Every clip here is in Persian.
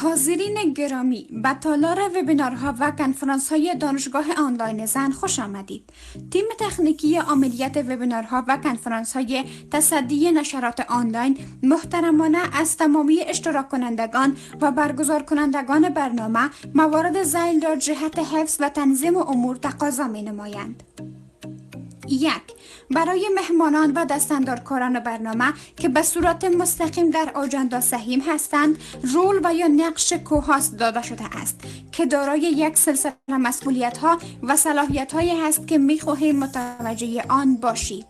حاضرین گرامی، به تالار وبینارها و کنفرانس‌های دانشگاه آنلاین زن خوش آمدید. تیم تکنیکی عملیات وبینارها و کنفرانس‌های تصدی نشرات آنلاین محترمانه از تمامی اشتراک کنندگان و برگزار کنندگان برنامه موارد ذیل را جهت حفظ و تنظیم امور تقاضا می نمایند. 1. برای مهمانان و دستاندارکاران برنامه که به صورت مستقیم در آجندا سهیم هستند، رول و یا نقش کوهاست داده شده است که دارای یک سلسله مسئولیت ها و صلاحیت هایی هست که می خواهیم متوجه آن باشید.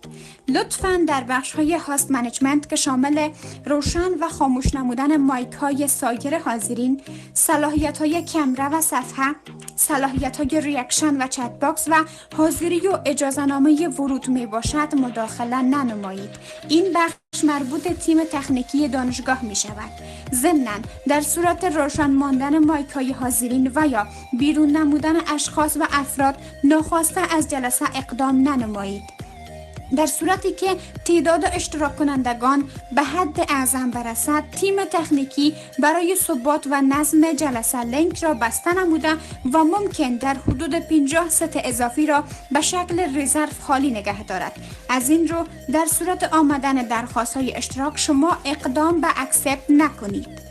لطفاً در بخش های هاست منیجمنت که شامل روشن و خاموش نمودن مایک های سایر حاضرین، صلاحیت های کمره و صفحه، صلاحیت های ریاکشن و چت باکس و حاضری و اجازه نامه ورود می باشد مداخله ننمایید. این بخش مربوط تیم تکنیکی دانشگاه می شود. ضمناً در صورت روشن ماندن مایک های حاضرین و یا بیرون نمودن اشخاص و افراد ناخواسته از جلسه اقدام ننمایید. در صورتی که تعداد اشتراک کنندگان به حد اعظم برسد، تیم تکنیکی برای ثبات و نظم جلسه لینک را بسته نموده و ممکن در حدود 50 ست اضافی را به شکل رزرو خالی نگه دارد. از این رو در صورت آمدن درخواست های اشتراک شما اقدام به اکسپت نکنید.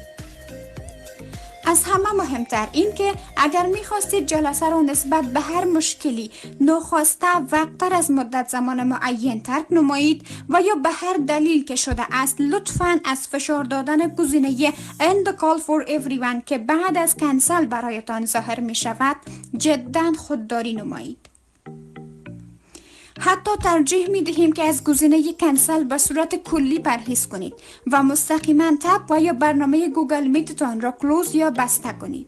از همه مهمتر این که اگر می‌خواستید جلسه را نسبت به هر مشکلی ناخواسته وقت‌تر از مدت زمان معین ترک نمایید و یا به هر دلیل که شده است، لطفاً از فشار دادن گزینه End the call for everyone که بعد از کنسل برایتان ظاهر می شود جداً خودداری نمایید. حتی ترجیح می دهیم که از گزینه کنسل به صورت کلی پرهیز کنید و مستقیما تب و یا برنامه گوگل میتتان را کلوز یا بسته کنید.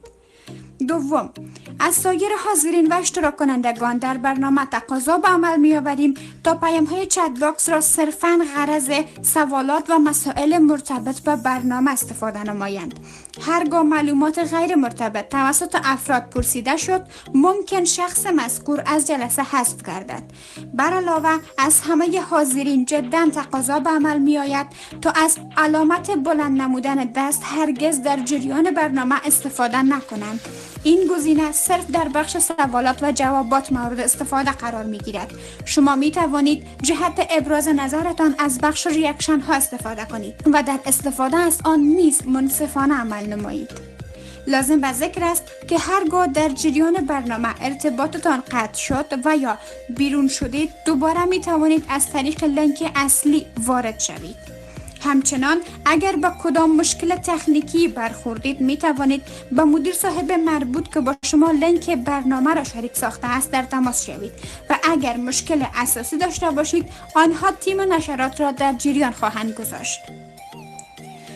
دوم، از سایر حاضرین و اشتراک کنندگان در برنامه تقاضا به عمل می آوریم تا پیام های چت باکس را صرفاً غرض سوالات و مسائل مرتبط با برنامه استفاده نمایند. هرگاه معلومات غیر مرتبط توسط افراد پرسیده شد، ممکن شخص مذکور از جلسه حذف گردد. بر علاوه از همه حاضرین جدا تقاضا به عمل می آید تا از علامت بلند نمودن دست هرگز در جریان برنامه استفاده نکنند. این گزینه صرف در بخش سوالات و جوابات مورد استفاده قرار می گیرد. شما می توانید جهت ابراز نظرتان از بخش ریاکشن ها استفاده کنید و در استفاده از آن نیز منصفانه عمل نمایید. لازم به ذکر است که هرگاه در جریان برنامه ارتباطتان قطع شد و یا بیرون شدید، دوباره می توانید از طریق لینک اصلی وارد شوید. همچنان اگر با کدام مشکل تکنیکی برخوردید می توانید با مدیر صاحب مربوط که با شما لینک برنامه را شریک ساخته است در تماس شوید و اگر مشکل اساسی داشته باشید آنها تیم نشرات را در جریان خواهند گذاشت.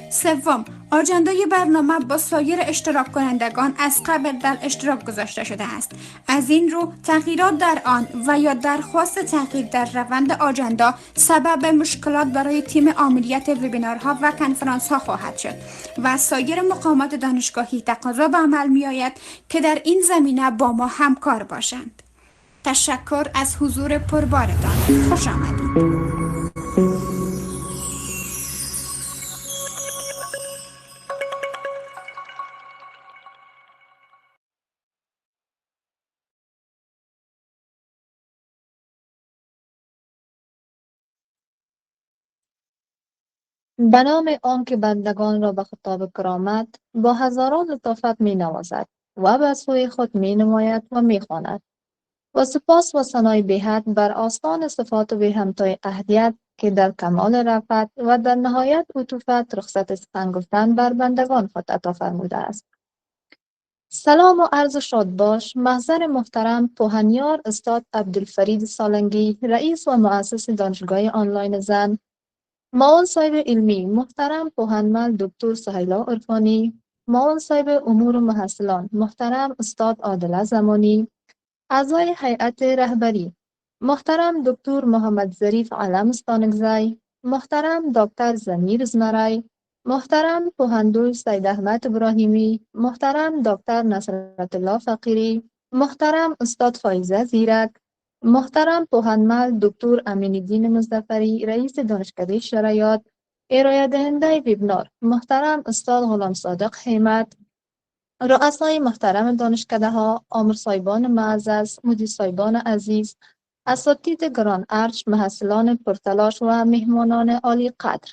سوم، آجندای برنامه با سایر اشتراک کنندگان از قبل در اشتراک گذاشته شده است. از این رو تغییرات در آن و یا درخواست تغییر در روند آجندا سبب مشکلات برای تیم عملیات وبینارها و کنفرانس ها خواهد شد و سایر مقامات دانشگاهی تقاضا به عمل می آید که در این زمینه با ما همکار باشند. تشکر از حضور پربارتان. خوش آمدید. به نام آن که بندگان را به خطاب کرامت با هزاران لطافت می نوازد و به سوی خود می نماید و می خواند. و سپاس و ثنای بی‌حد بر آستان صفات و همتای اهدیت که در کمال رفعت و در نهایت عطوفت رخصت سخن گفتن بر بندگان خود عطا فرموده است. سلام و عرض شاد باش محضر محترم پوهنیار استاد عبدالفرید سالنگی، رئیس و مؤسس دانشگاه آنلاین زن، معاون صاحب علمی محترم پوهنمل دکتر سهیلا عرفانی، معاون صاحب امور محصلان محترم استاد عادل زمانی، اعضای هیئت رهبری محترم دکتر محمد ظریف علم استانکزی، محترم دکتر زمیر زمرای، محترم پوهندوی سید احمد ابراهیمی، محترم دکتر نصرت الله فقیری، محترم استاد فایزه زیرک، محترم پوهنمل دکتر امین‌الدین مظفری، رئیس دانشکده شرایط، ارائه دهنده وبینار محترم استاد غلام صادق حمید، رؤسای محترم دانشکده ها، آمر صاحبان معزز، مدیر صاحبان عزیز، اساتید گران ارج، محصلان پرتلاش و مهمانان عالی قدر،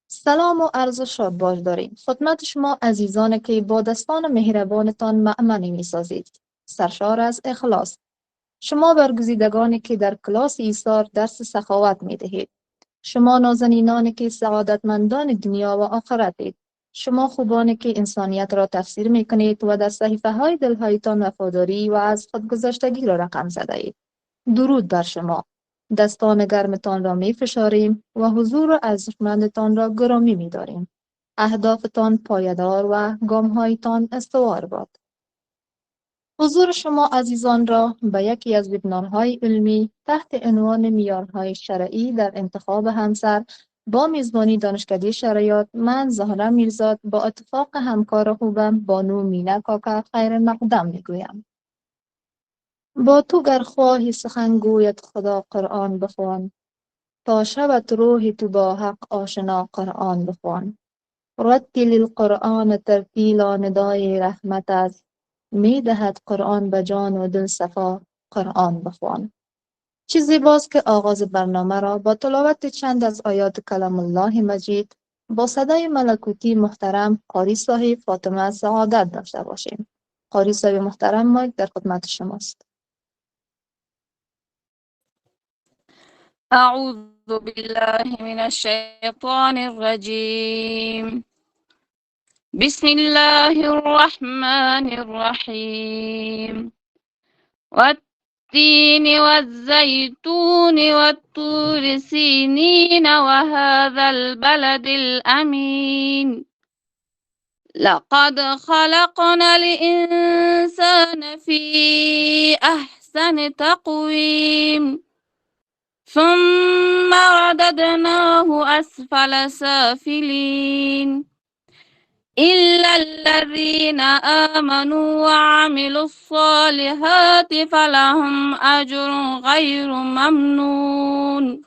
سلام و عرض شادباش داریم. خدمت شما عزیزان که با دستان مهربانتان مأمنی می سازید. سرشار از اخلاص. شما برگزیدگانی که در کلاس ایثار درس سخاوت می دهید. شما نازنینانی که سعادتمندان دنیا و آخرتید. شما خوبانی که انسانیت را تفسیر می کنید و در صحیفه های دلهایتان وفاداری و از خودگذشتگی را رقم زده اید. درود بر شما. دستان گرمتان را می فشاریم و حضور و ارزشمندتان را گرامی می داریم. اهدافتان پایدار و گامهایتان استوار باد. حضور شما عزیزان را به یکی از وبینارهای علمی تحت عنوان معیارهای شرعی در انتخاب همسر با میزبانی دانشکده شریعت، من زهره میرزاد با اتفاق همکار خوبم بانو مینا کاکا خیر مقدم میگویم. با تو گر خواهی سخن گوید خدا قرآن بخوان، تا شبت روح تو با حق آشنا قرآن بخوان. رتل القرآن ترتیلا ندای رحمت است، می دهد قرآن به جان و دل صفا قرآن بخوان. چه زیباست که آغاز برنامه را با تلاوت چند از آیات کلام الله مجید با صدای ملکوتی محترم قاری صاحب فاطمه سعادت داشته باشیم. قاری صاحب محترم، مایک در خدمت شماست. أعوذ بالله من الشيطان الرجيم. بسم الله الرحمن الرحيم. والتين والزيتون والطور سينين وهذا البلد الأمين. لقد خلقنا الإنسان في أحسن تقويم ثم رددناه أسفل سافلين إلا الذين آمنوا وعملوا الصالحات فلهم أجر غير ممنون.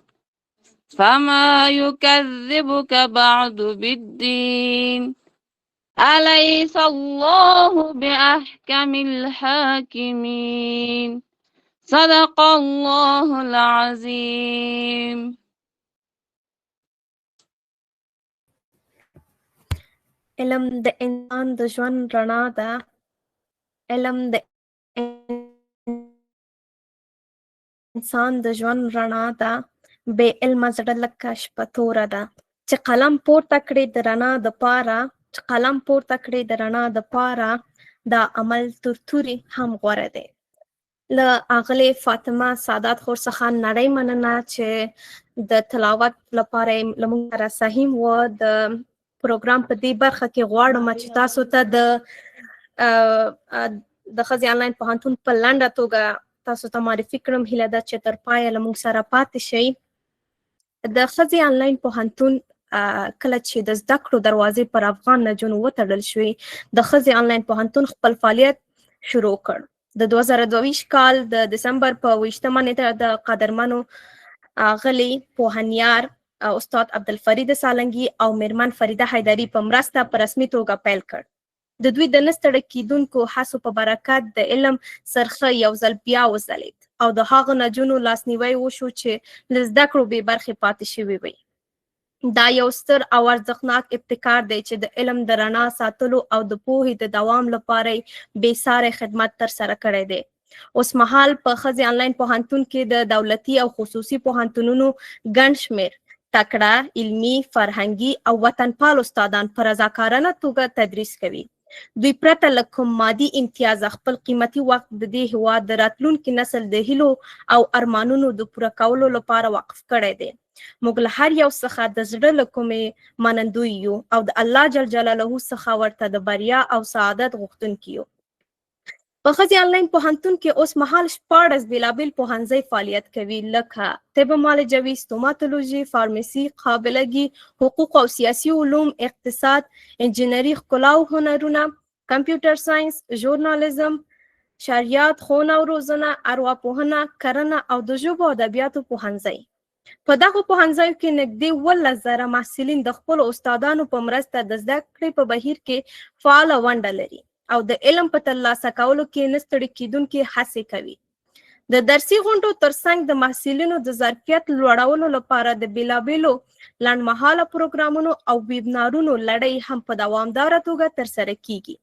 فما يكذبك بعد بالدين. أليس الله بأحكم الحاكمين. صدق الله العظيم. علم د انسان د ژوند رڼا ده. علم د انسان د ژوند رڼا ده. بې علمه زړه لکه شپه توره ده. چې قلم پورته کړې د رڼا د پاره، چې قلم پورته کړې د رڼا د پاره، دا عمل تر تورې هم غوره دی. له اغلې فاطمه سعادت خور څخه نړۍ مننه چې د تلاوت لپاره یې له موږ سره سهیم و. د پروګرام په دې برخه کې غواړم چې تاسو ته د ښځې آنلاین پوهنتون په لنډه توګه تاسو ته معرفي کړم. هیله ده چې تر پایه له موږ سره پاتې شئ. د ښځې آنلاین پوهنتون کله چې د زده کړو دروازې پر افغان نجونو وتړل شوې، د ښځې آنلاین پوهنتون خپل فعالیت شروع کړ. د 2022 کال د دسمبر په 20مه نیټه د قدرمنو غلي پوهنیار استاد عبدالفرید سالنګي او میرمن فریده حیدري په مرسته په رسمي توګه پیل کړ. د دوی د نه ستړي کیدونکو هڅو په برکت د علم څرخه یو ځل بیا وځلید او د هغو نجونو لاسنیوی وشو چې له زده کړو بې برخې پاتې شوې وي. دا یو ستر او ارزښتناک ابتکار دی چې د علم د رڼا ساتلو او د پوهې د دوام لپاره بې ساري خدمت ترسره کړی دی. اوس مهال په ښځې آنلاین پوهنتون کې د دولتي او خصوصي پوهنتونونو ګڼ شمېر تکړه، علمي، فرهنګي او وطنپال استادان په رضاکارانه توګه تدریس کوي. دوی پرته له کوم مادي امتیازه خپل قیمتي وخت د دې هېواد د راتلونکي نسل د هیلو او ارمانونو د پوره کولو لپاره وقف کړی دی. موږ له هر یو څخه د زړه له کومې منندوی یو او د الله جل جلاله څخه ورته د بریا او سعادت غوښتونکي یو. په ښځې آنلاین پوهنتون کې اوس مهال 14 بېلابېل پوهنځي فعالیت کوي، لکه طب معالجوي، ستوماتولوژي، فارمسي، قابلګي، حقوق او سیاسي علوم، اقتصاد، انجینري، ښکلا او هنرونه، کمپیوټر ساینس، ژورنالیزم، شریعت، ښوونه او روزنه، ارواپوهنه، کرنه او د ژبو او ادبیاتو پوهنځی. په دغو پوهنځیو کې نږدې 12,000 محصلین د خپلو استادانو په مرسته د زده کړې په بهیر کې فعاله ونډه لري او د علم په ترلاسه کولو کې نه ستړي کیدونکې هڅې کوي. د درسي غونډو ترڅنګ د محصلینو د ظرفیت لوړولو لپاره د بیلابیلو لنډمهاله پروګرامونو او ویبنارونو لړۍ هم په دوامداره توګه ترسره کیږي.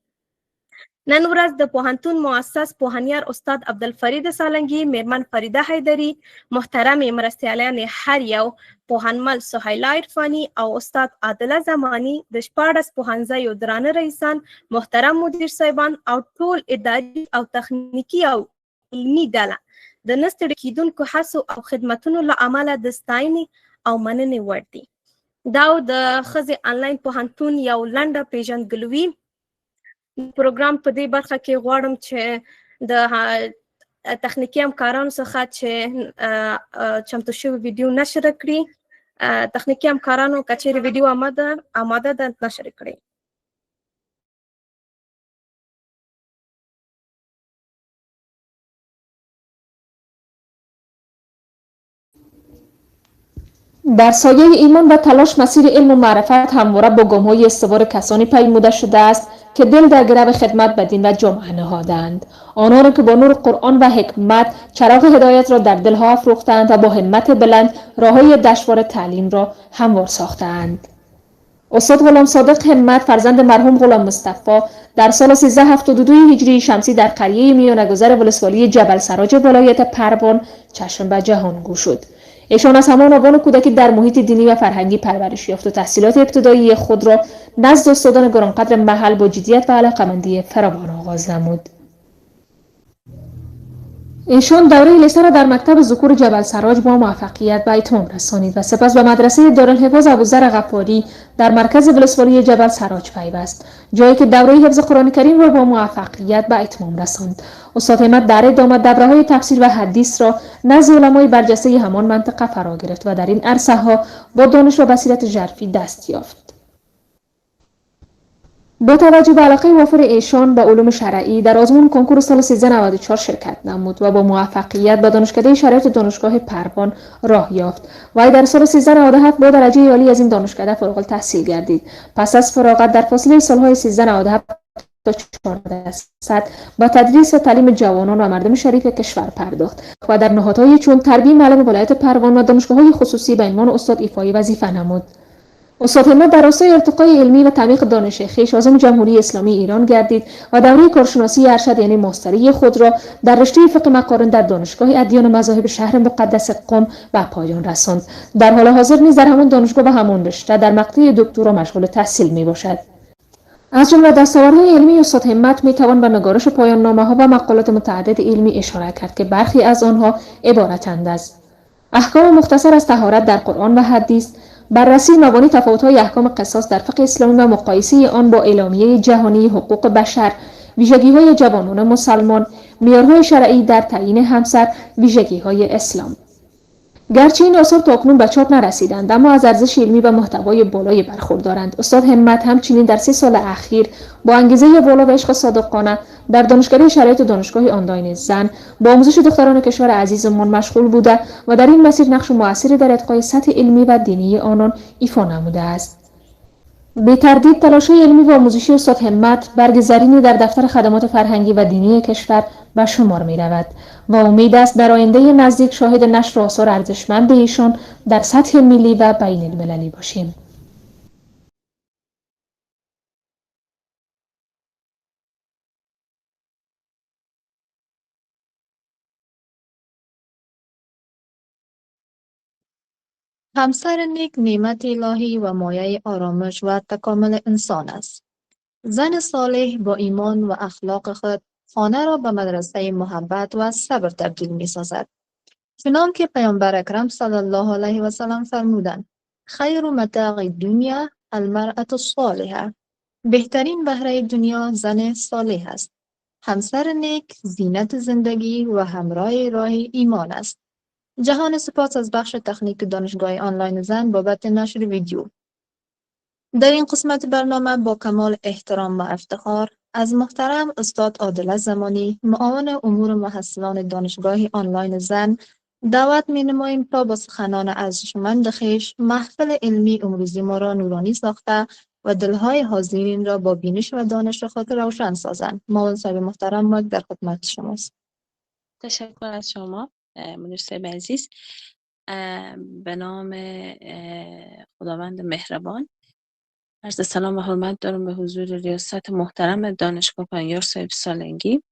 نن ورځ د پوهنتون مؤسس پوهنیار استاد عبدالفرید سالنګي، میرمن فریده حیدري، محترمې مرستیالانې هر یو، پوهنمل سهیلا عرفاني او استاد عادله زماني، د 14 پوهنځیو درانه رئیسان، محترم مدیر صاحبان او ټول اداري او تخنیکي او علمي ډله د نه ستړي کیدونکو هڅو او خدمتونو له امله د ستاینې او مننې وړ دي. دا د ښځې آنلاین پوهنتون یو لنډه پیژندګلوي. پروګرام په دې برخه کې غواړم چې د تخنیکي همکارانو څخه چې چمتو شوی ویډیو نشر کړي، تخنیکي همکارانو که چیرې ویډیو آماده ده نشر کړي. در سایه ایمان و تلاش مسیر علم و معرفت همواره با گام‌های استوار کسانی پیموده شده است که دل در گرو خدمت به دین و جامعه نهادند. آنان که با نور قرآن و حکمت چراغ هدایت را در دلها افروختند و با همت بلند راههای دشوار تعلیم را هموار ساختند. استاد غلام صادق همت، فرزند مرحوم غلام مصطفی، در سال 1372 هجری شمسی در قریه میانه‌گذر ولسوالی جبل سراج ولایت پروان چشم به جهانگو شد. ایشان از همان آبان کودکی در محیط دینی و فرهنگی پرورش یافت و تحصیلات ابتدایی خود را نزد استادان گرانقدر محل با جدیت و علاقه‌مندی فراوان آغاز نمود. ایشان دوره لیسه را در مکتب ذکور جبل سراج با موفقیت به اتمام رسانید و سپس به مدرسه دارالحفاظ ابوذر غفاری در مرکز ولسوالی جبل سراج پیوست، جایی که دوره حفظ قرآن کریم را با موفقیت به اتمام رساند. استاد همت در ادامه دوره‌های تفسیر و حدیث را نزد علمای برجسته همان منطقه فرا گرفت و در این عرصه‌ها با دانش و بصیرت ژرفی دست یافت. با توجه به علاقه وافر ایشان به علوم شرعی در آزمون کنکور سال 1394 شرکت نمود و با موفقیت به دانشکده شرایط دانشگاه پروان راه یافت و در سال 1397 با درجه عالی از این دانشکده فارغ التحصیل گردید. پس از فراغت در فاصله سالهای 1397 تا 1400 با تدریس و تعلیم جوانان و مردم شریف کشور پرداخت و در نهادهای چون تربیه معلم ولایت پروان و دانشگاه‌های خصوصی به عنوان استاد ایفای وظیفه نمود. استاد همت در راستای ارتقای علمی و تعمیق دانش خویش عازم جمهوری اسلامی ایران گردید و دوره کارشناسی ارشد یعنی ماستری خود را در رشته فقه مقارن در دانشگاه ادیان و مذاهب شهر مقدس قم به پایان رساند. در حال حاضر نیز در همان دانشگاه و همان رشته در مقطع دکترا مشغول تحصیل میباشد. از جمله دستاوردهای علمی استاد همت میتوان به نگارش پایان نامه‌ها و مقالات متعدد علمی اشاره کرد که برخی از آنها عبارتند از احکام مختصر از طهارت در قرآن و حدیث، بررسی مبانی تفاوت‌های احکام قصاص در فقه اسلامی و مقایسه آن با اعلامیه جهانی حقوق بشر، ویژگی‌های جوانان مسلمان، معیارهای شرعی در تعیین همسر، ویژگی‌های اسلام. گرچه این آثار تاکنون به چاپ نرسیدند اما از ارزش علمی و محتوای بالایی برخوردارند. استاد همت همچنین در 3 سال اخیر با انگیزه بالا و عشق صادقانه در دانشکده شرایط دانشگاه آنلاین زن با آموزش دختران کشور عزیزمان مشغول بوده و در این مسیر نقش موثری در ارتقای سطح علمی و دینی آنان ایفا نموده است. به تردید تلاش‌های علمی و آموزشی استاد همت برگ زرینی در دفتر خدمات فرهنگی و دینی کشور به شمار می رود و امید است در آینده نزدیک شاهد نشر آثار ارزشمند ایشان در سطح ملی و بین المللی باشیم. همسر نیک نعمت الهی و مایه آرامش و تکامل انسان است. زن صالح با ایمان و اخلاق خود خانه را به مدرسه محبت و صبر تبدیل می سازد. چنان که پیامبر اکرم صلی الله علیه و سلم فرمودند: خیر متاع دنیا المرأة الصالحه. بهترین بهره دنیا زن صالح است. همسر نیک زینت زندگی و همراه راه ایمان است. جهان سپاس از بخش تکنیک دانشگاه آنلاین زن بابت نشر ویدیو. در این قسمت برنامه با کمال احترام و افتخار از محترم استاد عادله زمانی، معاون امور محصلان دانشگاه آنلاین زن، دعوت می‌نماییم تا با سخنان ارزشمند خویش محفل علمی امروزی ما را نورانی ساخته و دلهای حاضرین را با بینش و دانش خود روشن سازند. معاون صاحب محترم، مایک در خدمت شماست. تشکر از شما مدیر صاحب عزیز. به نام خداوند مهربان، عرض سلام و حرمت دارم به حضور ریاست محترم دانشگاه پنیار صاحب سالنگی،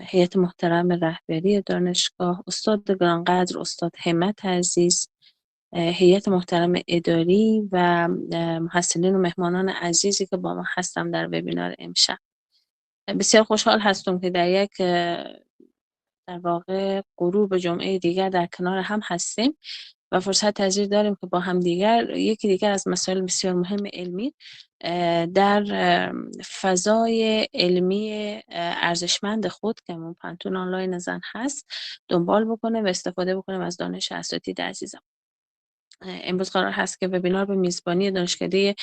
هیئت محترم رهبری دانشگاه، استاد گرانقدر استاد همت عزیز، هیئت محترم اداری و محصلین و مهمانان عزیزی که با ما هستم در وبینار امشب. بسیار خوشحال هستم که در یک در واقع غروب جمعه دیگر در کنار هم هستیم و فرصت پذیر داریم که با هم یکی دیگر از مسائل بسیار مهم علمی در فضای علمی ارزشمند خود که همون پانتون آنلاین زن هست دنبال بکنه و استفاده بکنیم از دانش اساتید عزیزم. امروز قرار هست که وبینار به میزبانی دانشکده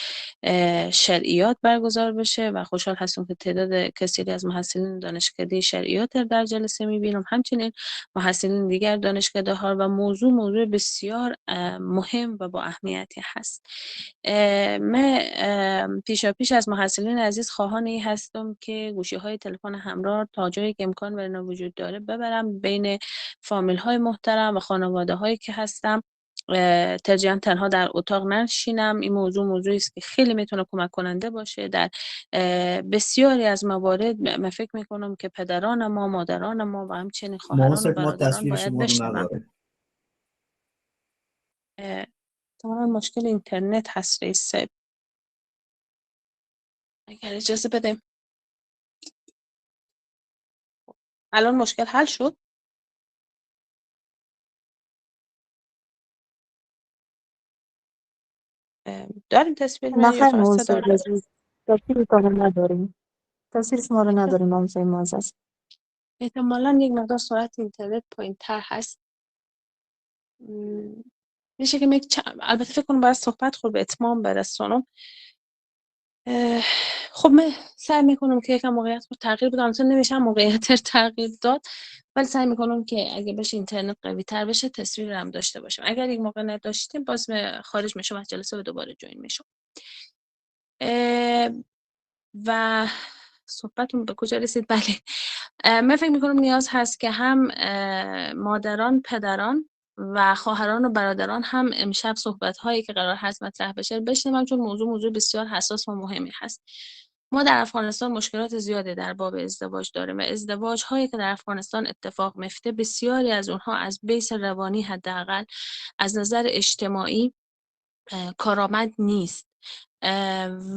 شرعیات برگزار بشه و خوشحال هستم که تعداد کثیری از محصلین دانشکده شرعیات در جلسه میبینم، همچنین محصلین دیگر دانشکده ها و موضوع بسیار مهم و با اهمیتی هست. من پیش از محصلین عزیز خواهان این هستم که گوشی های تلفن همراه تا جایی که امکان برای وجود داره ببرم بین فامیل های محترم و خانواده هایی که هستم، ترجیحاً تنها در اتاق ننشینم. این موضوعی است که خیلی میتونه کمک کننده باشه در بسیاری از موارد. من فکر میکنم که پدران ما، مادران ما و همچنین خواهران و برادران باید بشنون. تمام مشکل اینترنت هست رئیس صاحب، اگر اجازه بدیم. الان مشکل حل شد؟ داریم تصویر من یا فقط صدا داریم؟ تصویر نداریم. تصویر شما رو نداریم معاون صاحب معزز. احتمالاً یک مقدار سرعت اینترنت پایین تر هست. میشه که البته فکر کنم باید صحبت خود به اتمام برسونم. خب من سعی میکنم که یکم موقعیت رو تغییر بدم، چون نمیشه موقعیت رو تغییر داد، ولی سعی میکنم که اگه بشه اینترنت قوی تر بشه تصویر هم داشته باشیم. اگر یک موقع نداشتیم باز خارج میشم از جلسه و دوباره جوین میشم. و صحبتون به کجا رسید؟ بله، من فکر میکنم نیاز هست که هم مادران، پدران و خواهران و برادران هم امشب صحبت هایی که قرار هست مطرح بشه بشنوم، چون موضوع بسیار حساس و مهمی هست. ما در افغانستان مشکلات زیادی در باب ازدواج داریم و ازدواج هایی که در افغانستان اتفاق میفته بسیاری از اونها از بیس روانی حداقل از نظر اجتماعی کارآمد نیست،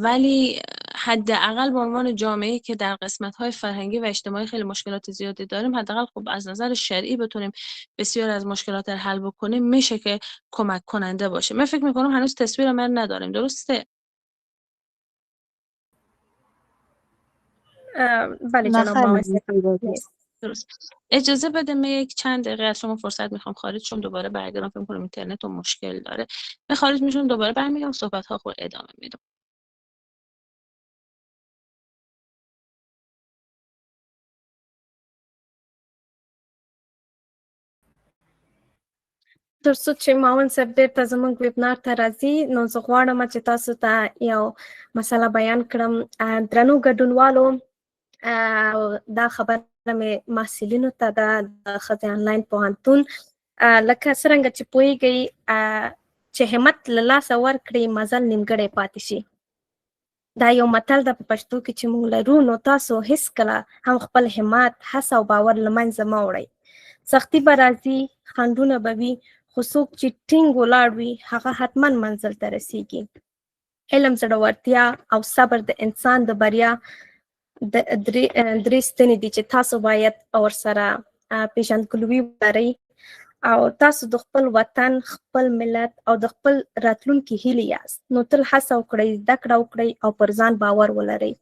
ولی حداقل به عنوان جامعه‌ای که در قسمت‌های فرهنگی و اجتماعی خیلی مشکلات زیادی داریم، حداقل خب از نظر شرعی بتونیم بسیار از مشکلات رو حل بکنیم، میشه که کمک کننده باشه. من فکر می‌کنم هنوز تصویر من نداریم، درسته؟ بله جناب معاون درست. اجازه بده من یک چند دقیقه از شما فرصت میخوام خارج شم، دوباره برگردم. فکر کنم اینترنت و مشکل داره. من خارج میشم دوباره برمیگردم، صحبت ها خود ادامه میدم. تر څو چې معاون صاحب بیرته زموږ ویبنار ته راځي، نو زه غواړم چې تاسو ته یو مسله بیان کړم. درنو ګډونوالو، دا خبره مې محصلینو ته ده د ښځې آنلاین پوهنتون. لکه څرنګه چې پوهیږئ چې همت له لاسه ورکړي مزل نیمګړی پاتې شي. دا یو متل ده په پښتو کې چې موږ لرو، نو تاسو هیڅکله هم خپل همت، هڅه او باور له منځه مه وړئ. سختي به راځي، خنډونه به وي، خو څوک چې ټینګ ولاړ وي هغه حتما منزل ته رسیږي. علم، زړورتیا او صبر د انسان د بریا درې ستنې دي چې تاسو باید ورسره پیژندګلوي ولرئ، او تاسو د خپل وطن، خپل ملت او د خپل راتلونکي هیلې یاست. نو تل هڅه وکړئ، زده کړه وکړئ او پر ځان باور ولرئ.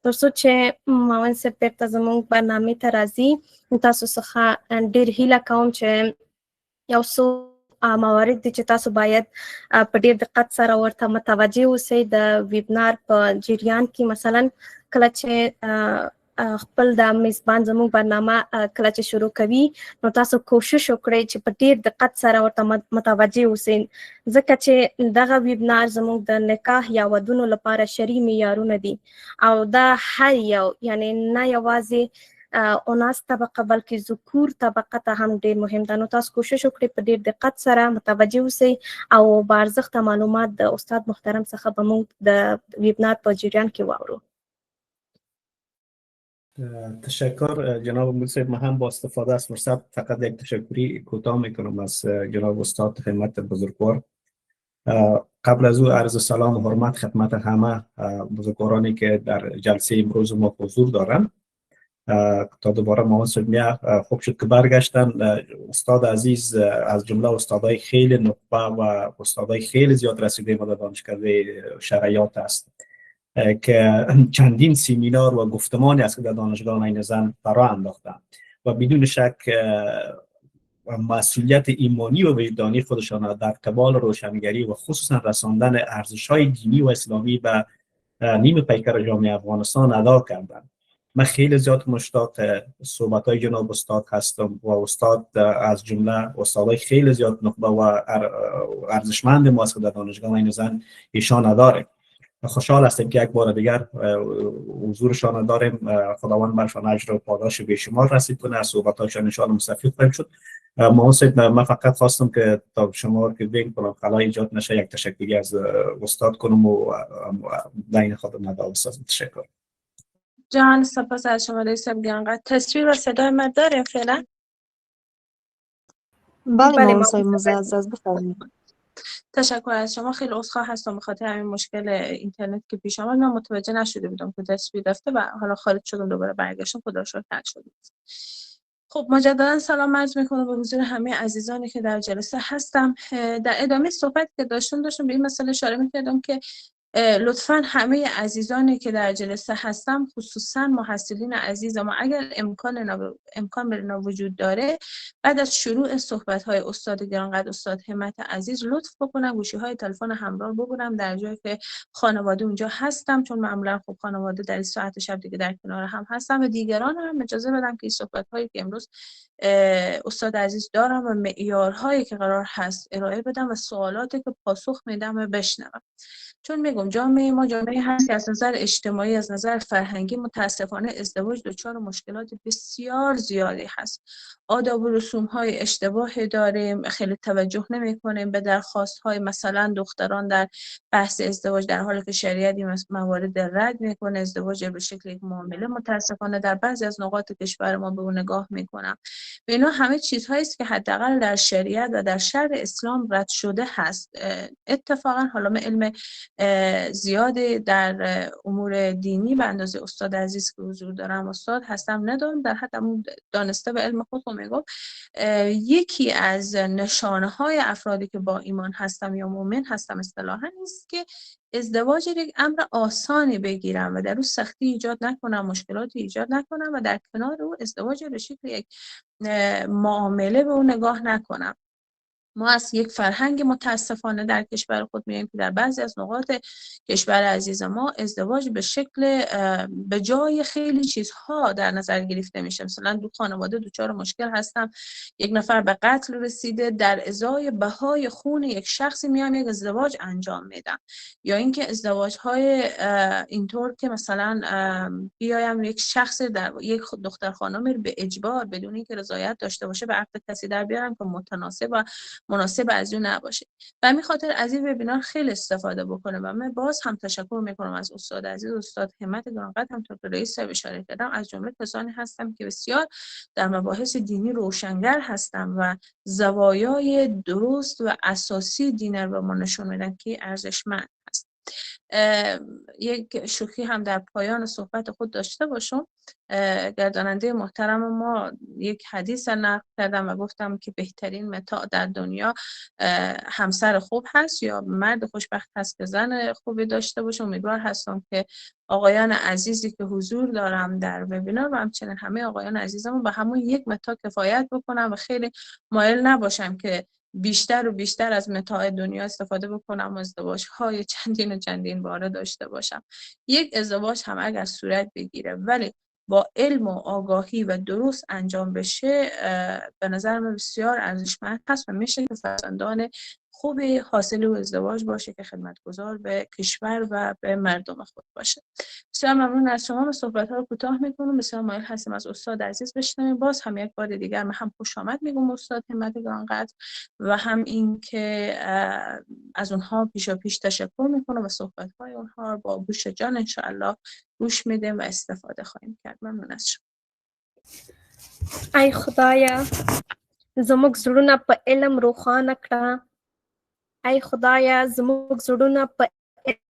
تر څو چې معاون صاحب بیرته زموږ برنامې ته راځي، تاسو څخه ډېر هیله کوم چې یو څو موارد دي چې تاسو باید په ډېر دقت سره ورته متوجه اوسئ د ویبنار په جریان کې. مثلا کله چې خپل د میزبان زموږ برنامه کله چې شروع کوي نو تاسو کوشش وکړئ چې په ډیر دقت سره ورته متوجه اوسئ ځکه چې دغه ویبنار زموږ د نکاح یا ودونو لپاره شرعي معیارونه دي او دا هر یو یعنی نه یوازې اوناس طبقه بلکې ذکور طبقه ته هم ډیر مهم ده. نو تاسو کوشش وکړئ په ډیر دقت سره متوجه اوسئ او با ارزښته معلومات د استاد محترم څخه به موږ د ویبنار په جریان کې واورو. تشکر جناب موسیب. من هم با استفاده از فرصت فقط یک تشکری کوتاه میکنم از جناب استاد همت بزرگوار. قبل از او عرض سلام و حرمت خدمت همه بزرگوارانی که در جلسه امروز ما حضور دارند. تا دوباره موسیب میا خوب شد که برگشتن. استاد عزیز از جمله استادای خیلی نخبه و استادای خیلی زیاد رسیده ما در دانشکده شرعیات است که چندین سیمینار و گفتمانی است که در دانشگاه عین زن فرا انداختند و بدون شک مسئولیت ایمانی و وجدانی خودشان در قبال روشنگری و خصوصا رساندن ارزش‌های دینی و اسلامی به نیم پیکر جامعه افغانستان ادا کردند. من خیلی زیاد مشتاق صحبت‌های جناب استاد هستم و استاد از جمله استادای خیلی زیاد نخبه و ارزشمند ما است که در دانشگاه عین زن ایشان داره. خوشحال هستیم که یک بار دیگر حضورشان داریم. خداوند برشان اجر و پاداش بیشمار رسید کنه. از صحبتاشان ان شاء الله مستفید خواهیم شد. محسن من فقط خواستم که تا شما که بین کنم خلا ایجاد نشه یک تشکری از استاد کنم و بین خودم ندارم. تشکر. جان سپاس از شما رئیس گرانقدر. تصویر و صدای من داره فعلا؟ بله محسن معزز بفرمایید. تشکر از شما. خیلی عذرخواه هستم به خاطر همین مشکل اینترنت که پیش آمد. من متوجه نشده بودم که تصویر رفته و حالا خارج شدم دوباره برگشتم. خدا رو شکر حل شد. خب مجددا سلام عرض میکنم به حضور همه عزیزانی که در جلسه هستم. در ادامه صحبت که داشتم به این مسئله اشاره میکردم که لطفاً همه عزیزانی که در جلسه هستم خصوصاً محصلین عزیز ما اگر امکان بر وجود داره بعد از شروع صحبت‌های استاد گرانقدر استاد همت عزیز لطف بکنن گوشی‌های تلفن همراه ببرم در جایی که خانواده اونجا هستم، چون معمولاً خب خانواده در این ساعت شب دیگه در کنار هم هستم و دیگران هم اجازه بدم که این صحبت‌هایی که امروز استاد عزیز دارم و معیارهایی که قرار هست ارائه بدم و سوالاتی که پاسخ میدم و بشنوم. چون میگم جامعه ما جامعه هست که از نظر اجتماعی از نظر فرهنگی متاسفانه ازدواج دچار مشکلات بسیار زیادی هست. آداب و رسوم‌های اشتباهی داریم، خیلی توجه نمی‌کنیم به درخواست‌های مثلا دختران در بحث ازدواج، در حالی که شریعت این موارد رد می‌کنه. ازدواج به شکل یک معامله متاسفانه در بعضی از نقاط کشور ما به اون نگاه می‌کنم. و اینا همه چیزهایی است که حداقل در شریعت و در شرع اسلام رد شده هست. اتفاقا حالا من علم زیاده در امور دینی به اندازه استاد عزیز که حضور دارم استاد هستم ندارم، در حد دانسته به علم خودم میگم یکی از نشانه های افرادی که با ایمان هستم یا مؤمن هستم اصطلاحاً است که ازدواج یک امر آسانی بگیرم و در اون سختی ایجاد نکنم، مشکلاتی ایجاد نکنم و در کنار او ازدواج به شکل یک معامله به اون نگاه نکنم. ما از یک فرهنگ متاسفانه در کشور خود می‌بینیم که در بعضی از نقاط کشور عزیز ما ازدواج به شکل به جای خیلی چیزها در نظر گرفته میشه. مثلا دو خانواده دچار مشکل هستن، یک نفر به قتل رسیده، در ازای بهای خون یک شخصی میام یک ازدواج انجام میدن، یا اینکه ازدواج‌های اینطور که مثلا بیایم یک شخص در یک دختر خانمی رو به اجبار بدون اینکه رضایت داشته باشه به عقد کسی در بیارن که متناسب و مناسب از اون نباشه. و همین خاطر از این وبینار خیلی استفاده بکنه و من باز هم تشکر میکنم از استاد عزیز استاد همت گرانقدر، همونطور که رئیس صاحب اشاره کردم از جمله کسانی هستم که بسیار در مباحث دینی روشنگر هستم و زوایای درست و اساسی دین رو به ما نشون میدن که ارزشمند هست. یک شوخی هم در پایان صحبت خود داشته باشم. گرداننده محترم ما یک حدیث نقل کردم و گفتم که بهترین متاع در دنیا همسر خوب هست یا مرد خوشبخت هست که زن خوبی داشته باشه. امیدوار هستم که آقایان عزیزی که حضور دارم در وبینار و همچنین همه آقایان عزیزمون به همون یک متاع کفایت بکنم و خیلی مایل نباشم که بیشتر و بیشتر از متاع دنیا استفاده بکنم و ازدواج‌های چندین و چندین باره داشته باشم. یک ازدواج هم اگر صورت بگیره ولی با علم و آگاهی و درست انجام بشه به نظر من بسیار ارزشمند هست و میشه که فرزندان خوبی حاصل و ازدواج باشه که خدمتگزار به کشور و به مردم خود باشه. بسیار ممنون از شما. و صحبت‌ها رو کوتاه می‌کنم. بسیار مایل هستیم از استاد عزیز بشنویم. باز هم یک بار دیگر من هم خوش آمد میگم استاد همت گرانقدر و هم این که از اونها پیش تشکر میکنم و صحبت‌های اونها رو با گوش جان انشاءالله گوش میدیم و استفاده خواهیم کرد. ممنون از شما. ای خدایا زموږ زړونه په علم روښانه کړه. ای خدایا زموږ زړونه په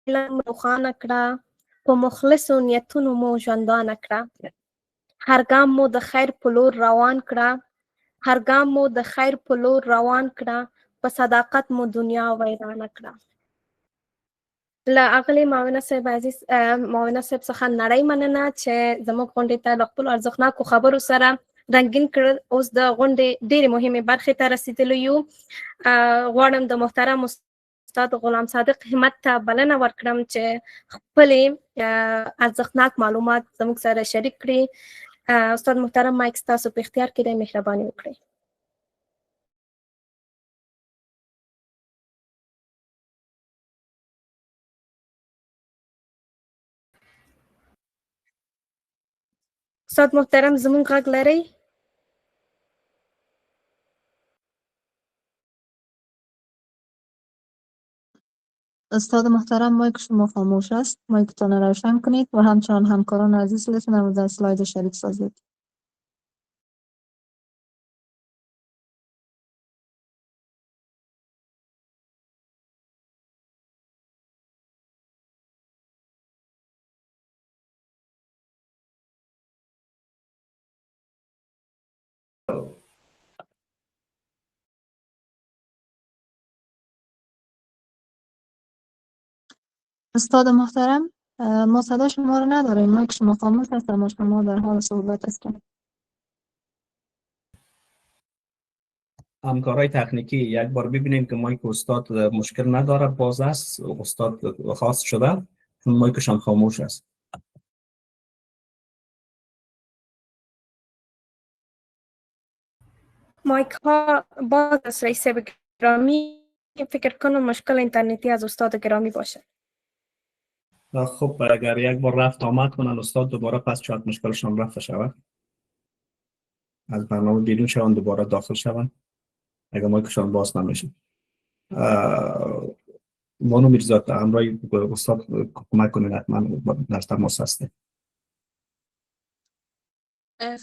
علم روښانه کړه. په مخلصو نیتونو مو ژوندانه کړه. هر ګام مو د خیر په لور روان کړه. هر ګام مو د خیر په لور روان کړه. په صداقت مو دنیا ویرانه کړه. له اغلې معاونه صاحب عزیز معاونه صاحب څخه نړۍ مننه چې زموږ غونډې ته له خپلو ارزښتناکو خبرو سره رنګین کړل. اوس د غونډې ډېرې مهمې برخې ته رسېدلو یو. غواړم د محترم استاد غلام صادق همت ته بلنه ورکړم چې خپلې ارزښتناک معلومات زموږ سره شریک کړي. استاد محترم مایک ستاسو په اختیار کې دی، مهرباني وکړئ. استاد محترم زموږ غږ لرئ؟ استاد محترم مایک شما خاموش است. مایکتان را روشن کنید و همچنان همکاران عزیز لطفاً در اسلاید شریک سازید. استاد محترم ما صدا شما رو نداریم. مایک شما خاموش است اما شما در حال صحبت هستید. همکارای تکنیکی یک بار ببینیم که مایک استاد مشکل نداره، باز است، استاد خاص شده چون مایکشان خاموش است. مایک ها باز است رئیس گرامی. فکر کنم مشکل اینترنتی از استاد گرامی باشه. خب اگر یک بار رفت آمد کنن استاد دوباره پس شاید مشکلشان رفت شود. از برنامه بیرون شوند دوباره داخل شوند اگر مایکشان باز نمیشه. بانو میرزا همراه استاد کمک کنید، حتما در تماس هستیم.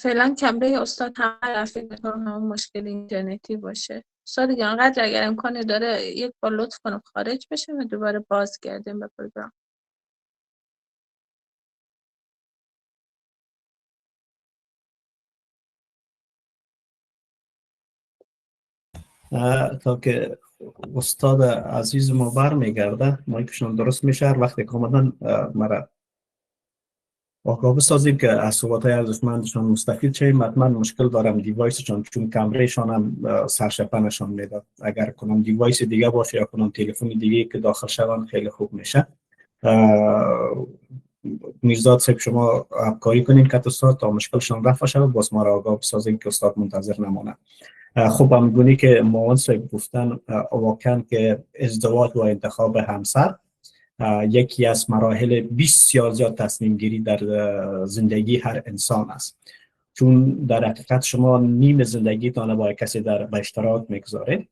فعلا کمره استاد هم رفت، میتونم همون مشکل اینترنتی باشه. استاد گرانقدر اگر امکانی داره یک بار لطف کنم خارج بشه و دوباره باز گردیم به پروگرام. تا که استاد عزیز ما برمیگرده مایکشون درست میشه. هر وقت که آمدن مرا آگاه بسازیم که از صحبت‌های ارزشمندشان مستفید شیم. حتما مشکل دارم دیوایسشان چون کمرهشان هم سرشپنشان میداد. اگر کنم دیوایس دیگه باشه یا کنم تلفن دیگه که داخل شوند خیلی خوب میشه. میرزاد صاحب شما همکاری کنین که استاد تا مشکلشان رفع شود، باز ما را آگاه بسازیم که استاد منتظر نمانه. خب همگونی که معاون صاحب گفتن واقعا که ازدواج و انتخاب همسر یکی از مراحل بسیار زیاد تصمیم گیری در زندگی هر انسان است، چون در حقیقت شما نیم زندگیتان با کسی به اشتراک میگذارید.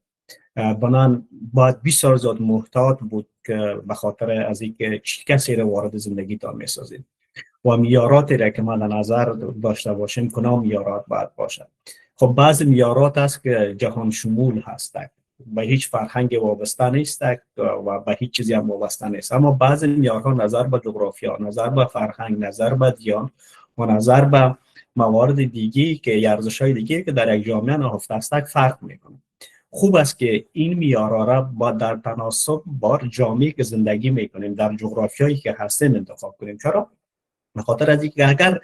بنان باید بسیار زیاد محتاط بود که به خاطر از اینکه کسی را وارد زندگیتان میسازید و معیاراتی را که ما در نظر داشته باشیم کدام معیارات باید باشد. خب بعضی معیارات است که جهان شمول هستند، به هیچ فرهنگ وابسته نیست و به هیچ چیزی هم وابسته نیست. اما بعضی معیارها نظر به جغرافیا، نظر به فرهنگ، نظر به دیان و نظر به موارد دیگی که ارزش‌های دیگه که در یک جامعه نهفته است فرق میکنه. خوب است که این معیارها را با در تناسب با جامعه‌ای که زندگی میکنیم در جغرافیایی که هستیم انتخاب کنیم. چرا؟ به خاطر از اینکه اگر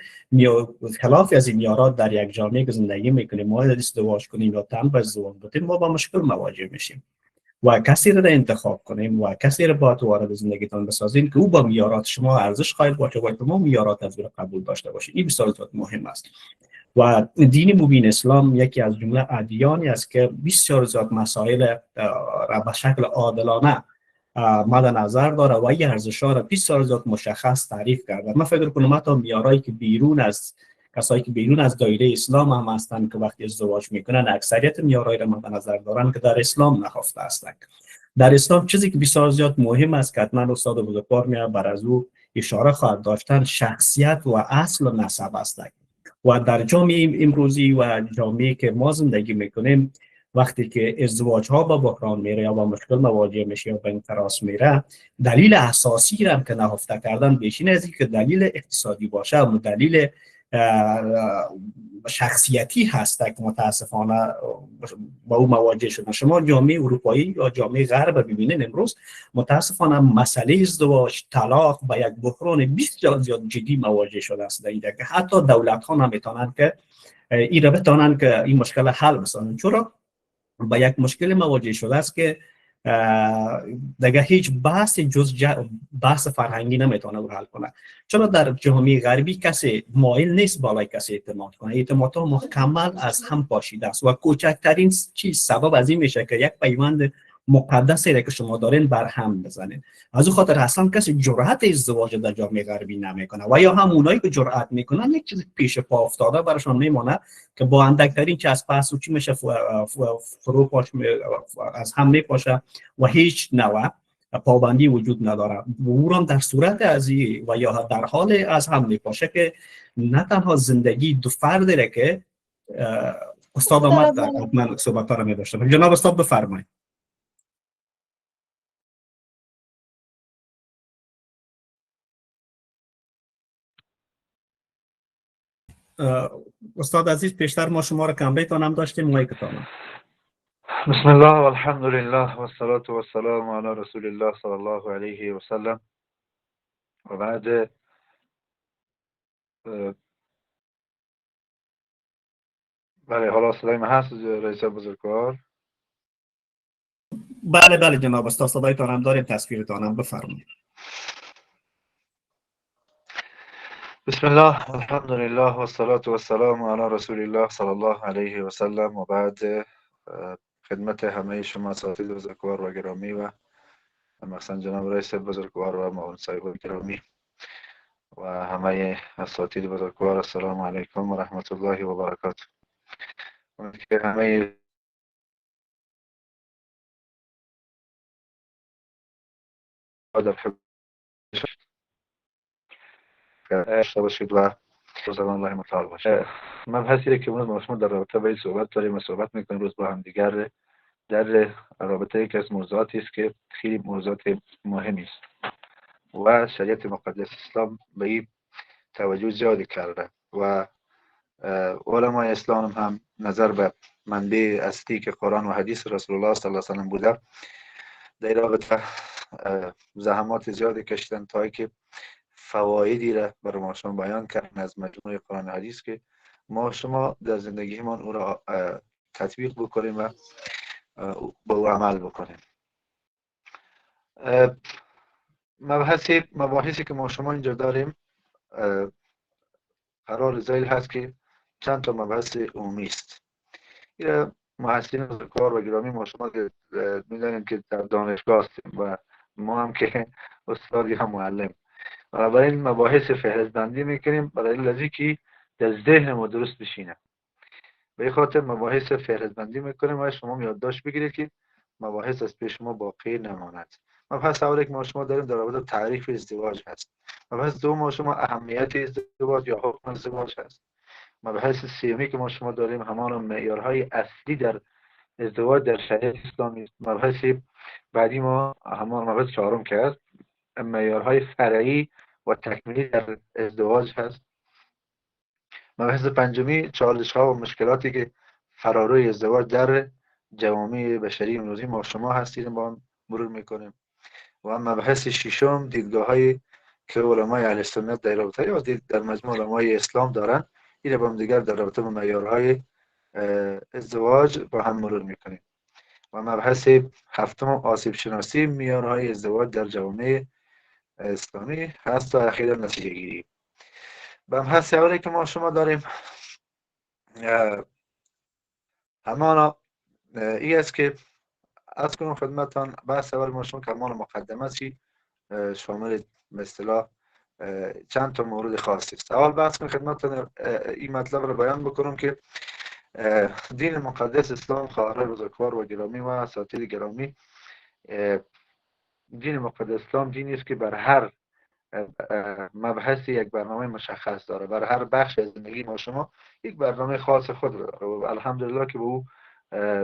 خلاف از این معیارات در یک جامعه که زندگی میکنیم ما ازدواج کنیم یا تن به ازدواج بتیم ما با مشکل مواجه میشیم. و کسی را انتخاب کنیم و کسی را باید وارد زندگیتان بسازیم که او با میارات شما ارزش قائل باشه و شما میارات از او را قبول داشته باشید. این بسیار مهم است. و دین مبین اسلام یکی از جمله ادیانی است که بسیار زیاد مسائل را به شکل عادلانه مد نظر داره و این ارزش‌ها را بسیار زیاد مشخص تعریف کرده. من فکر کنم حتی میارایی که بیرون از کسایی که بیرون از دایره اسلام هم هستند که وقتی ازدواج میکنن اکثریت میارایی را مد نظر دارن که در اسلام نهفته هستند. در اسلام چیزی که بسیار زیاد مهم است که حتما استاد بزرگوار میاد بر از او اشاره خواهد داشتن شخصیت و اصل و نسب است. و در جامعه امروزی و جامعه که ما زندگی میکنیم وقتی که ازدواج ها با بحران میره یا با مشکل مواجه میشه یا به این تراس میره، دلیل اساسی را که نهفته کردن بیشین از اینکه دلیل اقتصادی باشه و دلیل شخصیتی هست که متاسفانه با او مواجه شدن. شما جامعه اروپایی یا جامعه غرب ببینید امروز متاسفانه مسئله ازدواج، طلاق با یک بحران بسیار زیاد جدی مواجه شده است. که حتی دولت ها نمیتونن که این را بتونن که این مشکل حل بسازن، چرا با یک مشکل مواجه شده است که دیگه هیچ بحث جز بحث فرهنگی نمیتونه او حل کنه. چرا در جامعه غربی کسی مایل نیست بالای کسی اعتماد کنه، اعتمادها مکمل از هم پاشیده است و کوچکترین چیز سبب از این میشه که یک پیوند مقدسی را که شما دارین بر هم بزنین. از او خاطر اصلا کسی جرأت ازدواج در جامعه غربی نمیکنه و یا همونایی که جرأت میکنن یک چیز پیش پا افتاده براشون میمونه که با اندکترین چسب پس چی میشه فرو پاش از هم میپاشه و هیچ نوع پابندی وجود نداره. او در صورت از و یا در حال از هم میپاشه که نه تنها زندگی دو فرد را که استاد آمد من صحبت را می‌داشتم. جناب استاد بفرمایید. استاد عزیز پیشتر ما شما را کمبیتان هم داشتیم مایکتان. بسم الله والحمد لله والصلاة والسلام على رسول الله صلی الله علیه و سلم. و بعد بله، حالا صدای من هست رئیس بزرگوار؟ بله جناب استاد صدایتان هم داریم، تصویرتان هم بفرمایید. بسم الله والحمد لله والصلاة والسلام على رسول الله صلی الله علیه و سلم. و بعد خدمت همه شما اساتید بزرگوار و گرامی و مثلا جناب رئیس بزرگوار و معاون صاحب گرامی و همه اساتید بزرگوار، السلام علیکم و رحمت الله و برکاته. که همه در حفظ باشید و روزگار الله متعال باشه. مبحثی که امروز ما شما در رابطه با این صحبت داریم و صحبت میکنیم روز با هم دیگر در رابطه یکی از موضوعاتی است که خیلی موضوعات مهمی است و شریعت مقدس اسلام به این توجه زیادی کرده و علمای اسلام هم نظر به منبع اصلی که قرآن و حدیث رسول الله صلی الله علیه و سلم بوده در رابطه زحمات زیادی کشیدن تا که فوایدی را برای ما شما بیان کردن از مجموعه قرآن و حدیث که ما شما در زندگیمان او را تطبیق بکنیم و با او عمل بکنیم. مباحثی که ما شما اینجا داریم قرار ذیل هست که چند تا مبحث عمومی است. این محصلین کار و گرامی ما شما می‌دانیم که در دانشگاه هستیم و ما هم که استادی هم معلم، برای این مباحث فهرست بندی میکنیم برای لذی که در ذهن ما درست بشینه. به این خاطر مباحث فهرست بندی میکنیم و شما یادداشت بگیرید که مباحث از پیش ما باقی نماند. مبحث اولی که ما شما داریم در رابطه تعریف ازدواج هست. مبحث دوم ما شما اهمیت ازدواج یا حکم ازدواج هست. مبحث سومی که ما شما داریم همان معیارهای اصلی در ازدواج در شریعت اسلامی است. مبحث بعدی ما همان مبحث چهارم که است معیارهای فرعی و تکمیلی در ازدواج هست. مبحث پنجمی چالش‌ها و مشکلاتی که فراروی ازدواج در جوامع بشری امروزی ما شما هستید با هم مرور میکنیم. و مبحث ششم دیدگاه‌های که علمای اهل سنت در رابطه یا در مجموع علمای اسلام دارن، این با هم دیگر در رابطه با معیارهای ازدواج با هم مرور میکنیم. و مبحث هفتم آسیب شناسی معیارهای ازدواج در جوامع اسلامی هست تا اخیرا نتیجه گیری. مبحث اولی که ما شما داریم همانا ای است که از کنم خدمتان بحث اول ما شما کمان مقدمه چی شامل به اصطلاح چند تا مورد خاصی است. اول بحث کنم خدمتان این مطلب رو بیان بکنم که دین مقدس اسلام، خواهرای بزرگوار و گرامی و اساتید گرامی، دین مقدس اسلام دینی است که بر هر مبحث یک برنامه مشخص داره، بر هر بخش از زندگی ما شما یک برنامه خاص خود رو داره و الحمدلله که به او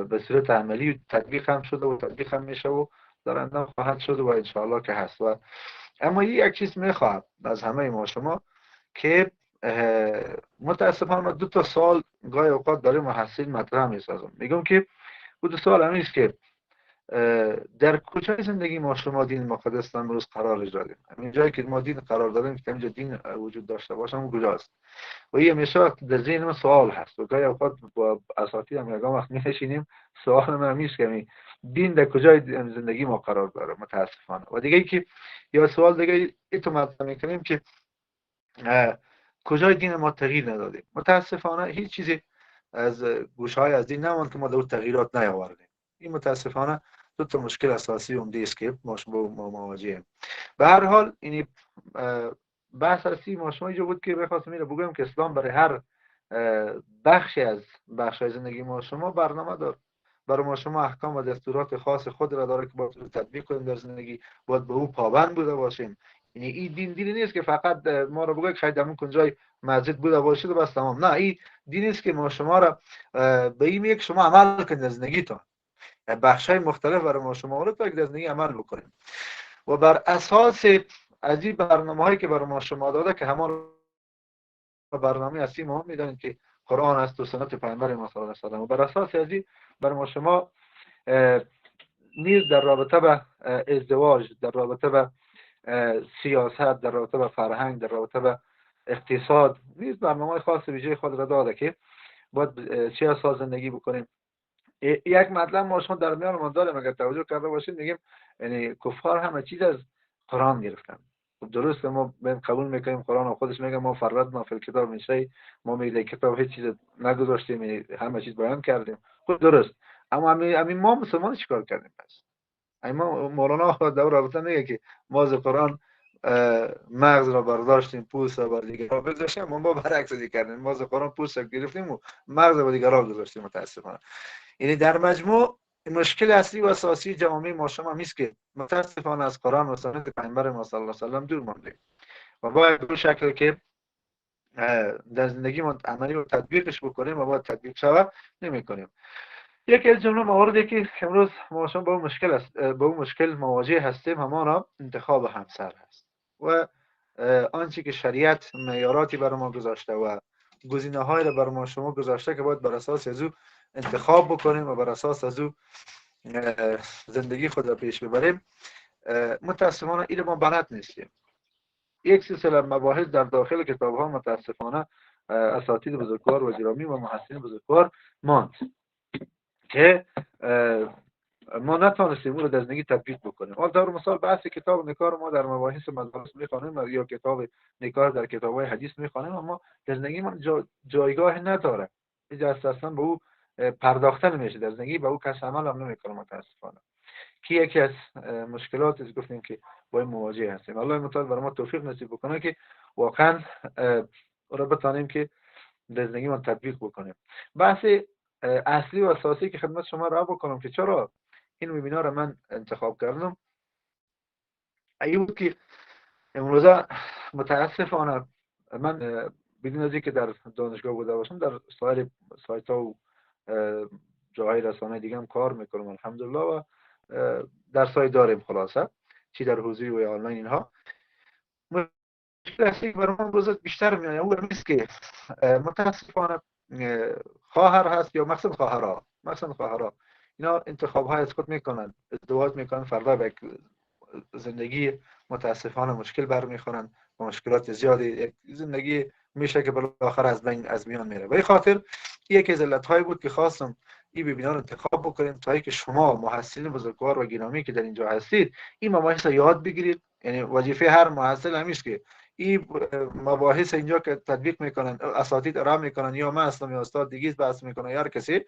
به صورت عملی تطبیق هم شده و تطبیق هم میشه و در آینده خواهد شد و انشاءالله که هست. و اما یک چیز میخواهم از همه ما شما که متاسفانه دو تا سوال گاهی اوقات داره محصل مطرح میسازم. میگم که دو تا سوال همین است که در کجای زندگی ما شما دین مقدس امروز قرار دادیم؟ همین جایی که ما دین قرار دادیم که اینجا دین وجود داشته باشه اون کجاست؟ و این همیشه در ذهن من سوال هست و گاهی اوقات با اساتید هم یکم وقت میشینیم سوال من همیشه که دین در کجای زندگی ما قرار داره متاسفانه. و دیگه ای که یا سوال دیگه ای تو مطرح میکنیم که کجای دین ما تغییر ندادیم. متاسفانه هیچ چیزی از گوشهای از دین نماند که ما در تغییرات نیاوردیم. این متاسفانه دو تا مشکل اساسی عمده است که ما مواجهیم. به هر حال این بحث اصلی ما شما اینجا بود که بخواستم اینو بگم که اسلام برای هر بخشی از بخش‌های زندگی ما شما برنامه داره. برای ما شما احکام و دستورات خاص خود را داره که باید تطبیق کنیم در زندگی، باید به او پابند بوده باشیم. یعنی این دین نیست که فقط ما را بگه که همون کنجای مسجد بوده باشید و بس تمام. نه، این دین است که ما شما را به این میگه که شما عمل کنید در زندگیتون. بخش‌های مختلف برای ما شما رو تا که در زندگی عمل بکنیم و بر اساس از این برنامه‌هایی که برای ما شما داده که همان برنامه اصلی ما میدونید که قرآن است و سنت پیامبر ما صلی الله علیه و آله و بر اساس از این برای ما شما نیز در رابطه به ازدواج، در رابطه به سیاست، در رابطه به فرهنگ، در رابطه به اقتصاد نیز برنامه خاص ویژه خود را داده که باید چه اساس زندگی بکنیم. یک مطلب ما شما در میان ما داریم اگر توجه کرده باشید میگیم یعنی کفار همه چیز از قرآن گرفتن. درسته ما قبول میکنیم قرآن خودش میگه ما فرضنا فی الکتاب میشه، ما میگه کتاب هیچ چیز نگذاشتیم همه چیز بیان کردیم. خود درست، اما همین ما مسلمان چیکار کردیم؟ پس اما مولانا در رابطه میگه که ما از قرآن مغز را برداشتیم، پوست را بر دیگران گذاشتیم، ما برعکس کردیم. ما از قرآن پوست را گرفتیم و مغز را بر دیگران گذاشتیم متاسفانه. یعنی در مجموع مشکل اصلی و اساسی جامعه ما شما میست که متاسفانه از قرآن و سنت پیامبر ما صلی الله علیه و آله دور ماندیم و باید به شکلی که در زندگی ما عملی رو تطبیقش بکنیم و باید تطبیق شود نمی‌کنیم. یکی از جمله مواردی که امروز ما شما با اون مشکل مواجه هستیم همان انتخاب همسر هست و آنچه که شریعت معیاراتی برای ما گذاشته و گزینه‌هایی را برای ما شما گذاشته که باید بر اساس از او انتخاب بکنیم و بر اساس از او زندگی خود را پیش ببریم. متاسفانه این ما بلد نیستیم. یک سلسله مباحث در داخل کتاب‌ها متاسفانه اساتید بزرگوار و گرامی و محسنین بزرگوار ماند که ما نتونستیم اون رو در زندگی تطبیق بکنیم. حالا در مثال بحث کتاب نکاح ما در مباحث مدارس می‌خوانیم یا کتاب نکاح در کتاب‌های حدیث می‌خوانیم، اما در زندگی ما جایگاه نداره. اجازه اصلا به او پرداخته نمیشه در زندگی، به او کس عمل هم نمیکنه متاسفانه. که یکی از مشکلاتی است گفتیم که با این مواجه هستیم. الله متعال برای ما توفیق نصیب بکنه که واقعا را بتانیم که در زندگی ما تطبیق بکنیم. بحث اصلی و اساسی که خدمت شما را بکنم که چرا این وبینار را من انتخاب کردم این بود که امروزه متاسفانه من بدون از اینکه در دانشگاه بوده باشم در سایر سایت ها و جاهای رسانه دیگه هم کار میکنم الحمدلله و درسای داریم خلاصه چی در حضوری و آنلاین اینها. مشکل اصلی برای من امروز بیشتر میاد اون نیست که متاسفانه خواهر هست یا مثلا خواهرها اینا انتخاب های از خود میکنن، ازدواج میکنن، فردا به زندگی متاسفانه مشکل برمیخورن و مشکلات زیادی زندگی میشه که بالاخره از میان میره. به این خاطر یکی از علت‌های بود که خواستم این وبینار رو انتخاب بکنید تا اینکه شما محصلین بزرگوار و گرامی که در اینجا هستید این مباحث رو یاد بگیرید. یعنی وظیفه هر محصل همیست که این مباحث اینجا که تطبیق میکنن اساتید ارائه میکنن یا من هستم یا استاد دیگه بحث میکنه یا هر کسی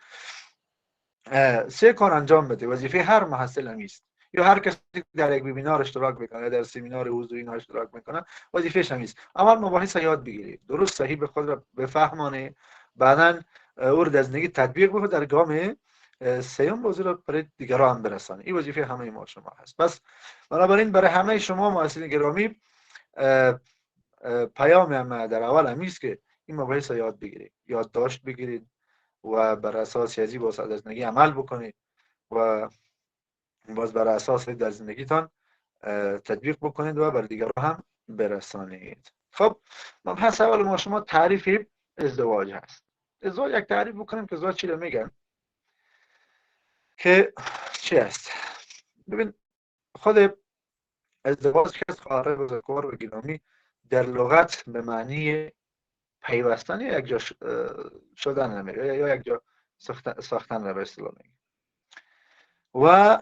3 کار انجام بده. وظیفه هر محصل همیست یا هر کسی در یک وبینار اشتراک میکنه یا در سمینار حضوری اینا اشتراک میکنه وظیفه‌ش همیست. اول مباحث یاد بگیرید، درست صحیح به خود را بفهمانه، بعداً او رو در زندگی تطبیق بکنید، در گام سیوم موضوع رو برای دیگران هم برسانید. این وظیفه همه ما شما هست. بس بنابراین برای همه شما محصلین گرامی پیام ما در اول همیست که این مباحث یاد بگیرید، یادداشت بگیرید و بر اساس ازی با در زندگی عمل بکنید و باز بر اساس در زندگیتان تطبیق بکنید و بر دیگران هم برسانید. خب مبحث اول ما شما تعریف ازدواج هست. ازدواج یک تعریف بکنیم که ازدواج چی رو میگن که چی است. ببین خود ازدواج که از خواهر بزرگوار و گرامی در لغت به معنی پیوستن یا یک جا شدن نمیگه یا یک جا ساختن رو به اصطلاح میگه و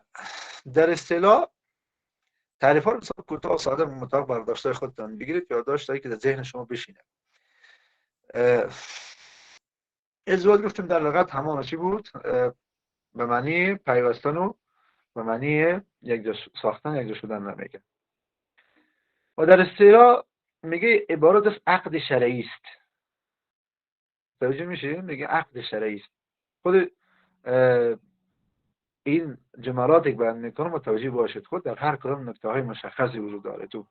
در اصطلاح تعریف ها رو بسیار کوتاه و ساده مطابق برداشت‌های خودتان بگیرید، یادداشت‌هایی که در ذهن شما بشینه. ازدواج گفتیم در لغت همان چی بود؟ به معنی پیوستن و به معنی یک جا ساختن یک جا شدن نمیگه و در اصطلاح میگه عبارت از عقد شرعی است. توجه میشه؟ میگه عقد شرعی است. خود این جملاتی که بیان میکنم متوجه باشید، خود در هر کدام نکته های مشخصی وجود داره، تو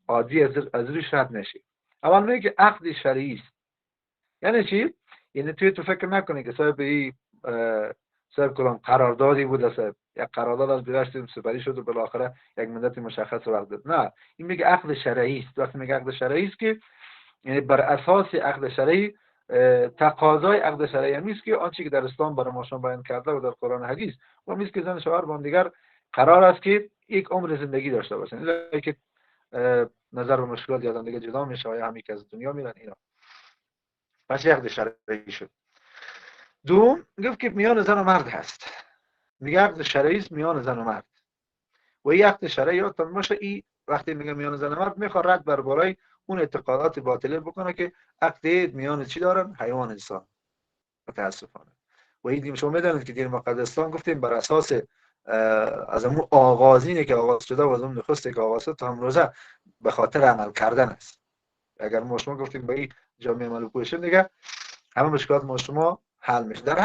عادی از روش رد نشید. اول میگه عقد شرعی است. یعنی چی؟ یعنی تو فکر نکنی که صاحب کلام قراردادی بود، صاحب یک قرارداد از گذشت سپری شد و بالاخره یک مدت مشخص وقت داد. نه، این میگه عقد شرعی است. وقتی میگه عقد شرعی است که یعنی بر اساس عقد شرعی تقاضای عقد شرعی همیست که آنچه که در اسلام برای ما شما بیان کرده و در قرآن حدیث و همیست که زن شوهر با هم دیگر قرار است که یک عمر زندگی داشته باشن، الا که نظر و مشکلات یادم دیگه جدا میشه و همی که از دنیا میرن اینا. پس عقد شرعی شد. دوم گفت که میان زن و مرد هست. میگه عقد شرعی است میان زن و مرد. و این عقد شرعی یادتان باشه این وقتی میگه میان زن و مرد میخواد رد بر بالای اون اعتقادات باطله بکنه که عقد میان چی دارن؟ حیوان انسان. متاسفانه. و این شما میدونید که دین مقدسان گفتیم بر اساس از اون آغازینه که آغاز شده و از اون نخسته که آغاز شده تا امروزه به خاطر عمل کردن است. اگر ما شما گفتیم به این جامعه عمل کوشش دیگه همه مشکلات ما شما حل میشه در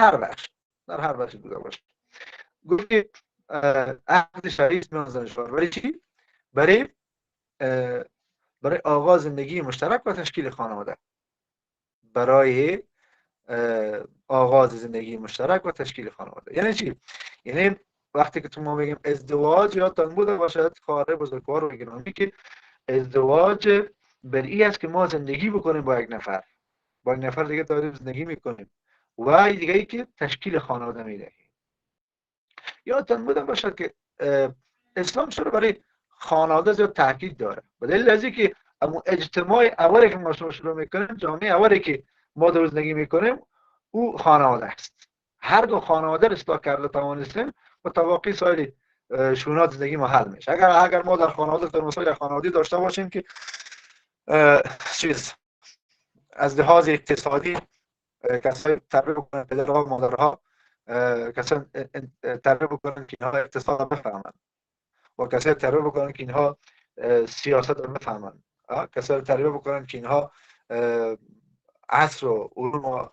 هر بخش بوده باشه. گفتیم عقد شرعی است میان زن و شوهر. برای چی؟ برای آغاز زندگی مشترک و تشکیل خانواده. برای آغاز زندگی مشترک و تشکیل خانواده. یعنی چی؟ یعنی وقتی که ما میگیم ازدواج یادتان بوده باشد خواهر بزرگوار و گرامی که ازدواج بر این است که ما زندگی بکنیم با یک نفر دیگه داریم زندگی میکنیم و دیگه ای که تشکیل خانواده میدهیم. یادتان بوده باشد که اسلام چرا برای خانواده زیاد تاکید داره؟ به دلیل از اینکه اما اجتماع اولی که ما شروع میکنیم، جامعه اولی که ما در زندگی میکنیم او خانواده است. هر دو خانواده رو اصلاح کرده توانستیم و طبقی سایر شونات زندگی ما حل میشه. اگر ما در خانواده در مسائل خانوادگی داشته باشیم که از لحاظ اقتصادی کسایی تربیت بکنن، پدرها مادرها کسایی تربیت بکنن که اینها اقتصاد بفهمن و کسایی تربیت بکنن که اینها سیاست رو بفهمن، کسایی تربیت بکنن که اینها عصر و علوم و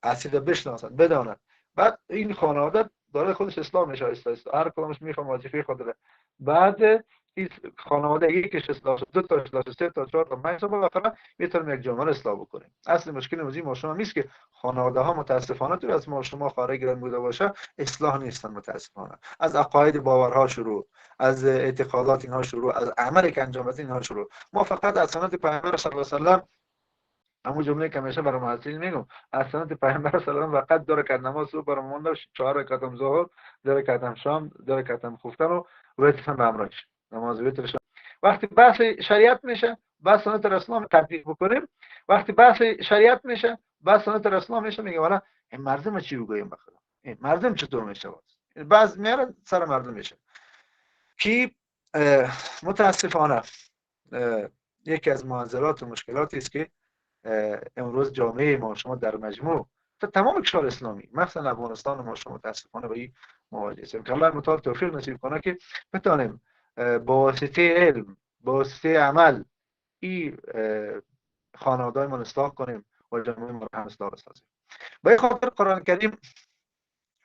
عصر بشناسن بدانن. بعد این خانواده داره خودش اصلاح میشه است. هر کدومش میفهمه وظیفه خود داره. بعد این خانواده یکیش اصلاح شد، دو تا اصلاح شد، سه تا، چهار تا، پنج تا، بالاخره میتونیم یک جامعه اصلاح بکنیم. اصل مشکل موضوع ما شما نیست که خانواده ها متاسفانه تو از ما شما خارج گران بوده باشه اصلاح نیستن. متاسفانه از عقاید باورها شروع، از اعتقادات اینها شروع، از عملی که انجام بدن اینها شروع. ما فقط از سنت پیامبر صلی الله علیه و آله همون جمله که همیشه برای محصلین میگم، از سنت پیامبر صلی الله علیه و آله فقط داره که نماز صبح برای مونده 4 رکعت ظهر، 2 رکعت شام، 2 رکعت خفتن و وتر به همراهش نماز وتر. وقتی بحث شریعت میشه بحث سنت اسلام تطبیق بکنیم. وقتی بحث شریعت میشه بحث سنت اسلام میشه میگه والا این مرد ما چی بگویم بخدا مردم چطور میشه؟ بعض میاره سر مردم میشه که متاسفانه یکی از معضلات و مشکلاتی است که امروز جامعه ما شما در مجموع تا تمام کشور اسلامی مثلا افغانستان ما شما متاسفانه با این مواجه هستیم که الله متعال توفیق نصیب کنه که بتانیم با واسطه علم با واسطه عمل این خانواده ما اصلاح کنیم و جامعه ما هم اصلاح بسازیم. به این خاطر قرآن کریم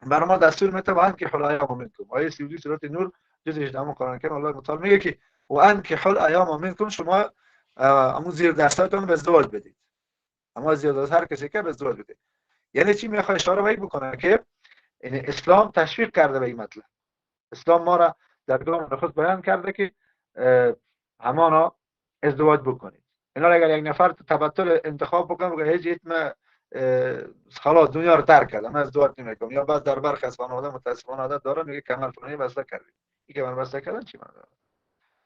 بر ما دستور میده و انکحوا الایام منکم. آیه 32 سوره نور جز 18 قرآن کریم الله متعال میگه که و انکحوا الایام منکم، شما امو زیر دستاتون به ازدواج بدید. اما زیر دست هر کسی که به ازدواج بده. یعنی چی؟ میخواد اشاره به این بکنه که اسلام تشویق کرده به این مطلب. اسلام ما را در گام خود بیان کرده که همانا ازدواج بکنید. اینا اگر یک نفر تبتل انتخاب بکنه بگه هیچ ما خلاص دنیا رو ترک کردم من ازدواج نمیکنم، یا بعد در برخی از خانواده متاسفانه عادت داره میگه کمر فلانی بسته کردید. این کمر بسته کردن چی معنی داره؟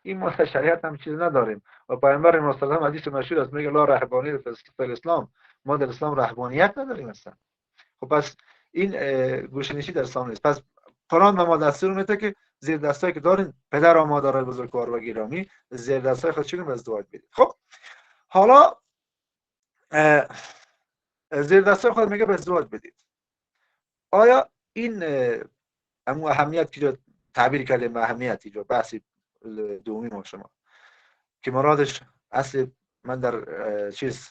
این ما شریعت هم چیز نداریم و پیامبر ما صلی الله علیه و حدیث مشهور است میگه لا رهبانی فی الاسلام، ما در اسلام رهبانیت نداریم اصلا. خب پس این گوشه‌نشینی در اسلام نیست. پس قرآن به ما دستور میده که زیر دستایی که دارین پدر و مادر بزرگوار و گرامی زیر دستای خود چون به ازدواج بدید. خب حالا زیر دستای خود میگه به ازدواج بدید. آیا این همون اهمیت که تعبیر کردیم اهمیتی جو بحث دومی ما شما که مرادش اصل من در چیز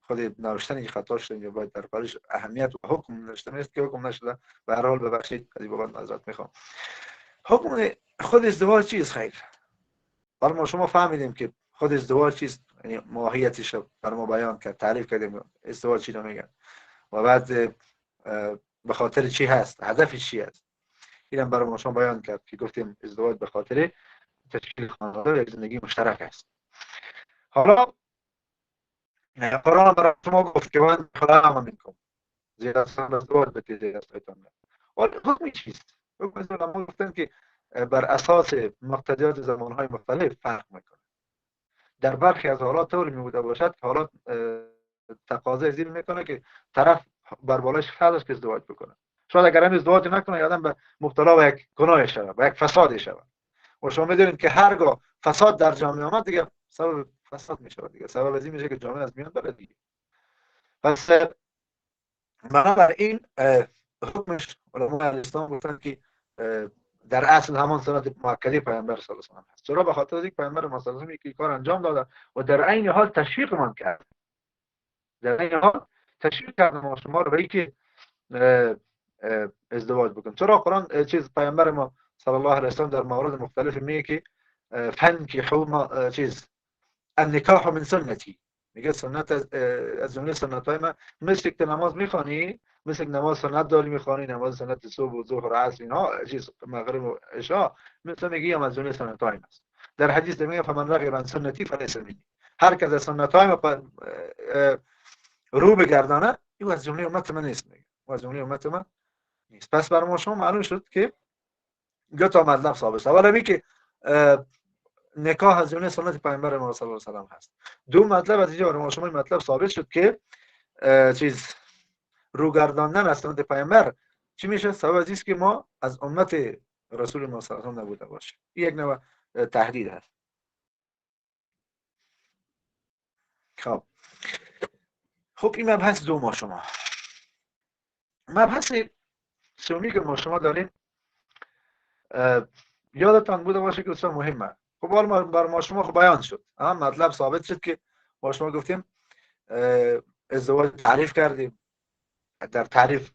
خود نوشتن این خطا شده یا باید در پارش اهمیت و حکم نوشته نیست که حکم نشده. به هر حال ببخشید از این بابت معذرت میخوام. حکم خود ازدواج چیست خیر؟ برای ما شما فهمیدیم که خود ازدواج چیست، یعنی ماهیتش برای ما بیان کرد، تعریف کردیم ازدواج چی رو میگن و بعد به خاطر چی هست، هدفش چی هست، اینم برای ما شما بیان کرد که گفتیم ازدواج به خاطر تشکیل خانواده و یک زندگی مشترک است. حالا قرآن برای شما گفت که من خلقم منکم زیر دستان ازدواج بدید زیر دستایتان. ولی حکم چیست؟ حکم ازدواج گفتن که بر اساس مقتضیات زمانهای مختلف فرق میکنه. در برخی از حالات طوری میبوده باشد که حالات تقاضای زیر میکنه که طرف بر بالایش فرض است که ازدواج بکنه. شاید اگر هم ازدواج نکنه آدم به مبتلا به یک گناه شود، به یک فساد شود. و شما میدونید که هرگاه فساد در جامعه آمد دیگه سبب فساد میشه دیگه، سبب از این میشه که جامعه از میان بره دیگه. پس بنابراین حکمش علماء اسلام گفتن که در اصل همان سنت مؤکده پیامبر صلی الله علیه و آله هست. چرا؟ به خاطر اینکه پیامبر صلی الله علیه و آله یک کار انجام داده و در عین حال تشویق ما کرد. در عین حال تشویق کرد ما شما رو به اینکه ازدواج بکنید. چرا؟ قرآن چیز پیامبر ما صلی الله علیه و آله در موارد مختلف میگه که فنکحوا چیز النکاح من سنتی، میگه سنت از جمله سنت‌های من مثل که نماز میخوانی، مثل نماز سنت داری میخوانی، نماز سنت صبح و ظهر و عصر اینها چیز مغرب و عشاء، مثل میگه از جمله سنت‌های است. در حدیث میگه فمن رغب عن سنتی فلیس منی، هر کس از سنت‌های ما رو بگردانه این از جمله امت من نیست، میگه از جمله امت من نیست. پس برای ما شما معلوم شد که دو تا مطلب ثابت است. اولا که نکاح از جمله سنت پیامبر ما صلی الله علیه و آله هست. دو مطلب از اینجا برای ما شما مطلب ثابت شد که چیز روگرداندن از سنت پیامبر چی میشه؟ سبب از است که ما از امت رسول ما صلی الله علیه و آله نبوده باشیم. این یک نوع تهدید هست. خب این مبحث دو ما شما. مبحث سومی که ما شما داریم یادتان بوده باشه که اصلا مهمه. خب بر ما شما خب بیان شد، مطلب ثابت شد که ما شما گفتیم ازدواج تعریف کردیم، در تعریف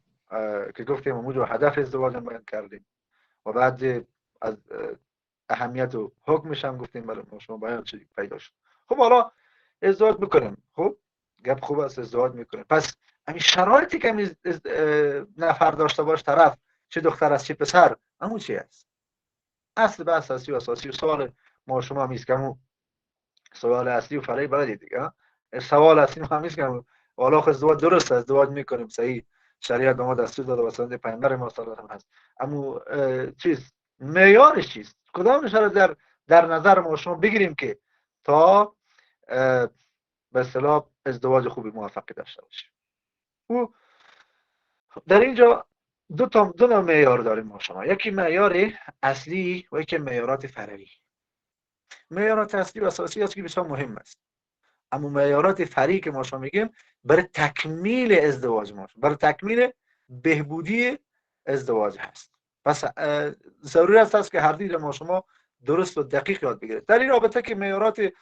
که گفتیم موضوع هدف ازدواج هم بیان کردیم و بعد از اهمیت و حکمش هم گفتیم برای ما شما بیان شد پیدا شد. خب حالا ازدواج میکنیم، خب گپ خوب است ازدواج میکنیم، پس همین شرایطی که نفر داشته باش طرف، چه دختر است چه پسر، همون چی است؟ اصل به اساسی و اساسی و سوال ما شما میست که سوال اصلی و فرعی بلدید دیگه. سوال اصلی ما میست که والا ازدواج درست است، ازدواج میکنیم صحیح، شریعت به ما دستور داده و سنت پیامبر ما صلی الله علیه و آله هست، اما چیز معیارش چیست؟ کدامش رو در نظر ما شما بگیریم که تا به اصطلاح ازدواج خوبی موفقی داشته باشه. و در اینجا دو نوع معیار داریم ما شما. یکی معیار اصلی و یکی معیارات فرعی. معیارات اصلی و اساسی است که بسیار مهم است، اما معیارات فرعی که ما شما میگیم برای تکمیل ازدواج ما، برای تکمیل بهبودی ازدواج هست. پس ضروری است که هر دید ما شما درست و دقیق یاد بگیرید. در این رابطه که معیارات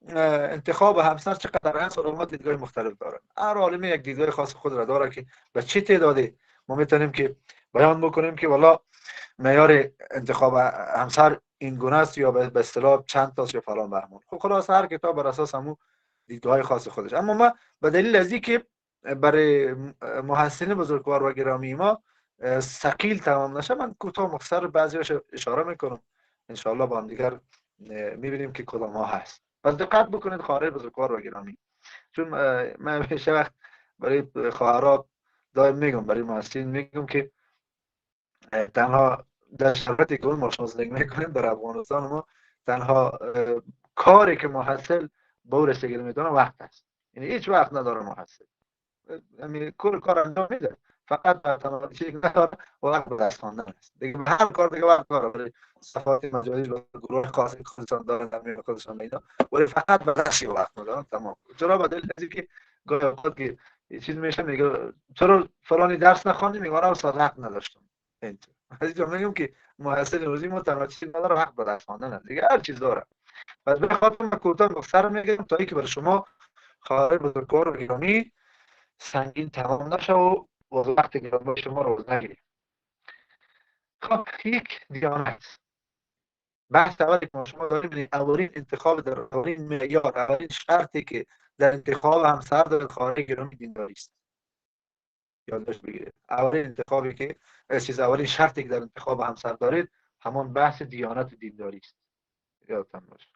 انتخاب همسر چقدر هست، علما دیدگاه مختلف دارند. هر عالمه یک دیدگاه خاص خود را داره که به چه تعدادی ما میتونیم که بیان بکنیم که والا معیار انتخاب همسر این گونه است یا به اصطلاح چند تاست یا فلان بهمان. خب خلاص هر کتاب بر اساس همون دیدگاه خاص خودش. اما ما به دلیل از اینکه برای محسنین بزرگوار و گرامی ما ثقیل تمام نشه، من کوتاه مختصر بعضیش اشاره میکنم، ان شاء الله با هم دیگر میبینیم که کدام ها هست. پس دقت بکنید خواهرای بزرگوار و گرامی، چون من همیشه وقت برای خواهرات دائم میگم، برای محسنین میگم که تنها در شرایطی که ما شما زندگی میکنیم در افغانستان ما، تنها کاری که محصل به او رسیدگی میتونه وقت است. یعنی هیچ وقت نداره محصل، یعنی کل کار انجام میده، فقط تنها چیزی که نداره وقت به دست خواندن است. دیگه به هر کار دیگه وقت داره، برای صفات مجازی و گروه خاصی که خودشان دارن در میان خودشان اینا، ولی فقط به دست وقت ندارن. تمام. چرا؟ به دلیل اینکه گاهی خود که چیز میشه میگه چرا فلانی درس نخوندی، میگه من اصلا وقت نداشتم. اینطور از اینجا میگم که محصل روزی ما تنها چیزی نداره وقت به دست خواندن است، دیگه هر چیز داره. پس به خاطر من کوتاه مختصر میگم تا اینکه برای شما خواهر بزرگوار و گرامی سنگین تمام نشه و وقت گرانبار شما رو نگیریم. خب یک دیانت بحث اولی که شما داریم، اولین انتخاب در اولین معیار، اولین شرطی که در انتخاب همسر در خواهر گرامی دینداری است. یادداشت بگیرید، اولین انتخابی که اولین شرطی که در انتخاب همسر دارید همان بحث دیانت و دینداری است. یادتان باشه.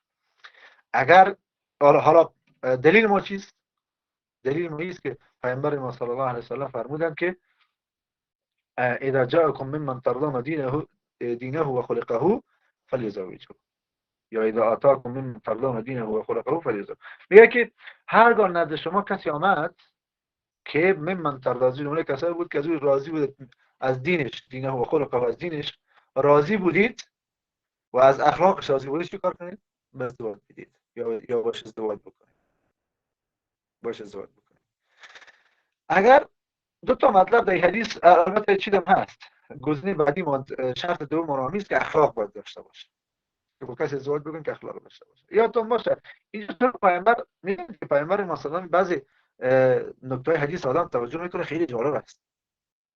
اگر حالا دلیل ما چیست؟ دلیل ما است که پیامبر ما صلی الله علیه و سلم فرمودند که اذا جاءكم ممن ترضون دینه و خلقه فلیزوجه، یا اذا آتاكم ممن ترضون دینه و خلقه فلیزوجه. میگه که هرگاه نزد شما کسی آمد که ممن ترضون، اون کسی بود که از او راضی بود، از دینش، دینه و خلقه، از دینش راضی بودید و از اخلاقش راضی بودید، چی کار کنید؟ ازدواج بدید یا باش ازدواج بکنید. باش ازدواج بکنید. اگر دو تا مطلب در حدیث البته چیدم هست، گزینه بعدی ما شرط دوم رامی است که اخلاق باید داشته باشه، که با کسی ازدواج بکنید که اخلاق داشته باشه. یادتون باشه اینجا پیامبر میگه که پیامبر مثلا بعضی نکته حدیث آدم توجه میکنه، خیلی جالب است.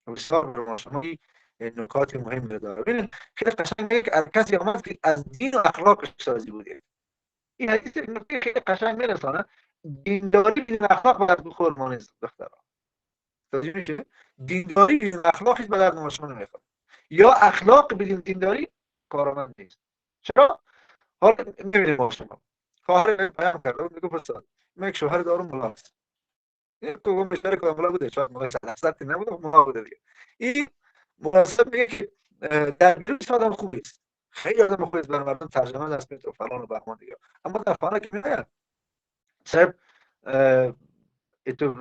بسیار شما این نکات مهم داره. ببینید خیلی قشنگ میگه که کسی اومد که از دین و اخلاقش راضی بوده. این حدیث نکته خیلی قشنگ میرسونه، دینداری بدون اخلاق باید بخور مانست دخترها. دینداری بدون اخلاق هیچ به درد ما شما نمیخوره، یا اخلاق بدون دینداری کارآمد نیست. چرا؟ حالا نمیدونیم ما شما خواهر پیام کرده میگه پسر من یک شوهر دارم ملا است، این کوم بیشتر کوم ملا بوده، شاید ملا صد نبوده، ملا بوده دیگه. این مناسب میگه که در دلش آدم خوبی است، خیلی آدم خوبی است، برای مردم ترجمه دست میده و فلان و بهمان دیگه، اما در خانه که میاد صاحب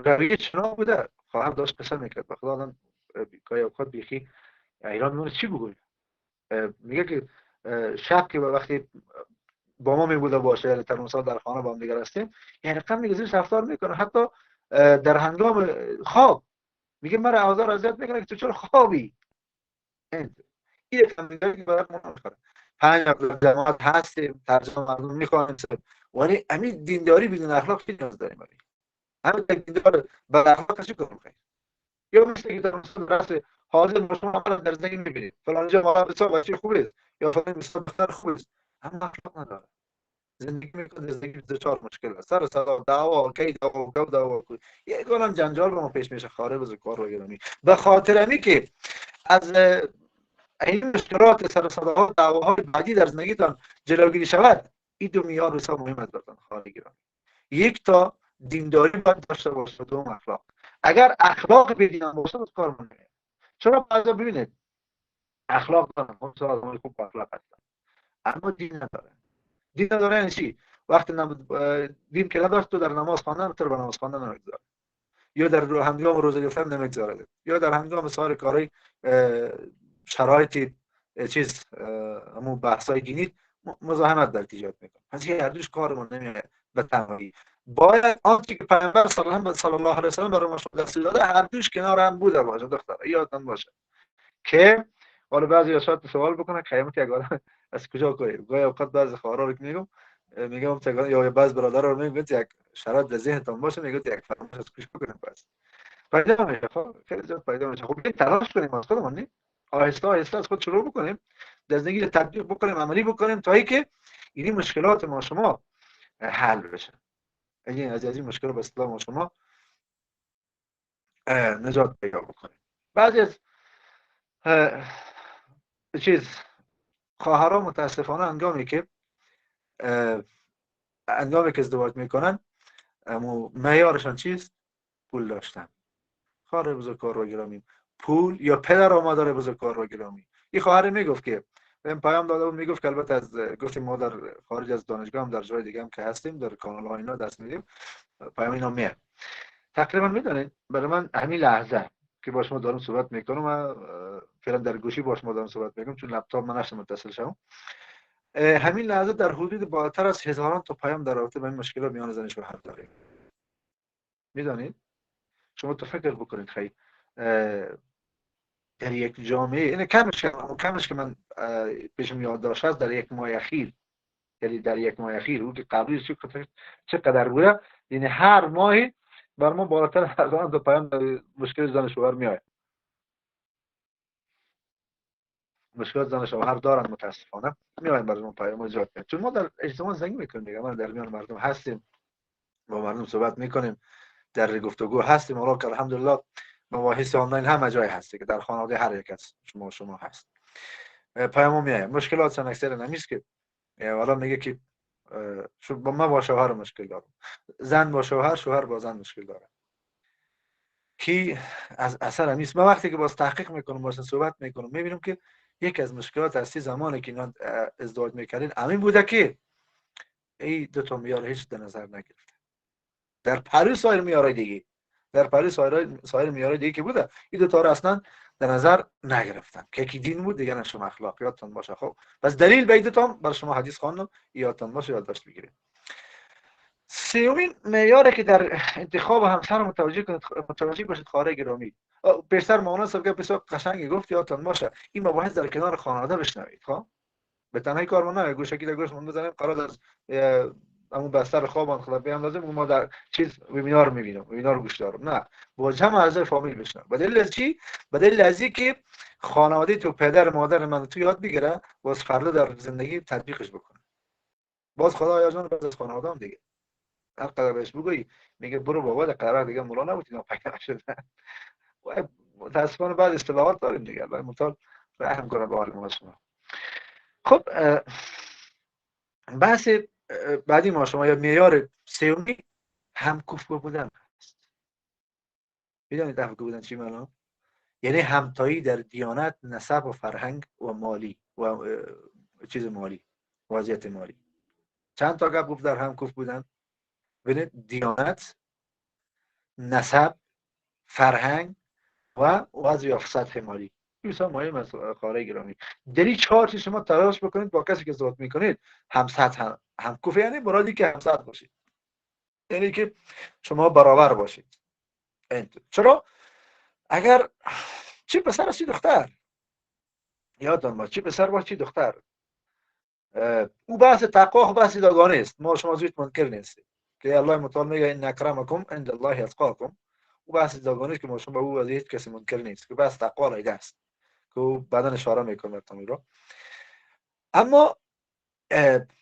رویه چنان بوده، خواهر داشت قصه میکرد، بخدا آدم گاهی اوقات بیخی ایران میمونه چی بگوید. میگه که شب که وقتی با ما میبوده باشه، یعنی ترمسال در خانه با هم دیگر هستیم، یعنی رقم میگه زیرش رفتار میکنه، حتی در هنگام خواب میگه مرا آزار اذیت میکنه که تو چرا خوابی. این رقم میگه که برای ما نمیخوره. 5 جماعت هستیم، ترجمه مردم میخوانیم، ولی همین دینداری بدون اخلاق چی نیاز داریم؟ همین دیندار با اخلاق چی کنیم؟ یا مثل که در درس حاضر مشما عملا در زندگی میبینید فلان جا موقع بسیار بچه خوبی است یا فلان بسیار بختر خوبی است، اما اخلاق نداره، زندگی میکنه، زندگی دچار مشکل است، سر صدا دعوا کید و کو دعوا یک عالم جنجال رو ما پیش میشه. خارج از کار رو گرامی به خاطر امی که از این مشکلات سر صداها دعواهای بعدی در زندگیتان جلوگیری شود، این دو معیار بسیار مهم است براتون خارج گرامی. یک تا دینداری باید داشته باشه، دوم اخلاق. اگر اخلاق بدینم باشه باز کار نمیشه. چرا بعضا ببینید اخلاق دارن، خب آدمای خوب اخلاق هستن اما دین نداره. دین نداره یعنی چی؟ وقتی دین که نداشت تو در نماز خواندن تو به نماز خواندن نمیذاره، یا در هنگام روزه گرفتن نمیگذارد، یا در هنگام سایر کارهای شرایط چیز همون بحثای دینی مزاحمت در ایجاد میکنه. پس هر دوش کارمون نمیاد به تنهایی. باید آنچه که پیامبر صلی الله علیه و سلم برای ما دستور داده هر دوش کنار هم بوده باشه. دختر یادتون باشه که حالا بعضی اشات سوال بکنه قیامت یک آدم از کجا کنیم. گاهی اوقات بعضی خبرها رو میگم یا بعض برادرها رو میگم یک شرایط در ذهنتون باشه، میگم یک فراموش از کجا کنیم. پس پیدا میشه، خیلی زیاد پیدا میشه. خب تلاش کنیم از خودمون، آهسته آهسته از خود شروع بکنیم، در زندگی تطبیق بکنیم، عملی بکنیم تا اینکه این مشکلات ما شما حل بشه. این از این مشکل به اصطلاح ما شما نجات پیدا بکنیم. بعضی از چیز خواهرها متاسفانه هنگامی که ازدواج میکنن معیارشان چیست؟ پول داشتن. خواهر بزرگوار و گرامی، پول یا پدر و مادر بزرگوار و گرامی. این خواهر میگفت که من پیام داده بود، میگفت که البته از گفتیم ما در خارج از دانشگاه هم در جای دیگه هم که هستیم در کانال ها اینا دست میدیم، پیام اینا میاد. تقریبا میدونید برای من همین لحظه که با شما دارم صحبت میکنم، من فعلا در گوشی با شما دارم صحبت میکنم چون لپتاپ من نشم متصل شم، همین لحظه در حدود بالاتر از هزاران تا پیام در رابطه با این مشکلات میان زن شوهر داریم. میدونید شما تو فکر بکنید خیلی در یک جامعه این کمش که من پیشم یاد داشت هست در یک ماه اخیر، یعنی در یک ماه اخیر او که قبلی چقدر بوده، یعنی هر ماهی بر ما بالاتر از هزاران تا پیام مشکل زن شوهر میاد. مشکلات زن شوهر دارن متاسفانه میایم برای ما پیام ایجاد میاد، چون ما در اجتماع زندگی میکنیم دیگه، ما در میان مردم هستیم، با مردم صحبت میکنیم، در گفتگو هستیم. حالا که الحمدلله مباحث آنلاین همه جای هستی که در خانواده هر یک از شما هست. پیام میاد مشکلات سن اکثر نمیست که حالا میگه که با من با شوهر مشکل دارم، زن با شوهر، شوهر با زن مشکل داره. کی از اثر همیست. ما وقتی که باز تحقیق میکنم، باز صحبت میکنم، میبینم که یک از مشکلات اصلی زمانی که اینا ازدواج میکردن همین بوده که این دو تا معیار هیچ در نظر نگرفته. در پری سایر معیارهای دیگه، در پری سایر معیارهای دیگه که بوده، این دو تا رو اصلا در نظر نگرفتن که یکی دین بود، دیگه نشم اخلاق. یادتون باشه. خب پس دلیل به این دو تا برای شما حدیث خواندم، یادتون باشه، یادداشت بگیرید. سومین معیاری که در انتخاب همسر متوجه باشید خواهر گرامی. پیشتر مولانا صاحب بسیار قشنگی گفت، یادتون باشه این مباحث در کنار خانواده بشنوید. خب به تنهایی کارمون نه، گوشکی در گوش من بزنیم قرار از همون بستر خوابم خدا بیام لازم ما در چیز وبینار میبینم، وبینار گوش دارم. نه، با جمع اعضای فامیل بشنوم. بدلیل از چی؟ بدلیل از اینکه خانواده تو پدر مادر من تو یاد بگیره، باز فردا در زندگی تطبیقش بکنه. باز خدایا جان باز از خانواده هم دیگه هر قدر بهش بگویی میگه برو بابا در قرار دیگه مولا نبود اینا پکر شده. متاسفانه بعد اصطلاحات داریم دیگه، الله متعال رحم کنه به حال ما شما. خب بحث بعدی ما شما یا معیار سومی همکوفو بودن است. میدونید همکوفو بودن چی معنی؟ یعنی همتایی در دیانت، نسب و فرهنگ و مالی و چیز مالی، وضعیت مالی. چند تا گپ گفت در همکوف بودن؟ ببینید دیانت، نسب، فرهنگ و وضع سطح مالی. بسیار مهم است خواهر گرامی. در این چهار چیز شما تلاش بکنید با کسی که ازدواج میکنید هم سطح هم کوفه، یعنی مرادی که هم سطح باشید، یعنی که شما برابر باشید. چرا؟ اگر چی پسر است چی دختر، یادتون باشه چی پسر باشه چی دختر، او بحث تقوا بحث داگانه است. ما شما زود منکر نیستیم که الله متعال میگه ان اکرمکم عند الله اتقاکم. او بحث داگانه است که ما شما به او از هیچ کسی منکر نیست، که بحث تقوا رایگه است که او بعدن اشاره میکنه رو. اما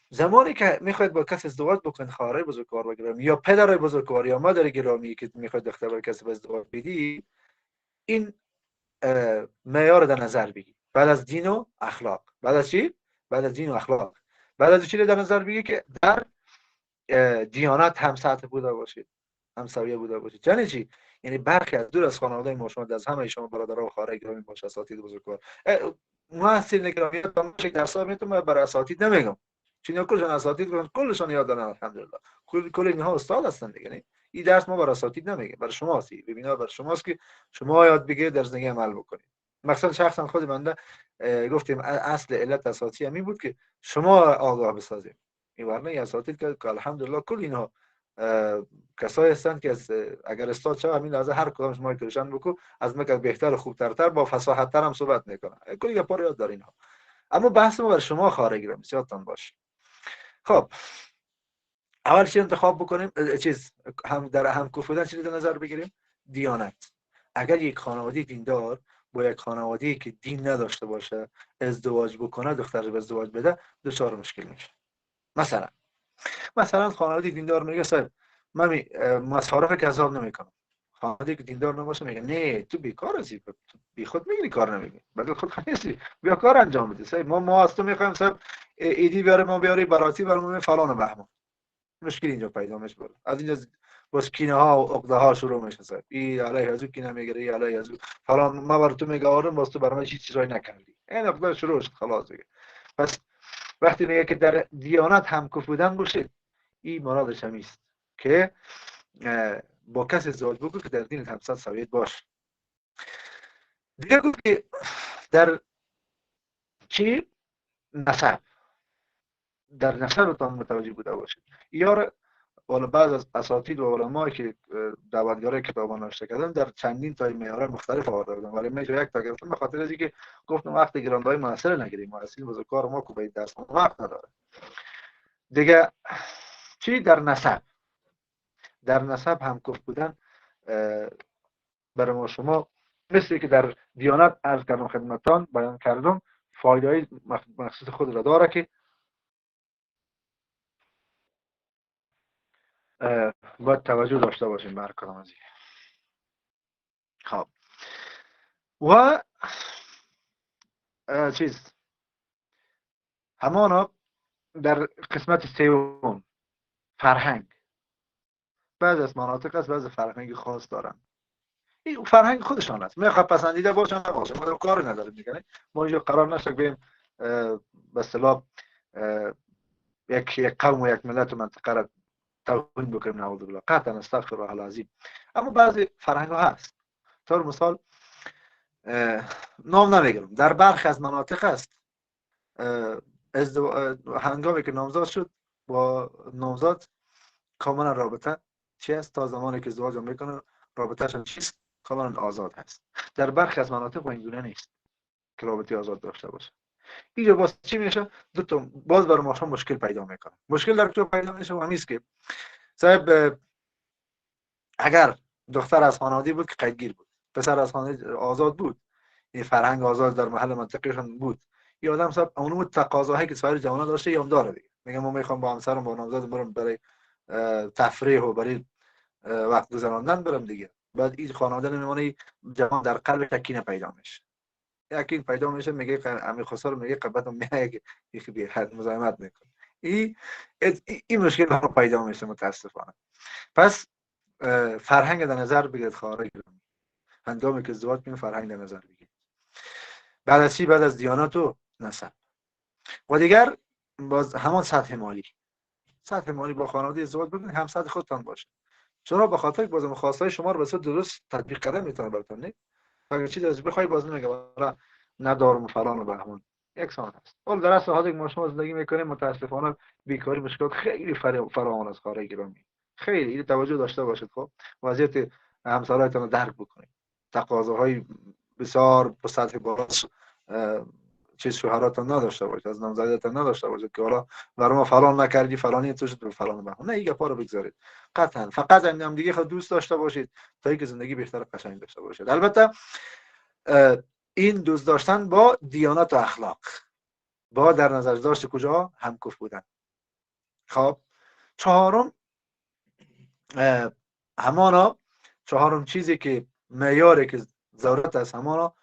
زمانی که میخواید با کسی ازدواج بکنید، خواهر بزرگوار و گرامی یا پدر بزرگوار یا مادر گرامی که میخواید دختر با کسی ازدواج بدی، این معیار در نظر بگیرید. بعد از دین و اخلاق. بعد از چی؟ بعد از دین و اخلاق. بعد از چی در نظر بگیرید که در دیانت هم سطح بوده باشید، هم سویه بوده باشید. یعنی چی؟ یعنی برخی از دور از خانواده ما شما، از همه شما برادرها و خواهرای گرامی باشه، اساتید بزرگوار. محسن گرامی تماشا درس میتونم برای اساتید نمیگم، چون کلشون اساتید کلشون یاد دارن الحمدلله، کل اینها استاد هستن دیگه. این درس ما برای اساتید نمیگیم، برای شماست. وبینار برای شماست که شما یاد بگیرید در زندگی عمل بکنید. مثلا شخصا خود بنده گفتیم اصل علت اساسی همین بود که شما آگاه بسازید. این ورنه اساتید که الحمدلله کل اینها کسایی هستند که اگر استاد شما همین لحظه هر کدامش ما روشن بکو از مکه بهتر و خوبتر با فصاحت تر هم صحبت میکنه. کلی گپا یاد دارین ها. اما بحث ما بر شما خارجی را یادتان باشه. خب اول چی انتخاب بکنیم؟ چیز هم در هم کوفیدن چیزی در نظر بگیریم؟ دیانت. اگر یک خانواده دیندار با یک خانواده‌ای که دین نداشته باشه ازدواج بکنه، دخترش به ازدواج بده، دچار مشکل میشه. مثلا خانواده دیندار میگه صاحب من مصارف کذاب نمیکنم. خانواده که دیندار نباشه میگه نه تو بیکار هستی، بی خود میگی کار نمیگی، بدل خود نیستی، بیا کار انجام بده. صاحب ما از تو میخوایم صاحب ایدی بیاره، ما بیاری براتی برام فلان و بهمان. مشکل اینجا پیدا میشه. از اینجا باز کینه ها و عقده ها شروع میشه. صاحب ای علیه ازو کینه میگیره، ای علیه ازو فلان، ما بر تو میگارم باز تو برام هیچ چیزی نکردی. این عقده شروع شد خلاص دیگه. پس وقتی میگه که در دیانت هم کف بودن باشه، این مرادش همیست که با کسی ازدواج بکن که در دین همسط سوید باش. دیگه گفت که در چی؟ نسب. در نسبتان متوجه بوده باشید. یار والا بعض از اساتید و علمایی که دعوتگرای کتابان نوشته کردن در چندین تا معیار مختلف آورده بودن، ولی من یک تا گرفتم به خاطر اینکه گفتم وقت گرانبهای موثر نگیریم، موثر بزرگوار ما کو به درس وقت نداره. دیگه چی؟ در نسب. در نسب هم کف بودن برای ما شما مثل که در دیانت عرض کردم خدمتان بیان کردم فایده های مخصوص خود را داره که باید توجه داشته باشیم بر کدام از این. خب و چیز همانا در قسمت سوم فرهنگ. بعض از مناطق است بعض فرهنگ خاص دارن. این فرهنگ خودشان است. میخواد پسندیده باشه نباشه ما کار نداریم دیگه. ما اینجا قرار نشه بریم به اصطلاح یک قوم و یک ملت و منطقه را توهین بکنیم، نعوذ بالله، قطعا استغفر الله العظیم. اما بعضی فرهنگ ها هست. طور مثال نام نمیگم، در برخی از مناطق است هنگامی که نامزاد شد با نامزاد کاملا رابطه چی است تا زمانی که ازدواج میکنه رابطهشون چیست کاملا آزاد هست. در برخی از مناطق اینگونه نیست که رابطه آزاد داشته باشه. اینجا باز چی میشه؟ دو تا باز برای ما مشکل پیدا میکنه. مشکل در کجا پیدا میشه؟ همین است که صاحب اگر دختر از خانواده بود که قیدگیر بود، پسر از خانواده آزاد بود، این فرهنگ آزاد در محل منطقهشون بود، یه آدم صاحب اونم تقاضاهایی که سایر جوانان داشته یا هم داره دیگه. میگم ما میخوام با همسرم با نامزد برم برای تفریح و برای وقت گذراندن برم دیگه. بعد این خانواده نمیمونه، جوان در قلب تکینه پیدا میشه. یکی پیدا میشه میگه امیر خسرو میگه قبط میگه یکی بی حد مزاحمت میکنه. این مشکل رو پیدا میشه متاسفانه. پس فرهنگ در نظر بگیرید خارج هنگامی که ازدواج کنید فرهنگ در نظر بگیرید. بعد از چی؟ بعد از دیانت و نسب. و دیگر باز همان سطح مالی با خانواده ازدواج بکنید هم سطح خودتان باشه. چرا؟ به خاطر باز خواستای شما رو به صورت درست تطبیق کردن میتونه براتون نه. اگه چیزی از بخوای باز نمیگه برای ندارم و فلان و بهمان یکسان هست. اول در اصل حالی که ما شما زندگی میکنیم متاسفانه بیکاری مشکلات خیلی فراوان از خارج گرامی. خیلی این توجه داشته باشید. خب وضعیت همسرایتان رو درک بکنید. تقاضاهای بسیار به سطح بالا چیز شوهراتون نداشته باشید، از نامزدیتون نداشته باشید که حالا برای ما فلان نکردی فلانی تو شد فلان بهمان. نه این گپا رو بگذارید. قطعا فقط هم دیگه خود دوست داشته باشید تا اینکه زندگی بهتر و قشنگ داشته باشید. البته این دوست داشتن با دیانت و اخلاق با در نظر داشت کجا همکف بودن. خب چهارم همانا چهارم چیزی که معیاری که ضرورت است همانا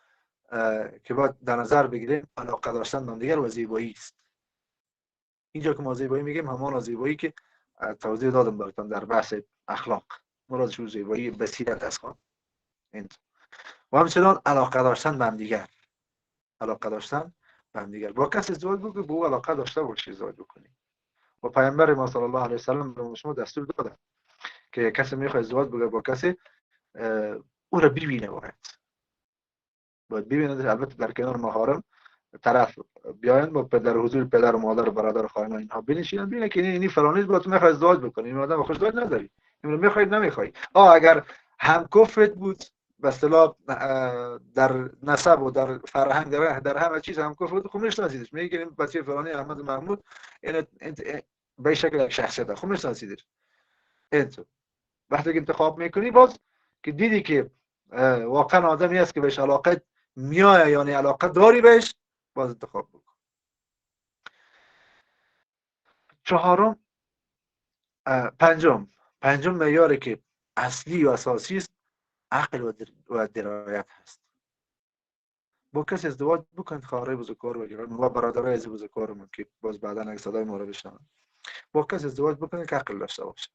که باید در نظر بگیریم علاقه داشتن با دیگر و زیبایی است. اینجا که ما زیبایی میگیم همانا زیبایی که توضیح دادم براتون در بحث اخلاق. مرادش زیبایی بصیرت است. و همچنان علاقه داشتن به هم دیگر. علاقه داشتن به هم دیگر. با کسی ازدواج بکنید با او علاقه داشته باشید ازدواج بکنید. و پیامبر ما صلی الله علیه و سلم به شما دستور داده که کسی میخواد ازدواج بکنه با کسی، او را ببینه، باید ببینه. البته در کنار محارم طرف بیاین با پدر، حضور پدر و مادر و برادر و خواهران اینها بنشینن، ببینه که اینی فلانی با تو میخواد ازدواج بکنه، این آدم خوش ازدواج نداری، این میخوای نمیخوای. اگر هم کفرت بود به اصطلاح در نسب و در فرهنگ در همه چیز هم کفر بود، خب نشناسیدش، میگه این بچه فلانی احمد محمود این به شکل یک شخصیت، خب نشناسیدش. اینطور وقتی که انتخاب میکنی، باز که دیدی که واقعا آدمی است که بهش علاقه میایه، یعنی علاقه داری بهش، باز انتخاب بکن. چهارم، پنجم معیاری که اصلی و اساسی است، عقل و درایت هست. با کسی ازدواج بکنید، خواهرای بزرگوار و گران و برادرای از بزرگوارمون که باز بعدا اگه صدای ما رو بشنون، با کسی ازدواج بکنید که عقل داشته باشه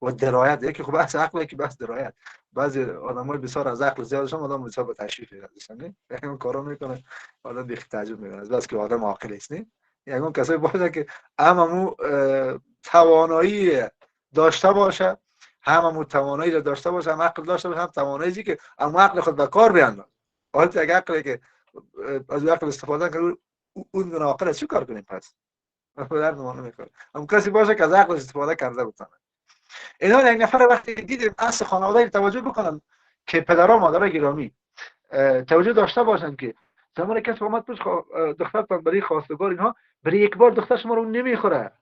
و درایت. یکی خب بحث عقل، یکی بحث درایت. بعضی آدمای بسیار از عقل زیادشون آدم بسیار با تشریف هستن، یعنی کارا میکنه آدم بی تعجب میکنه بس که آدم عاقل است. نه یعنی کسایی باشه که هممون توانایی داشته باشه، هممون توانایی رو داشته باشه، هم عقل داشته باشه، هم توانایی که هم عقل خود به کار بیاندازه. حالت یک عقلی که از عقل استفاده کنه، اون گونه عاقل چی کار کنیم؟ پس درد ما نمیخوره. هم کسی باشه که از عقل استفاده کرده بتونه. اینا یک نفر وقتی دیدیم اصل خانواده توجه بکنن که پدر و مادر گرامی توجه داشته باشن که زمانی کسی اومد پیش دخترتان برای خواستگار اینها، برای یک بار دختر شما رو نمیخوره،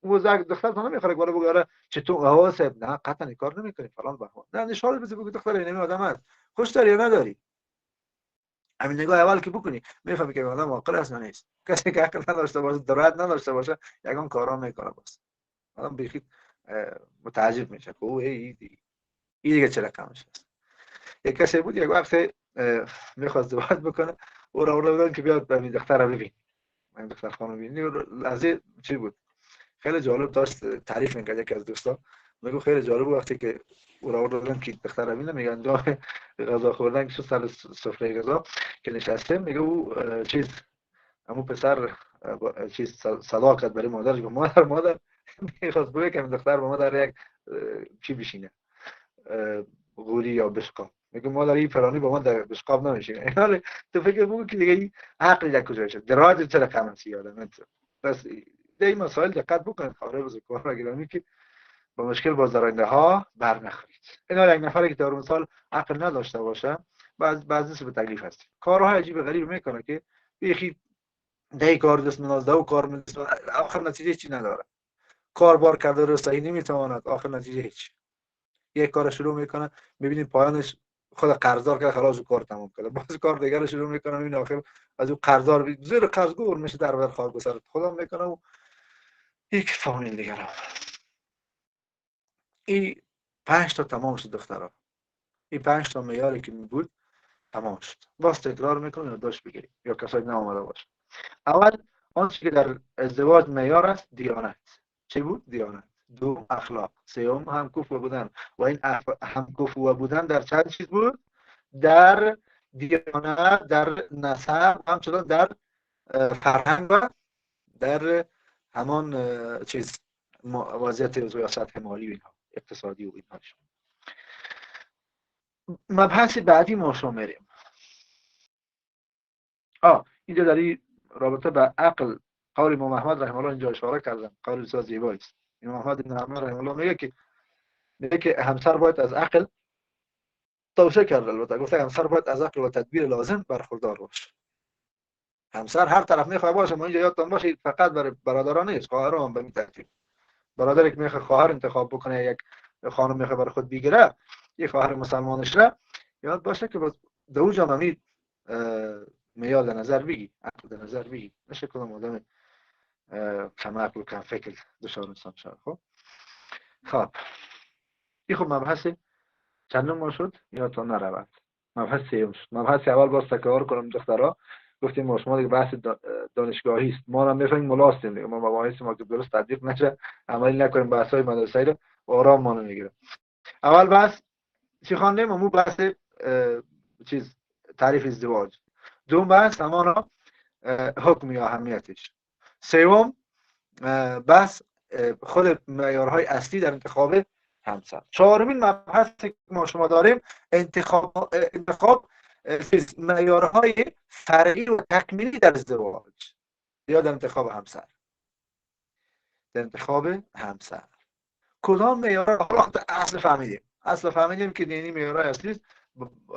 اون دخترتان نمیخوره بالا بگه چطور هوا صاحب، نه قطعا این کار نمیکنی فلان بهمان، نه نشاط بزنی بگو دختر این آدم است، خوش داری یا نداری. همین نگاه اول که بکنی میفهمی که آدم عاقل است یا نیست. کسی که عقل نداشته باشه، درایت نداشته باشه، یگان کارا میکنه، بس آدم بیخی متعجب میشه که او این دیگه چه رقمش است. یک کسی بود یک وقت میخواست ازدواج بکنه، او را بودن که بیاد ببین دختر رو ببین، من دختر خانم ببینی. لحظه چی بود خیلی جالب داشت تعریف میکرد یکی از دوستا، میگه خیلی جالب وقتی که او را بودن که دختر رو ببینه، میگن جای غذا خوردن که سر سفره غذا که نشسته، میگه او چیز همون پسر چیز صدا کرد برای مادرش، گفت مادر میخواست بگه که دختر با ما در یک چی بشینه، غوری یا بشقاب. میگه مادر این فلانی با ما در بشقاب نمیشینه. حالا تو فکر بگو که دیگه عقل در کجا شد، درایت چرا کم است یادم. بس در این مسائل دقت بکنید خواهرای بزرگوار و گرامی که با مشکل با زراینده ها بر نخورید. اینا یک نفری که در مثال عقل نداشته باشه، بعضی به تکلیف هست، کارهای عجیب غریب میکنه که بیخی ده کار دست منازده و کار می‌دست، آخر نتیجه چی نداره. کار بار کرده رو صحیح نمیتواند، آخر نتیجه هیچ. یک کار شروع میکنه میبینید پایانش خود قرضدار که خلاص کار تمام کرده، باز کار دیگر رو شروع میکنه میبینید آخر از اون قرضدار زیر قرضگور میشه در بر خواهرگسار خدا میکنه و یک فامیل دیگر. این 5 تا تمام شد دخترها، این 5 تا معیاری که بود تمام شد. باز تکرار میکنم یادداشت بگیرید یا کسایی نامده باشه. اول آنچه که در ازدواج معیار است دیانت. چه بود؟ دیانت. دوم اخلاق. سوم همکفو بودن. و این همکفو بودن در چند چیز بود؟ در دیانت، در نسب، همچنان در فرهنگ و در همان چیز وضعیت سیاست مالی و اینها، اقتصادی و اینها. مبحث بعدی ما شما میریم. اینجا در این رابطه به عقل قول امام احمد رحمه الله اینجا اشاره کردم، قول بسیار زیبایی است. امام احمد بن حنبل رحمه الله میگه که همسر باید از عقل توصیه کرد، البته گفته همسر باید از عقل و تدبیر لازم برخوردار باشه. همسر هر طرف میخواد باشه، ما اینجا یادتون باشه فقط برای برادران نیست، خواهران هم به این ترتیب. برادری که میخواد خواهر انتخاب بکنه، یک خانم میخواد برای خود بگیره، یک خواهر مسلمانش را یاد باشه که دو جامعه میاد در نظر بگی، عقل در نظر بگی، نشه کدام آدم کم عقل و کم فکر دچار انسان شد. خب این خب مبحث چندم ما شد یادتون نرود، مبحث سوم شد. مبحث اول باز تکرار کنم دخترها، گفتیم ما شما دیگه بحث دانشگاهی است، ما هم میفهمیم ملاستیم دیگه، ما مباحث ما که درست تطبیق نشه عملی نکنیم، بحث‌های مدرسه‌ای رو آرام ما نمیگیره. اول بحث چی خواندیم؟ مو بحث چیز تعریف ازدواج. دوم بحث همان حکم یا اهمیتش. سوم بحث خود معیارهای اصلی در انتخاب همسر. چهارمین مبحثی که ما شما داریم انتخاب معیارهای فرعی و تکمیلی در ازدواج یا در انتخاب همسر. در انتخاب همسر کدام معیارها را اصل فهمیدیم که دینی معیارهای اصلی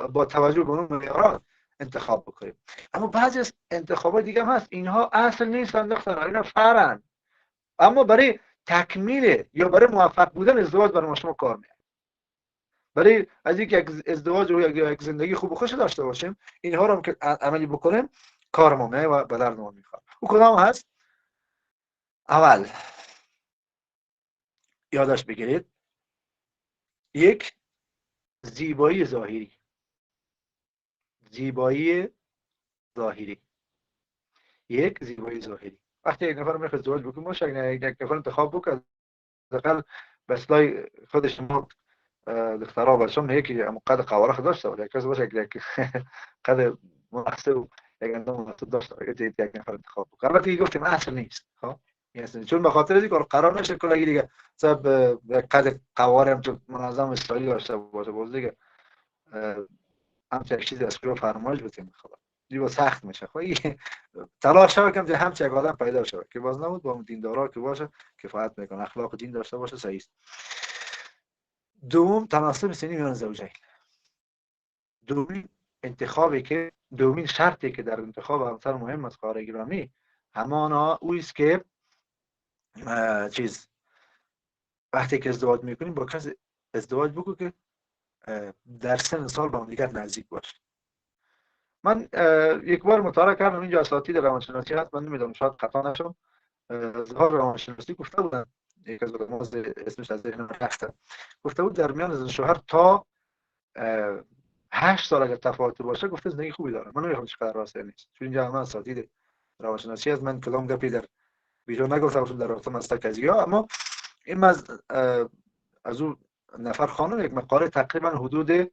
با توجه به اون معیارات انتخاب بکنیم. اما بعضی از انتخابات دیگه هم هست اینها اصل نیستن دخترها، اینا فرعن، اما برای تکمیل یا برای موفق بودن ازدواج برای ما شما کار میاد. برای از اینکه یک ازدواج و یک زندگی خوب و خوش داشته باشیم اینها رو هم که عملی بکنیم کار ما میاد و به درد ما میخوره. او کدام هست؟ اول یادش بگیرید، یک زیبایی ظاهری. یک زیبایی ظاهری. وقتی یک نفر میخواد ازدواج بکنه باشه، یک نفر انتخاب بکنه حداقل به اصطلاح خودش ما دخترها باشه میگه که قد قواره داشته باشه، کسی باشه که قد مناسب و یک اندام مناسب داشته باشه یک نفر انتخاب بکنه. البته گفتیم اصل نیست، ها یعنی چون به خاطر اینکه قرار نشه کلا دیگه صاحب قد قواره هم تو منظم اسرائیلی داشته باشه باز دیگه همچه چیزی از رو فرمایش بتیم خلاص دیگه سخت میشه. خب تلاش شده کم که همچه یک آدم پیدا شده که باز نبود با اون دیندارا که باشه کفایت میکنه، اخلاق دین داشته باشه، صحیح است. دوم تناسب سنی میان زوجین. دومین شرطی که در انتخاب همسر مهم است خواهر گرامی همانا اوست که وقتی که ازدواج میکنیم با کسی ازدواج بکن که در سن سال با هم دیگر نزدیک باشه. من یک بار مطالعه کردم اینجا اساتید روانشناسی هست، من نمیدونم شاید خطا نشم، اظهار روانشناسی گفته بودن یک از علما اسمش از ذهنم رفته، گفته بود در میان زن شوهر تا 8 سال اگر تفاوت باشه گفته زندگی خوبی داره. من نمیخوام چقدر راسته نیست چون اینجا همه اساتید روانشناسی هست، من کلام گپی در بیرون نگفتم در رابطه مستقضیا، اما این از اون نفر خانم یک مقاله تقریبا حدود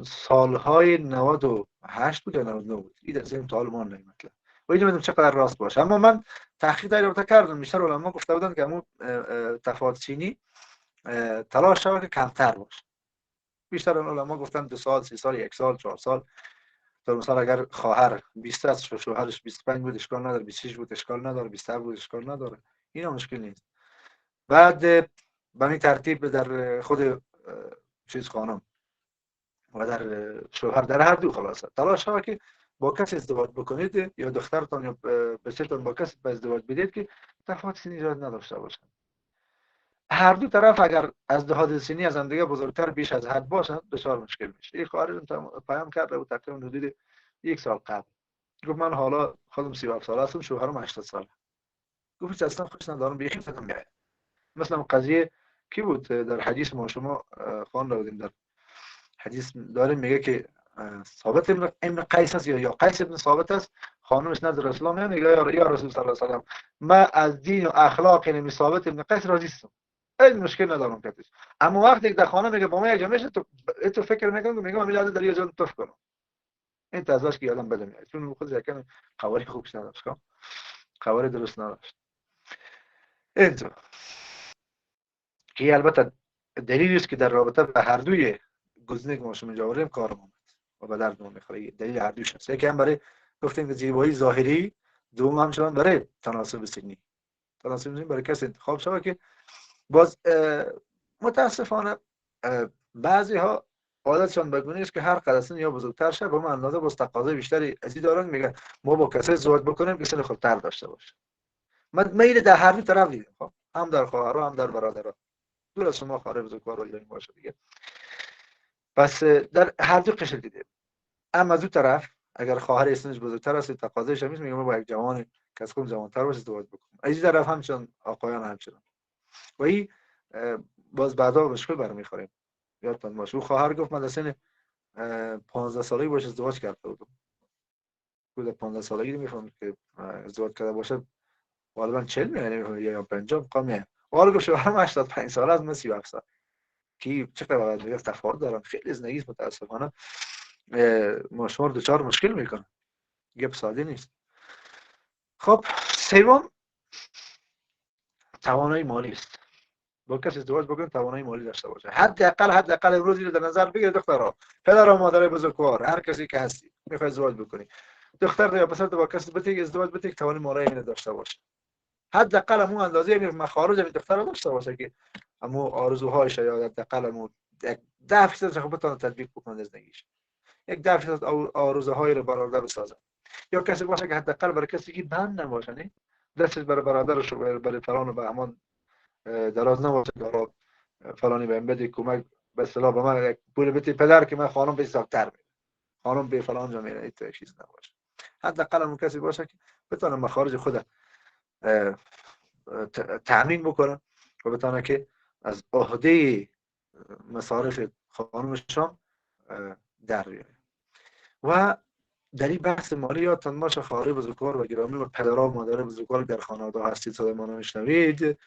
سالهای 98 بود یا 99 بود، این در ذهن تا حال ما نمیاد و اینو نمیدونم چقدر راست باشه. اما من تحقیق در رابطه کردم، بیشتر علما گفته بودن که همون تفاوت سنی تلاش شده که کمتر باشه. بیشتر علما گفتن 2 سال، 3 سال، 1 سال، 4 سال. در مثال اگر خواهر 20 است شوهرش 25 بود اشکال نداره، 26 بود اشکال نداره، 27 بود اشکال نداره، اینا مشکل نیست. بعد به این ترتیب در خود خانم و در شوهر در هر دو خلاصه تلاش ها که با کسی ازدواج بکنید یا دخترتان یا بچه‌تان با کسی به ازدواج بدید که تفاوت سنی زیاد نداشته باشند. هر دو طرف اگر از لحاظ سنی از هم دیگه بزرگتر بیش از حد باشند بسیار مشکل میشه. این خواهر پیام کرده بود تقریبا حدود 1 سال قبل، گفت من حالا خودم 37 ساله هستم، شوهرم 80 ساله. گفت اصلا خوش ندارم بیخی فکرم میاد. مثلا قضیه کی بود در حدیث ما شما خوانده بودیم، در حدیث داره میگه که ثابت ابن قیس است یا قیس ابن ثابت است، خانمش نزد رسول الله میگه یا رسول صلی الله علیه و سلم من از دین و اخلاق نمی ثابت ابن قیس راضی هستم، این مشکل ندارم کتش. اما وقتی در خانه میگه با من جمع میشه تو فکر نکنم میگه من میاد در یه جا توف کنم، این تازهش که یادم بده میاد چون خود یکم قواری خوبش نداشت، قواری درست نداشت. اینجا که البته دلیلی است که در رابطه به هر دوی گزینه که ما شما جواریم کار اومد و به درد ما میخوره. دلیل هر دوش هست، یکی هم برای گفتیم که زیبایی ظاهری، دوم همچنان برای تناسب سنی. تناسب سنی برای کسی انتخاب شود که باز متاسفانه بعضی ها عادتشان بگونه است که هر قدر سن یا بزرگتر شه به من اندازه باز تقاضای بیشتری از این دارن، میگن ما با کسی ازدواج بکنیم که سن خودتر داشته باشه. من میل در هر دو طرف دیدم، خب هم در خواهرها هم در برادرها، دور از شما خواهر بزرگوار و این باشه دیگه. پس در هر دو قشر دیدیم. اما از دو طرف اگر خواهر سنش بزرگتر است تقاضایش همیشه میگه ما با یک جوان که از خود جوانتر باشه ازدواج بکنیم. از این طرف همچنان آقایان همچنان. و این باز بعدا مشکل برمیخوریم. یادتون باشه او خواهر گفت من در سن 15 سالگی باشه ازدواج کرده بودم. بود 15 سالگی میفهمم که ازدواج کرده باشه غالبا 40 میلیون یا 50 قامیه. حالا گفت شوهرم 85 ساله است، من 37 سال. کی چقدر واقعا تفاوت دارن، خیلی زندگی متاسفانه ما شما رو دچار مشکل میکنه، گپ ساده نیست. خب سوم توانایی مالی است. با کسی ازدواج بکنید توانایی مالی داشته باشه. حداقل امروز رو در نظر بگیرید دخترها، پدر و مادر بزرگوار، هر کسی که هستی میخوای ازدواج بکنی، دختر یا پسر با کسی بتیک ازدواج بتیک توانایی مالی اینو داشته باشه. حداقل همون اندازه یعنی مخارج این دختر رو داشته باشه که همون آرزوهایش یا حداقل همون یک 10% رو بتونه تطبیق بکنه در زندگیش. یک 10% آرزوهای رو برآورده بسازه. یا کسی باشه که حداقل برای کسی که بند نباشه، نه دستش برای برادرش و برای فلان و بهمان دراز نباشه که فلانی بهم بده کمک به اصطلاح به من یک پول بده پدر که من خانم به ساختر میره، خانم به فلان جا میره، این چیز نباشه. حداقل اون کسی باشه که بتونه مخارج خود تأمین بکنه و بتونه که از عهده مصارف خانمشان در بیاره. و در این بحث مالی یادتان باشه خواهرای بزرگوار و گرامی و پدرها و مادرای بزرگوار در خانواده هستید صدای ما رو میشنوید،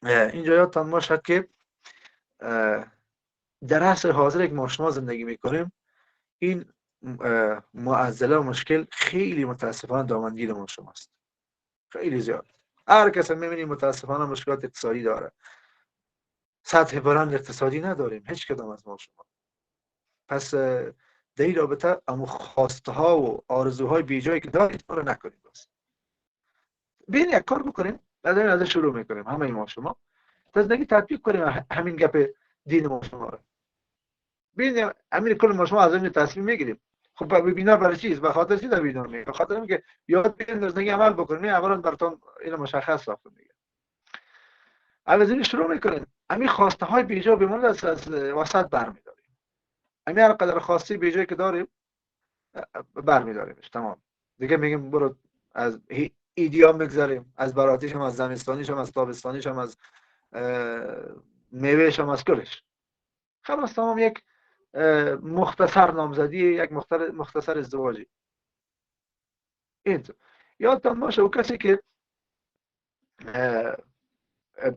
اینجا یادتان باشه که در عصر حاضر که ما شما زندگی میکنیم این معضله و مشکل خیلی متاسفانه دامنگیر ما شماست، خیلی زیاد. هر کس میبینیم متاسفانه مشکلات اقتصادی داره، سطح بلند اقتصادی نداریم هیچ کدام از ما شما. پس در این رابطه اما خواسته ها و آرزوهای بیجایی که دارید رو نکنید. بس ببین یک کار بکنیم، بعد از شروع میکنیم همه ما شما زندگی تطبیق کنیم همین گپ دین ما شما رو. ببین همین کل ما شما از این تصمیم میگیریم. خب بینا برای چیز؟ به خاطر چی در بینا میگه؟ به خاطر اینکه یاد بگیرید در زندگی عمل بکنید. اولا براتون اینو مشخص ساختم دیگه. از این شروع میکنید. همین خواسته های بیجا بمون از وسط برمیداریم. همین هر قدر خواسته بیجایی که داریم برمیداریمش، تمام. دیگه میگیم برو از ایدیام بگذاریم، از براتیش هم، از زمستانیش هم، از تابستانیش هم، از میوهش هم، از کلش. خلاص تمام. یک مختصر نامزدی، یک مختصر ازدواجی. اینطور یادتان باشه او کسی که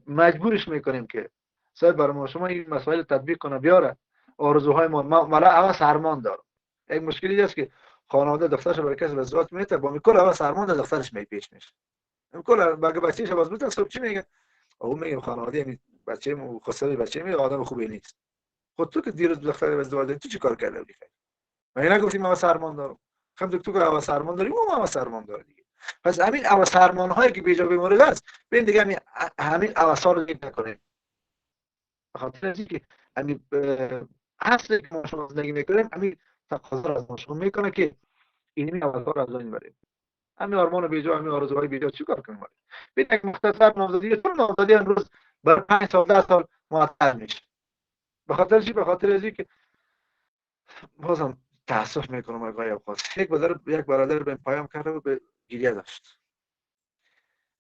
مجبورش میکنیم که صاحب برای ما شما این مسائل تطبیق کنه بیاره آرزوهای ما مالا اول سرمان دارم. یک مشکلی هست که خانواده دخترش برای کسی ازدواج میته با میکل اول سرمان در دخترش میپیش میشه. میکل باقی بچه‌ش باز میته صبح چی میگه؟ او میگه خانواده می بچه‌م خسته بچه‌م آدم خوبی نیست. خود تو که دیروز دختر ازدواج دادی تو چی کار کردی دیگه؟ من نگفتیم ما سرمان دارم. خب دکتر که اول سرمان داریم ما اول سرمان داریم دیگه. پس همین اول سرمان هایی که بیجا بیمورد است ببین دیگه همین اوسار رو نکنیم. بخاطر اینکه همین اصل که ما شما زندگی میکنیم همین تقاضا از ما شما میکنه که این اوسار از این بریم. همین آرمان بیجا، همین آرزوهای بیجا چیکار کنیم؟ ببین یک مختصر نامزدی، تو نامزدی امروز برای 5 سال 10 سال معطل میشه. بخاطر چی؟ بخاطر اینکه بازم تاسف میکنم آقای عباس، یک برادر به پیام کرده و به گریه داشت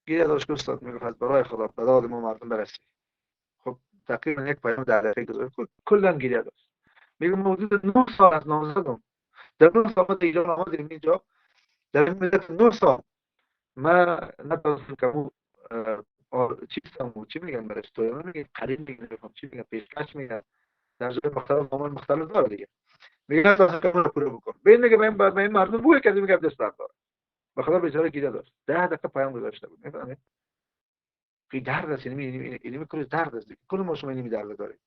که استاد میگفت برای خدا به داد ما مردم برسید. خب تقریبا یک پیام 10 دقیقه گذاشت، کلا گریه داشت. میگم حدود 9 سال از نامزدم، در 9 سال ما ایران آمدیم اینجا، در این مدت 9 سال ما نتونستم که چی میگن برش تو میگن قریب میگن چی میگن پیشکش میگن در جای مختلف نام مختلف داره دیگه. میگه از کارو پوره بکن. ببین میگه من این مردم بوی کردی میگه دست داره. بخاطر بیچاره گیره داشت. 10 دقیقه پیام گذاشته بود. میفهمید؟ کی درد است یعنی میکنه درد است. کل ما شما اینی درد داره.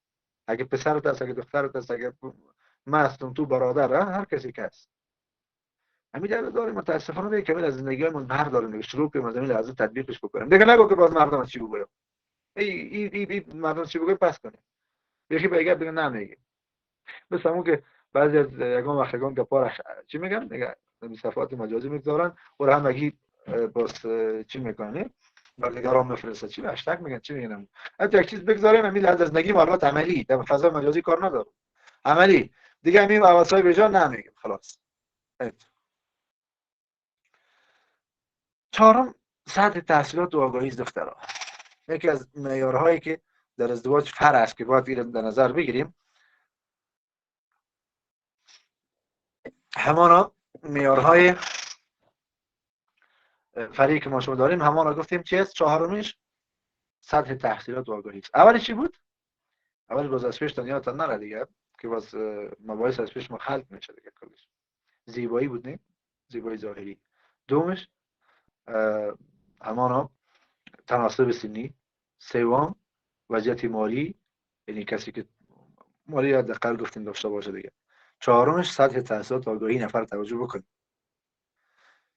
اگه پسرت است، اگه دخترت است، اگه ما هستم تو برادر، هر کسی که هست. همین درد داره. متاسفانه دیگه کامل از زندگیمون برداریم دیگه. شروع کنیم از این لحظه تطبیقش بکنیم. دیگه نگو که باز مردم چی بگویم. ای مردم چی بگویم پس کنیم. یکی بگه دیگه نمیگه. مثلا اون که بعضی از یگان وقتگان گپارش چی میگن؟ میگه صفحات مجازی میگذارن و همگی باز چی میکنه؟ برگرام میفرسته چی هشتگ میگن چی میگن؟ حتی یک چیز بگذاریم همین از زندگی معلومات عملی در فضای مجازی کار نداره. عملی دیگه همین واسای بجا نمیگیم خلاص. چهارم سطح تحصیلات و آگاهی از دخترها. یکی از معیارهایی که در ازدواج فرع است که باید در نظر بگیریم. همانا معیارهای فرعی که ما شما داریم همانا گفتیم چی است؟ چهارمیش سطح تحصیلات و آگاهی است. اولش چی بود؟ اول باز از پیش دنیاتون نره دیگه که باز مباحث از پیش ما خلق میشه دیگه کلش. زیبایی بود نه؟ زیبایی ظاهری. دومش همانا تناسب سنی. سوم وضعیت مالی، یعنی کسی که مالی حداقل گفتیم داشته باشه دیگه. چهارمش سطح تحصیلات آگاهی نفر توجه بکنید.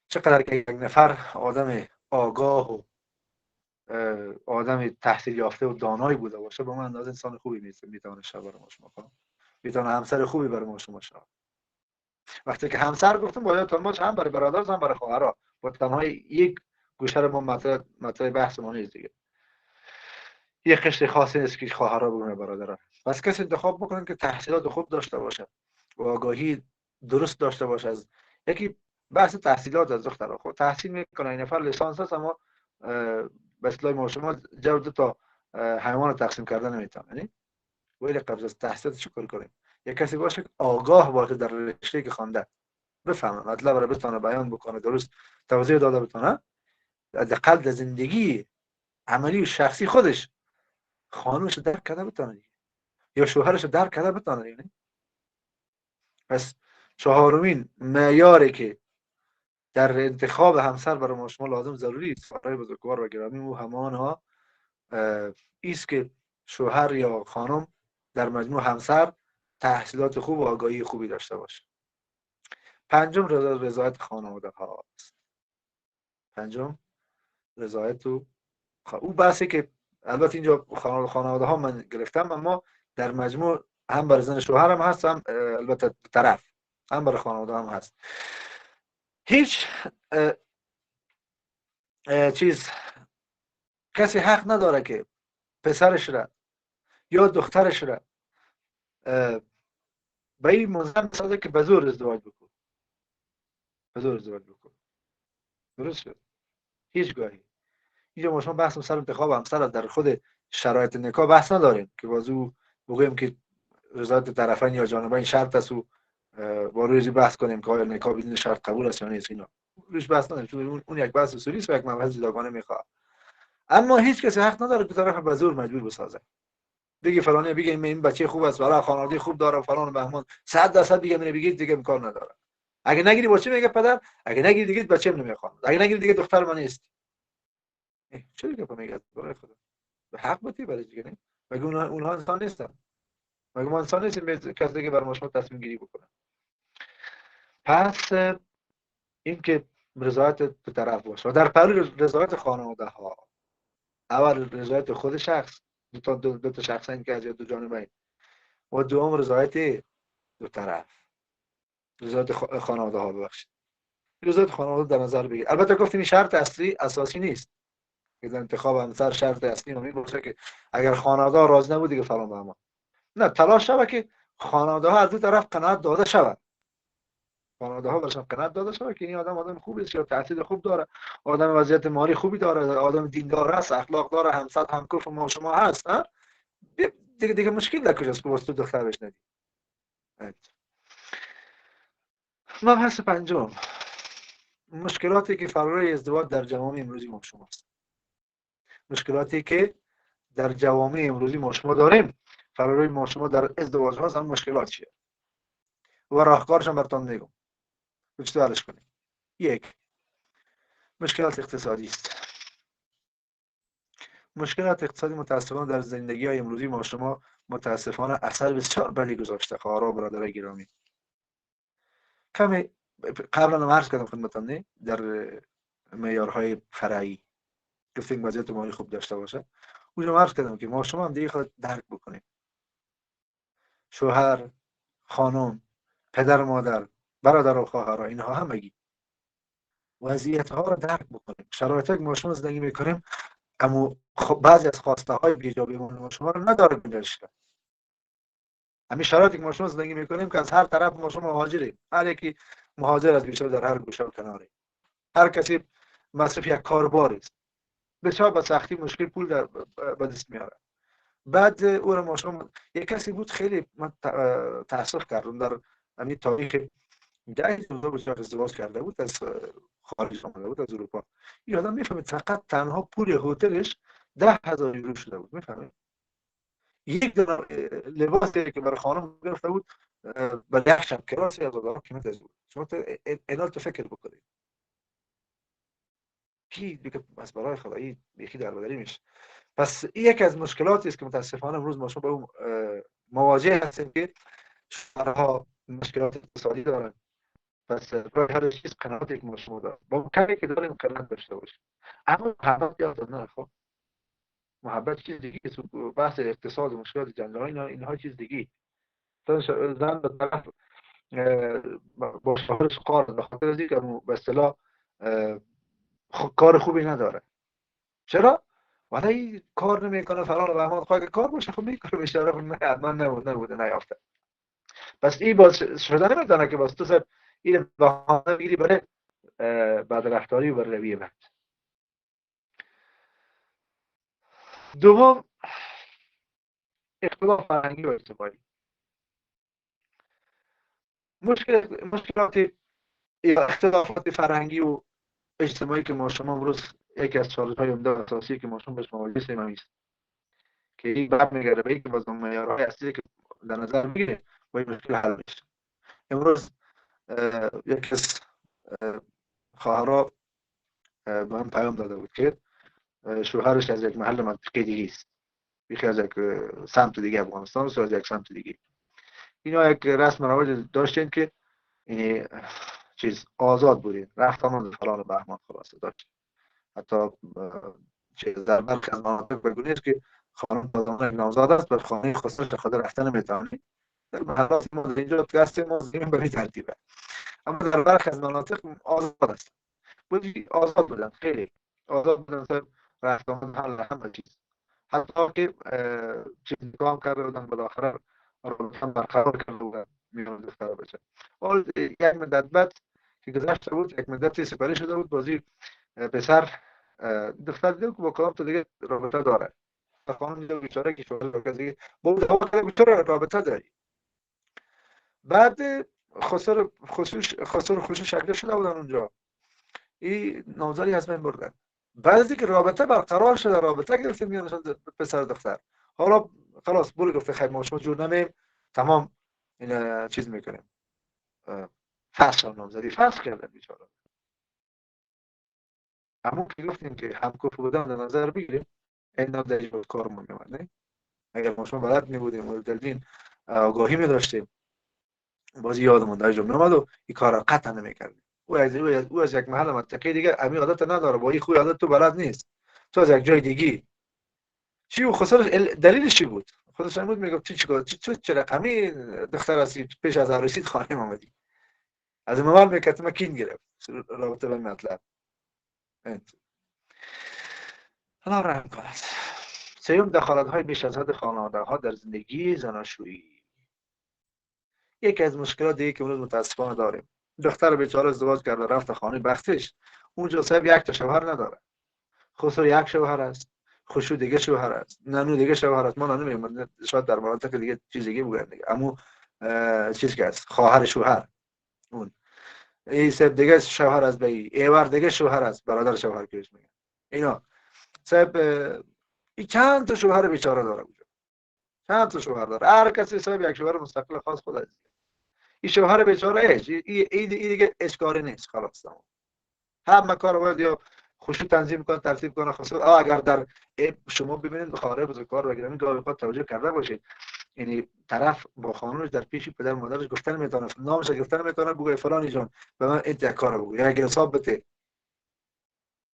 چقدر که یک نفر آدم آگاه و آدم تحصیل یافته و دانایی بوده باشه، به من اندازه انسان خوبی میتونه شود برای ما شما کنه، میتونه همسر خوبی برای ما شما شود. وقتی که همسر گفتم باید ما هم برای برادر هم برای خواهرها، با تنها یک گوشه رو ما مطرح بحث ما نیست دیگه. یه قشر خاصی نیست که خواهرها بگونه برادرها. پس کسی انتخاب بکنن که تحصیلات خوب داشته باشه و آگاهی درست داشته باشه. از یکی بحث تحصیلات از دخترها، خب تحصیل میکنه این نفر لیسانس هست اما به اصطلاح ما شما جو دو تا حیوان تقسیم کردن نمیتونه، یعنی ولی قبل از تحصیلات چیکار کنیم؟ یک کسی باشه آگاه باشه در رشته که خوانده، بفهمه مطلب رو بتونه بیان بکنه، درست توضیح داده بتونه، حداقل در زندگی عملی و شخصی خودش خانمش درک کرده بتونه یا شوهرش درک کرده بتونه. یعنی پس چهارمین معیاری که در انتخاب همسر برای ما شما لازم ضروری است برای بزرگوار و گرامی و همانها ایست که شوهر یا خانم در مجموع همسر تحصیلات خوب و آگاهی خوبی داشته باشه. پنجم رضایت خانواده ها است. پنجم رضایت او بحثی که البته اینجا خانواده ها من گرفتم، اما در مجموع هم برای زن شوهر هم هست، هم البته طرف هم برای خانواده هم هست. هیچ چیز کسی حق نداره که پسرش را یا دخترش را به این منظم سازه که به زور ازدواج بکن، به زور ازدواج بکن. درست شد؟ هیچ گاهی اینجا ما شما بحث سر انتخاب همسر در خود شرایط نکاح بحث نداریم که بازو بگویم که رضایت طرفین یا جانبین شرط است و با روی بحث کنیم که آیا نکاح بدون شرط قبول است یا نیست. اینا روش بحث نداریم چون اون یک بحث اصولی است و یک مبحث جداگانه میخواد. اما هیچ کسی حق نداره که طرف به زور مجبور بسازه، بگی فلانی بگی این بچه خوب است برای خانواده خوب داره فلان بهمان 100% دیگه من بگید دیگه امکان نداره. اگه نگیری با چی میگه پدر؟ اگه نگیری دیگه بچه‌م نمیخوام، اگه نگیری دیگه دختر من نیست. چه دیگه میگه برای خدا به حق بودی برای دیگه نه؟ مگه اونها انسان نیستن؟ مگه ما انسان نیستیم کسی دیگه برای ما تصمیم گیری بکنه؟ پس این که رضایت دو طرف باشه و در پهلو رضایت خانواده ها، اول رضایت خود شخص، دو تا شخصین که از دو جانبین، و دوم رضایت دو طرف، رضایت خانواده ها. ببخشید رضایت خانواده در نظر بگیر. البته گفتیم این شرط اصلی اساسی نیست که در انتخاب همسر شرط اصلی نمی باشه که اگر خانواده ها راضی نبود دیگه فلان بهمان. نه، تلاش شود که خانواده ها از دو طرف قناعت داده شود، خانواده ها برشان قناعت داده شود که این آدم خوبی است، تحصیل خوب داره، آدم وضعیت مالی خوبی داره، آدم دیندار است، اخلاق داره، همسر همکف ما شما هست. دیگه مشکل در کجاست که واسه دختر بهش ندی. مبحث پنجم، مشکلاتی که فرای ازدواج در جوامع امروزی ما شماست. مشکلاتی که در جوامع امروزی ما شما داریم، فرای ما شما در ازدواج هاست، هم مشکلات چیه و راهکارش هم براتون میگم چطور حلش کنیم. یک، مشکلات اقتصادی است. مشکلات اقتصادی متاسفانه در زندگی های امروزی ما شما متاسفانه اثر بسیار بدی گذاشته. خواهرها برادرای گرامی، کمی قبلا هم عرض کردم خدمتتون نه در معیارهای فرعی گفتیم وضعیت مالی خوب داشته باشه. اونجا عرض کردم که ما شما هم دیگه خود درک بکنیم، شوهر، خانم، پدر، مادر، برادر و خواهرها، اینها همگی وضعیت ها رو درک بکنیم. شرایطی که ما شما زندگی میکنیم اما بعضی از خواسته های بیجابی ما شما رو نداره گنجایش. همین شرایطی که ما شما زندگی میکنیم که از هر طرف ما شما مهاجریم، هر یکی مهاجر از بیشتر در هر گوشه و کناری، هر کسی مصرف یک کاربار است، بسیار با سختی مشکل پول در به دست میاره. بعد او رو ما شما یک کسی بود خیلی من تأسف کردم در همین تاریخ 10 سال بسیار ازدواج کرده بود، از خارج آمده بود، از اروپا. این آدم میفهمید فقط تنها پول هتلش 10,000 یورو شده بود. میفهمید یک دلار لباسی که برای خانم گرفته بود برای یک شب کراس $1,000 قیمت از بود. شما اینال تو فکر بکنید کی دیگه بس برای خدایی بیخی دربدری میشه. پس این یکی از مشکلاتی است که متاسفانه امروز ما با اون مواجه هستیم که شوهرها مشکلات اقتصادی دارن. پس برای هر چیز قناعت یک شما دارم با کاری که داریم قناعت داشته باشیم. اما محبت یاد نه. خب محبت چیز دیگه است. بحث اقتصاد و مشکلات جنجال اینها چیز دیگه. زن به طرف با شوهرش قار به خاطر از اینکه به اصطلاح کار خوبی نداره. چرا؟ ولی کار نمیکنه فلان و بهمان. خواهی که کار باشه خب میکنه بیشتر خب نه حتما نبوده نیافته. پس این باز شده نمیدانه که باز تو سر این بهانه بگیری برای بدرفتاری و برای رویه بد. دوم اختلاف فرهنگی و اجتماعی. مشکلات اختلافات فرهنگی و اجتماعی که ما شما امروز یکی از چالش‌های عمده و اساسی که ما شما بهش مواجه هستیم است که این باب میگره به اینکه باز معیارهای اصلی که در نظر میگیره با این مشکل حل میشه. امروز یکی از خواهرها به من پیام داده بود که شوهرش از یک محل منطقه دیگه است، بیخی از یک سمت دیگه افغانستان است، از یک سمت دیگه. اینا یک رسم رواج داشتن که این چیز آزاد بودین، رفتن فلان بهمان خلاصه داشت. حتی چیز در برخی از مناطق بگونید که خانم تازه نوزاد است به خانه خودش خود رفتن نمیتونه. در محلات ما اینجا دست ما زمین به این ترتیبه. اما در برخی از مناطق آزاد است. بودی آزاد بودن، خیلی آزاد بودن سر رفتن حل همه چیز. حتی که چیزی کام کرده بودن بالاخره هم برقرار کرده بودن میان دختر بچه. حال یک مدت بعد که گذشته بود یک مدتی سپری شده بود بازی پسر دختر دیدم که با کلام تو دیگه رابطه داره. تا خانم دیده بیچاره که شوهر دیگه با اون دعوا کرده بیچاره رابطه داری. بعد خسر شکل شده بودن اونجا. این نوزاری از من بردن. بعد از اینکه رابطه برقرار شده رابطه گرفتیم میانشان پسر دختر. حالا خلاص بوری گفته خیلی ما شما جور نمیم تمام این چیز میکنیم. فصل نامزدی فصل کردن بیچاره. اما که گفتیم که همکف بودن در نظر بگیریم این نامزدی بود کارمون میمد نه؟ اگر ما شما بلد میبودیم و دلدین آگاهی میداشتیم بازی یادمون در جمعه اومد و این کار را قطعا نمیکردیم. او از یک محل منطقه دیگه امی عادت نداره با این خوی عادت تو بلد نیست. تو از یک جای دیگه چی و خسرش دلیلش چی بود؟ خودش بود میگفت چیکار چه رقمی دختر هستی پیش از عروسی خانه اومدی. از موال میکرد ما کین گرفت رابطه به مطلب. الله رحم کند. سوم دخالت‌های بیش از حد خانواده‌ها در زندگی زناشویی. یکی از مشکلات دیگه که امروز متاسفانه داریم. دختر بیچاره ازدواج کرده رفت خانه بختش اونجا صاحب یک تا شوهر نداره. خسرو یک شوهر است، خوشو دیگه شوهر است، نانو دیگه شوهر است. ما نانو میگیم شاید در مناطق دیگه چیز دیگه بگن دیگه. اما چیز که است خواهر شوهر اون این صاحب دیگه شوهر است، به ایور دیگه شوهر است، برادر شوهر کیش میگن. اینا صاحب این چند تا شوهر بیچاره داره اونجا. چند تا شوهر داره. هر کسی صاحب یک شوهر مستقل خاص خود است. این شوهر بیچاره ایش این دیگه اشکاری نیست خلاص تمام. همه کار باید یا خوشو تنظیم کنه ترتیب کنه خاصه اگر در شما ببینید خواهر بزرگوار و گرامی گاهی اوقات توجه کرده باشید یعنی طرف با خانومش در پیش پدر مادرش گفتن میتونه نامش گفتن میتونه بگه فلانی جان به من این کارو بگو یا اگه حساب بده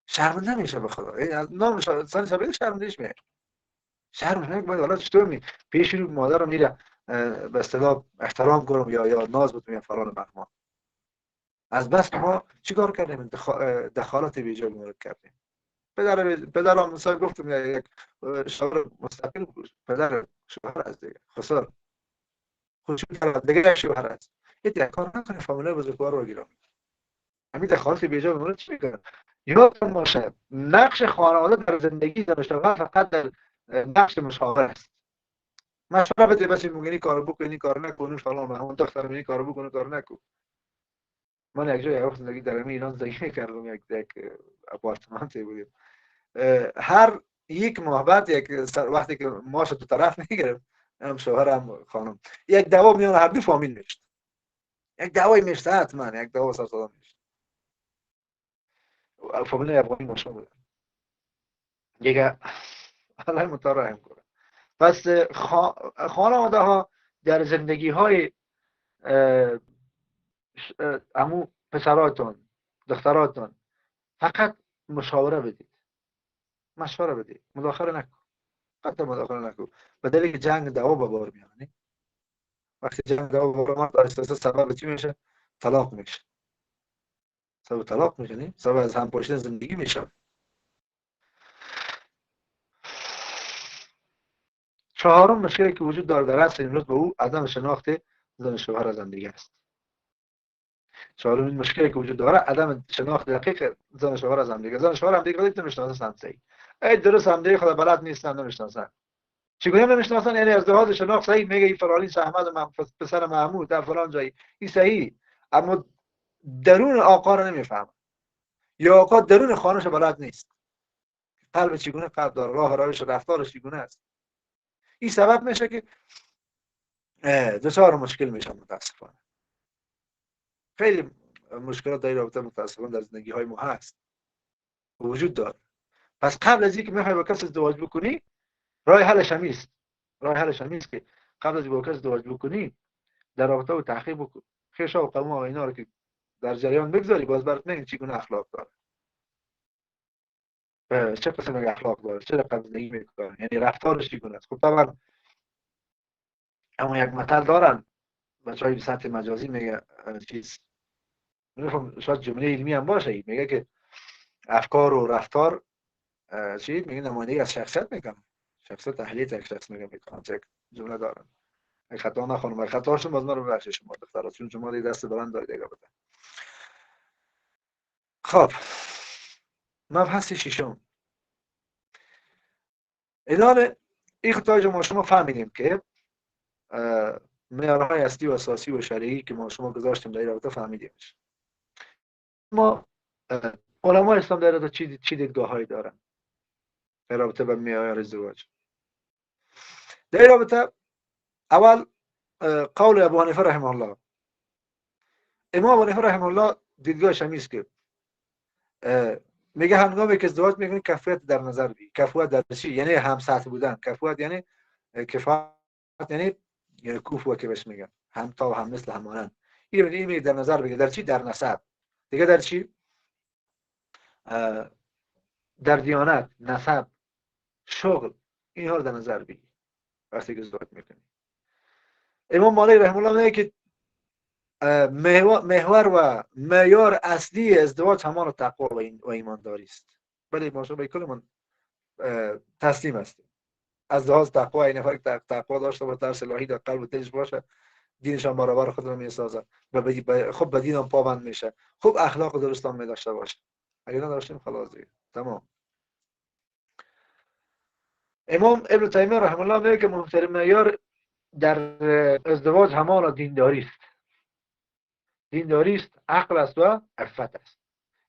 شرمنده میشه به خدا این نامش سن سابق شرمندهش میاد شرم نمیکنه حالا چطور می پیش رو مادرم میره به اصطلاح احترام کنم یا ناز بتونم فلان بهمان از بس ما چیکار کردیم دخالت بیجا مورد کردیم پدرم مثلا گفتم یک شوهر مستقل بود پدر شوهر از دیگه خسر خوشی کرد دیگه شوهر است این کار نکنه فامیل بزرگوار رو گیرم همین دخالت بیجا مورد چی میکنه یادتون باشه نقش خانواده در زندگی زن فقط در نقش مشاور است مشوره بده بس میگنی کارو بکنی کار نکنی فلان همون دختر میگه کارو بکنی کار نکن من یک جای وقت زندگی در ایران زندگی کردم یک آپارتمانتی بود هر یک ماه بعد یک وقتی که ماش تو طرف میگرفت هم شوهر هم خانم یک دعوا میون هر دو فامیل میشد یک دعوای میشد حتما یک دعوا سر صدا میشد فامیلای افغانی ما شما بودن دیگه. الله مترحم کنه. پس خانواده ها در زندگی های امو پسراتون دختراتون فقط مشاوره بدید، مشوره بدید، مداخله نکن، حتی مداخله نکن. به دلیل که جنگ دعوا به بار میاد. وقتی جنگ دعوا به بار میاد اساسا سبب چی میشه؟ طلاق میشه. سبب طلاق میشه، نه سبب از هم پاشیدن زندگی میشه. چهارم مشکلی که وجود داره در عصر امروز به او عدم شناخت زن شوهر از هم دیگه است. چهارمین مشکلی که وجود داره عدم شناخت دقیق زن شوهر از هم دیگه. زن شوهر هم دیگه خودت نمیشناسن صحیح. ای درست هم دیگه خدا بلد نیستن، نمیشناسن. چگونه نمیشناسن؟ یعنی از لحاظ شناخت صحیح میگه این فلانی احمد و پسر محمود در فلان جایی این صحیح، اما درون آقا رو نمیفهم، یا آقا درون خانه‌ش بلد نیست. قلب چگونه قلب داره، راه روش رفتارش چگونه است. این سبب میشه که دچار مشکل میشن. متاسفانه خیلی مشکلات در رابطه متاسفانه در زندگی های ما هست، وجود داره. پس قبل از اینکه میخوای با کسی ازدواج بکنی، راه حلش هم است. راه حلش هم است که قبل از اینکه با کسی ازدواج بکنی در رابطه و تحقیق بکن، خیش و قوم و اینا رو که در جریان بگذاری، باز برات میگن چگونه اخلاق داره، چه قسم اخلاق داره، چه رقم زندگی میکنه، یعنی رفتارش چگونه است. خب طبعا اما یک مثل دارن بچهای سطح مجازی، میگه چیز نمی‌فهم، شاید جمله علمی هم باشه، میگه که افکار و رفتار چی میگه نمایندگی از شخصیت میکنه، شخصیت تحلیل یک شخص میکنه. یک جمله دارن، اگه خطا نخونم، اگه خطا شد باز ما رو ببخشید شما دخترها، چون شما دیگه دست بلند دارید دیگه. بده خب مبحث ششم، ادامه این خطای ما شما فهمیدیم که معیارهای اصلی و اساسی و شرعی که ما شما گذاشتیم در رابطه فهمیدیمش. ما علمای اسلام در رابطه چی دیدگاه‌هایی دارن در رابطه با معیار ازدواج؟ در رابطه اول قول ابو حنیفه رحمه الله. امام ابو حنیفه رحمه الله دیدگاهش همین است که میگه هنگامی که ازدواج میکنی کفایت در نظر بگیر. کفایت در چی؟ یعنی هم سطح بودن. کفایت یعنی کفایت یعنی کوفو که بهش میگن، هم تا و هم مثل همانند. این میگه در نظر بگیر. در چی؟ در نسب. دیگه در چی؟ در دیانت، نسب، شغل، اینها رو در نظر بگیر وقتی که ازدواج میکنی. امام مالک رحمه الله میگه که محور و معیار اصلی ازدواج همان تقوا و ایمانداری است. ولی ما شما به کل من تسلیم هستیم. از لحاظ تقوا، این نفر که تقوا داشته باشه، ترس الهی در قلب و دلش باشه، دینش هم برابر خود رو میسازه و خب به دین هم پابند میشه، خوب اخلاق درست هم داشته باشه. اگه نداشتیم خلاص دیگه تمام. امام ابن تیمیه رحمه الله میگه که مهمترین معیار در ازدواج همان دینداری است. دینداری است، عقل است و عفت است.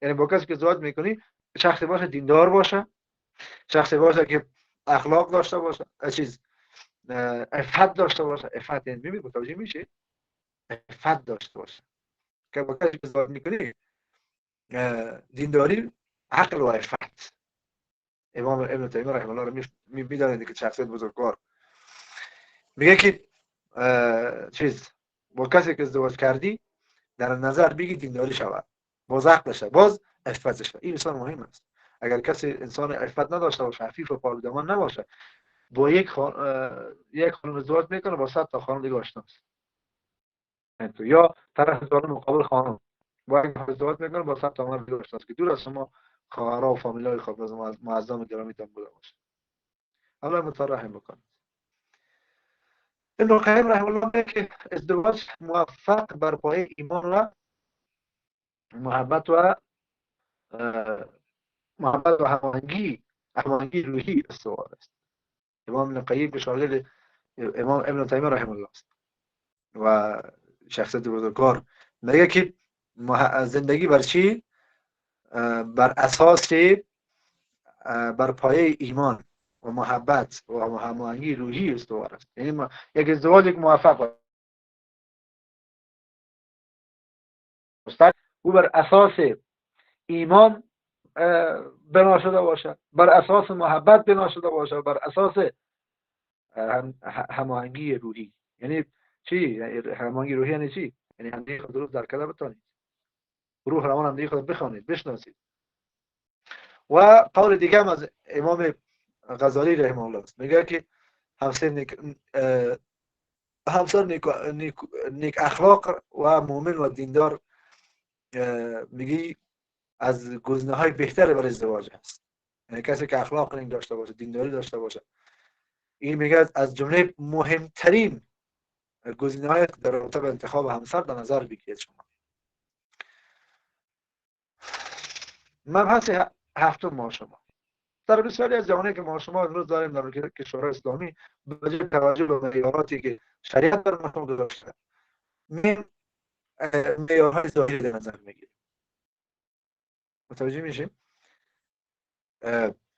یعنی با کسی که ازدواج میکنی شخصی باشه دیندار باشه، شخصی باشه که اخلاق داشته باشه، عفت داشته باشه. عفت یعنی متوجه میشه؟ عفت داشته باشه که با کسی که ازدواج میکنی دینداری، عقل و عفت. امام ابن تیمیه رحمه الله رو میدانید که شخصیت بزرگوار میگه که با کسی که ازدواج کردی در نظر بگی دینداری شود، باز عقل شود، باز عفت شود. این بسیار مهم است. اگر کسی انسان عفت نداشته باشه، عفیف و پاکدامن نباشه، با یک خانم ازدواج میکنه با 100 تا خانم دیگه آشناست. یا طرف ازدواج مقابل خانم با یک ازدواج میکنه با 100 تا مرد دیگه آشناست که دور از شما خواهرها و فامیلای خود از معظم گرامیتان بوده باشه. الله مترحم بکنه. ابن القیم رحمه الله میگه که ازدواج موفق بر پایه ایمان و محبت و هماهنگی روحی استوار است. امام ابن القیم که شاگرد امام ابن تیمیه رحمه الله است و شخصیت بزرگوار، میگه که زندگی بر چی؟ بر اساس بر پایه ایمان و محبت و هماهنگی روحی استوار است. یعنی یک ازدواج یک موفق است او بر اساس ایمان بنا شده باشه، بر اساس محبت بنا شده باشه، بر اساس هماهنگی روحی. یعنی چی هماهنگی روحی؟ یعنی چی؟ یعنی همدیگه خود درست در کلام بتانید، روح روان همدیگه خود بخوانید، بشناسید. و قول دیگه هم از امام غزالی رحمه الله است، میگه که همسر نیک اخلاق و مؤمن و دیندار میگی از گزینه‌های بهتر برای ازدواج هست. یعنی کسی که اخلاق نیک داشته باشه، دینداری داشته باشه، این میگه از جمله مهمترین گزینه‌های در رابطه با انتخاب همسر در نظر بگیرید. شما مبحث هفتم ما شما در بسیاری از جوانه که ما شما امروز داریم در کشورهای اسلامی با توجه به معیاراتی که شریعت بر ما گذاشته، معیارهای ظاهری در نظر میگیریم. متوجه میشیم؟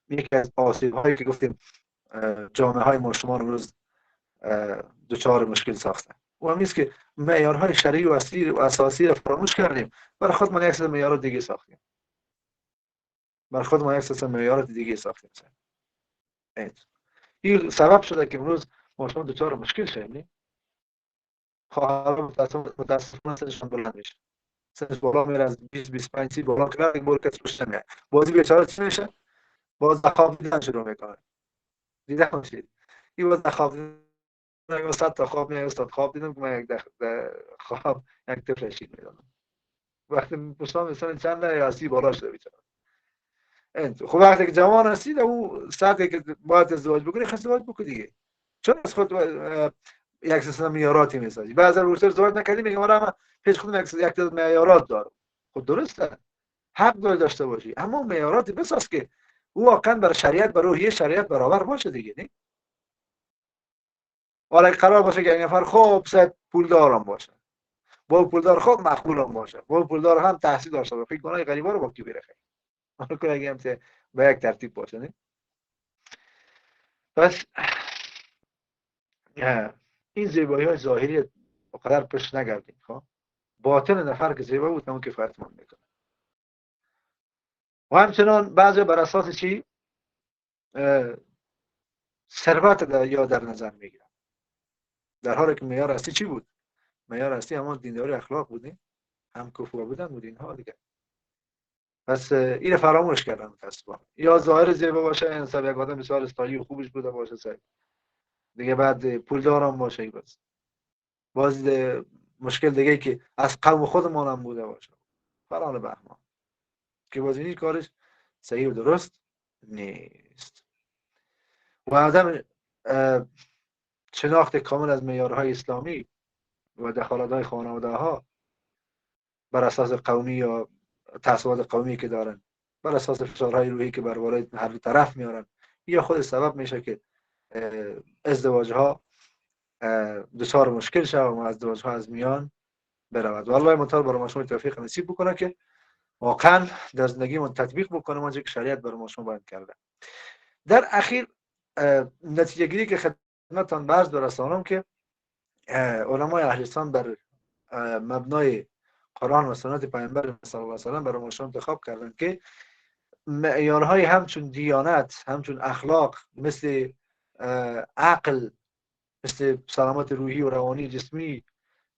یکی از آسیب‌هایی که گفتیم جامعه های ما شما امروز دچار مشکل ساختن و هم نیست که معیارهای شرعی و اصلی و اساسی را فراموش کردیم، برای خود ما یک سری معیارات دیگه ساختیم. مثلا این سبب شده که امروز ما شما دچار مشکل شدیم. خواهرها متاسفانه سنشان بلند میشه، سنش بالا میره، از 20-25 30 بالا که یک بار کسی روش نمیاد، بازی بیچاره چی میشه؟ باز خواب دیدن شروع میکنه. دیده باشید این باز خواب دیدن، اگه 100 تا خواب میاد، استاد خواب دیدم که من یک خواب یک طفل شید میدادم، وقتی پشتام مثلا چند راسی بالا شده بیچاره. خب وقتی که جوان هستید او ساعتی که باید ازدواج بکنی، خواست ازدواج بکنی دیگه. چون از خود یک سلسله معیاراتی میسازی. بعضی روزتر ازدواج نکردی میگم من پیش خودم یک تعداد معیارات دارم. خب درسته، حق داشته باشی، اما معیاراتی بساز که او واقعا بر شریعت، بر روحیه شریعت برابر باشه دیگه. نه ولی قرار باشه که یک نفر خوب صد پولدارم باشه، با پولدار خوب مقبولم باشه، با پولدار هم تحصیل داشته باشه، فکر کنه غریبا رو با کی بره خیر. حالا که اگه هم به یک ترتیب باشه. نه پس این زیبایی های ظاهری قدر پشت نگردیم. خب باطن نفر که زیبا بود اون کفایت من میکنه. و همچنان بعضی بر اساس چی ثروت یا در نظر میگیرن، در حالی که معیار اصلی چی بود؟ معیار اصلی همون دینداری اخلاق بودیم، هم کفوا بودن بود اینها دیگه. پس این فراموش کردن متاسفانه. یا ظاهر زیبا باشه، انسان یک آدم بسیار استایلی و خوبش بوده باشه سعی دیگه، بعد پولدار هم باشه، بس باز مشکل دیگه که از قوم خودمون هم بوده باشه فلان بهمان، که باز این کارش صحیح و درست نیست. و آدم شناخت کامل از معیارهای اسلامی و دخالت‌های خانواده‌ها بر اساس قومی یا تعصبات قومی که دارن، بر اساس فشارهای روحی که بر بالای هر دو طرف میارن، یا خود سبب میشه که ازدواج‌ها دچار مشکل شود و ازدواج‌ها از میان برود. والله متعال برای ما شما توفیق نصیب بکنه که واقعا در زندگیمون تطبیق بکنیم آنچه که شریعت برای ما شما بیان کرده. در اخیر نتیجه گیری که خدمتتان برز برسانم که علمای اهل اسلام بر مبنای قرآن و سنت پیامبر صلی الله علیه و سلم برای ما شما انتخاب کردن که معیارهای همچون دیانت، همچون اخلاق، مثل عقل، مثل سلامت روحی و روانی جسمی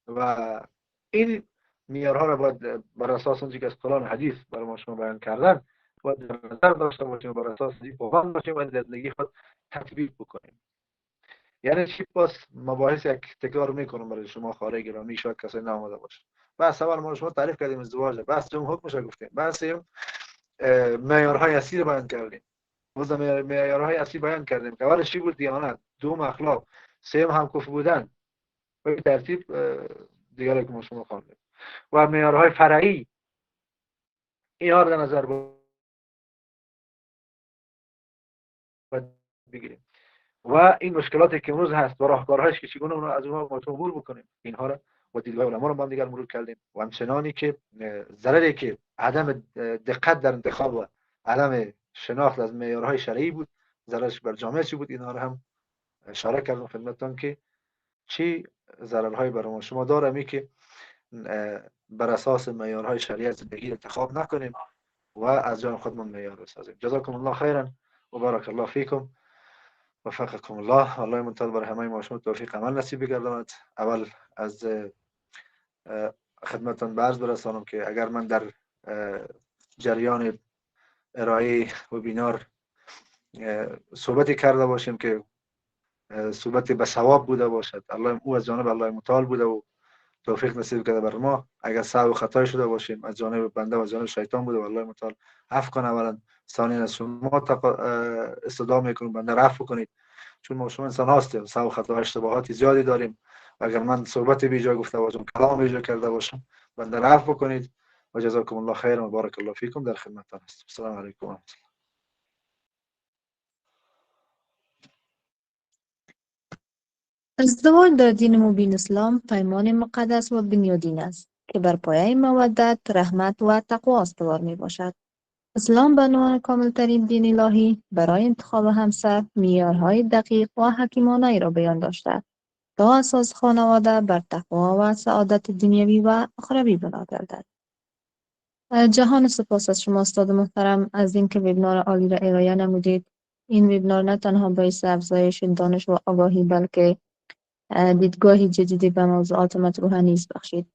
و این معیارها را باید بر اساس اونچه که از قرآن حدیث برای ما شما بیان کردن باید در نظر داشته باشیم، بر اساس این قوام باشیم و در زندگی خود تطبیق بکنیم. یعنی چی؟ باز مباحث یک تکرار میکنم برای شما خارج گرامی، شاید کسی نامده باشه. بس اول ما شما تعریف کردیم ازدواج، بس چون حکمش گفتیم، بس معیارهای اصلی رو بیان کردیم. باز معیارهای اصلی بیان کردیم که اول چی بود؟ دیانت، دوم اخلاق، سوم هم کفر بودن، به ترتیب دیگه که ما شما خواندیم. و معیارهای فرعی اینها رو در نظر بگیریم و این مشکلاتی که امروز هست و راهکارهایش که چگونه اونها از اونها عبور بکنیم، اینها رو و دیدگاه علما رو با هم دیگر مرور کردیم. و همچنانی که ضرری که عدم دقت در انتخاب و عدم شناخت از معیارهای شرعی بود، ضررش بر جامعه چی بود، اینها رو هم اشاره کردم خدمتتون که چی ضررهای برای ما شما داره. می که بر اساس معیارهای شریعت زندگی انتخاب نکنیم و از جان خودمون معیار بسازیم. جزاکم الله خیرا و بارک الله فیکم. وفقكم الله. الله متعال برای همه ما شما توفیق عمل نصیب بگرداند. اول از خدمتتان به عرض برسانم که اگر من در جریان ارائه وبینار صحبتی کرده باشیم که صحبتی به ثواب بوده باشد، الله او از جانب الله متعال بوده و توفیق نصیب کرده بر ما. اگر سهو و خطای شده باشیم از جانب بنده و از جانب شیطان بوده و الله متعال عفو کنه. اولا ثانیا از شما استدعا میکنیم بنده عفو کنید، چون ما شما انسان هستیم، سهو و خطا و اشتباهاتی زیادی داریم. اگر من صحبتی بی جا گفته باشم، کلام بی جا کرده باشم، بنده عفو کنید و جزاکم الله خیر و بارک الله فیکم. در خدمتتان هستم. السلام علیکم و رحمت الله. ازدواج در دین مبین اسلام پیمان مقدس و بنیادین است که بر پایه مودت، رحمت و تقوا استوار می باشد. اسلام به عنوان کاملترین دین الهی برای انتخاب همسر معیارهای دقیق و حکیمانه را بیان داشته تا اساس خانواده بر تقوا و سعادت دنیوی و اخروی بنا گردد. جهان سپاس از شما استاد محترم از اینکه وبینار عالی را ارائه نمودید. این وبینار نه تنها باعث افزایش دانش و آگاهی بلکه دیدگاهی جدیدی به موضوعات مطروحه نیز بخشید.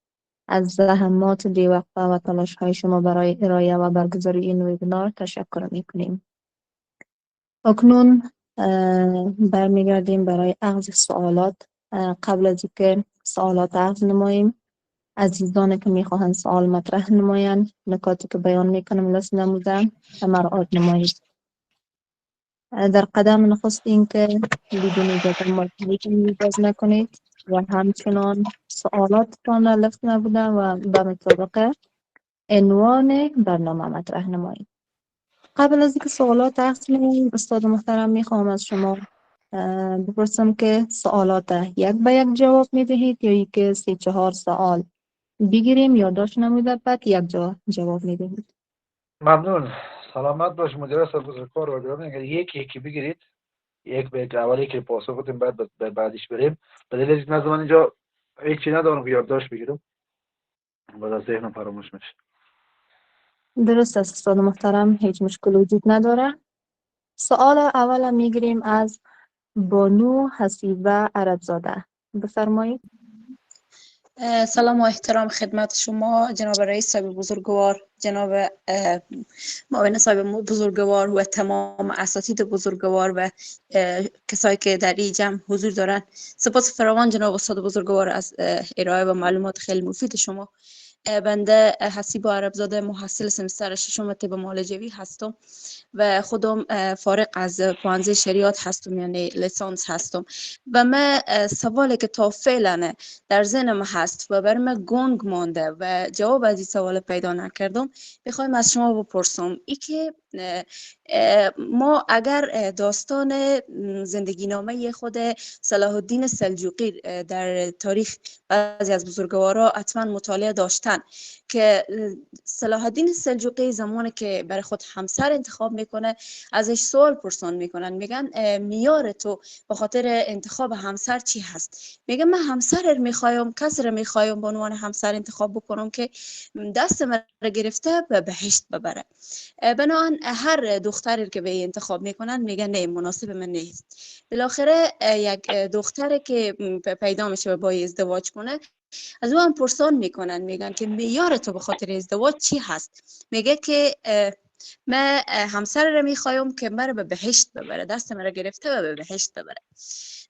از زحمات بی‌وقفه و تلاش‌های شما برای ارائه و برگزاری این وبینار تشکر می‌کنیم. اکنون برمیگردیم برای اخذ سوالات. قبل از اینکه سوالات اخذ نماییم، عزیزانی که می‌خواهند سوال مطرح نمایند، نکاتی که بیان می‌کنم لست نموده مراعات نمایید. در قدم نخست این که بدون اجازه مایکتان باز نکنید و همچنان سوالاتتان لفت نبوده و به مطابق عنوان برنامه مطرح نمایید. قبل از اینکه سوالات اخذ نماییم، استاد محترم میخوام از شما بپرسم که سوالات یک به یک جواب میدهید یا ای که 3-4 سوال بگیریم یادداشت نموده بعد یک جا جواب میدهید. ممنون. سلامت باش مدیر صاحب بزرگوار و گرامی. اگر یکی بگیرید، یک به یک اولی که پاسخ بدیم بعد بعدش بریم. به دلیل اینکه من اینجا هیچی ندارم که یادداشت بگیرم، بعد از ذهنم فراموش میشه. درست است استاد محترم، هیچ مشکل وجود نداره. سوال اول میگیریم از بانو حسیبه عربزاده. بفرمایید. سلام و احترام خدمت شما جناب رئیس صاحب بزرگوار، جناب معاون صاحب بزرگوار و تمام اساتید بزرگوار و کسایی که در این جمع حضور دارن. سپاس فراوان جناب استاد بزرگوار از ارائه و معلومات خیلی مفید شما. بنده حسیبه عربزاده محصل سمستر ششم طب معالجوی هستم و خودم فارغ از پانزه شریعت هستم، یعنی لیسانس هستم. و من سوالی که تا فعلا در ذهنم هست و بر من گنگ مانده و جواب از این سوال پیدا نکردم بخوایم از شما بپرسم. ای که ما اگر داستان زندگی نامه خود صلاح الدین سلجوقی در تاریخ بعضی از بزرگوارا حتما مطالعه داشتن که صلاح الدین سلجوقی زمانی که برای خود همسر انتخاب میکنه ازش سوال پرسان میکنن، میگن میار تو به خاطر انتخاب همسر چی هست؟ میگه من همسر میخوایم، کسی رو میخوایم به عنوان همسر انتخاب بکنم که دست من رو گرفته به بهشت ببره. بنابراین هر دختری که به انتخاب میکنن میگن نه مناسب من نیست. بالاخره یک دختری که پیدا میشه با ازدواج کنه از او هم پرسان میکنن، میگن که معیار تو به خاطر ازدواج چی هست؟ میگه که من همسر رو میخوایم که مرا به بهشت ببره، دست مرا گرفته و به بهشت ببره.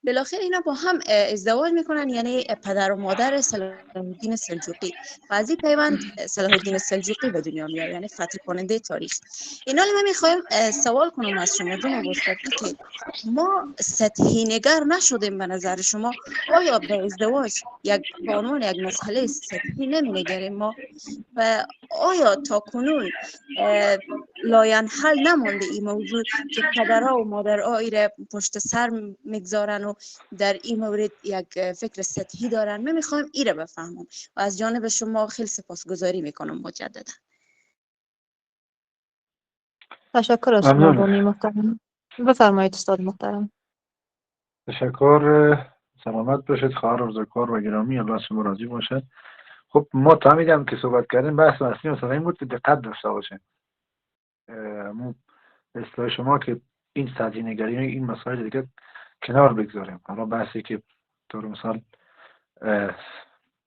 بالاخره اینا با هم ازدواج میکنن، یعنی پدر و مادر صلاح الدین سلجوقی و از این پیوند صلاح الدین سلجوقی به دنیا میاد، یعنی فتح کننده تاریخ. اینا من میخوایم سوال کنم از شما جناب استاد که ما سطحی نگر نشدیم به نظر شما؟ آیا به ازدواج به عنوان یک مسئله سطحی نمینگریم ما؟ و آیا تا کنون لاینحل نمانده این موضوع که پدرها و مادرها ایره پشت سر میگذارن و در این مورد یک فکر سطحی دارن؟ من میخوایم ایره بفهمم و از جانب شما خیلی سپاسگزاری میکنم مجددا. تشکر از شما بانی محترم. بفرمایید استاد محترم. تشکر. سلامت باشید خواهر بزرگوار و گرامی، الله شما راضی باشد. خب ما تا میدم که صحبت کردیم بحث اصلی مثلا این بود که دقت داشته باشیم. همون به اصطلاح شما که این سطحی نگری این مسائل دیگه کنار بگذاریم. حالا بحثی که طور مثال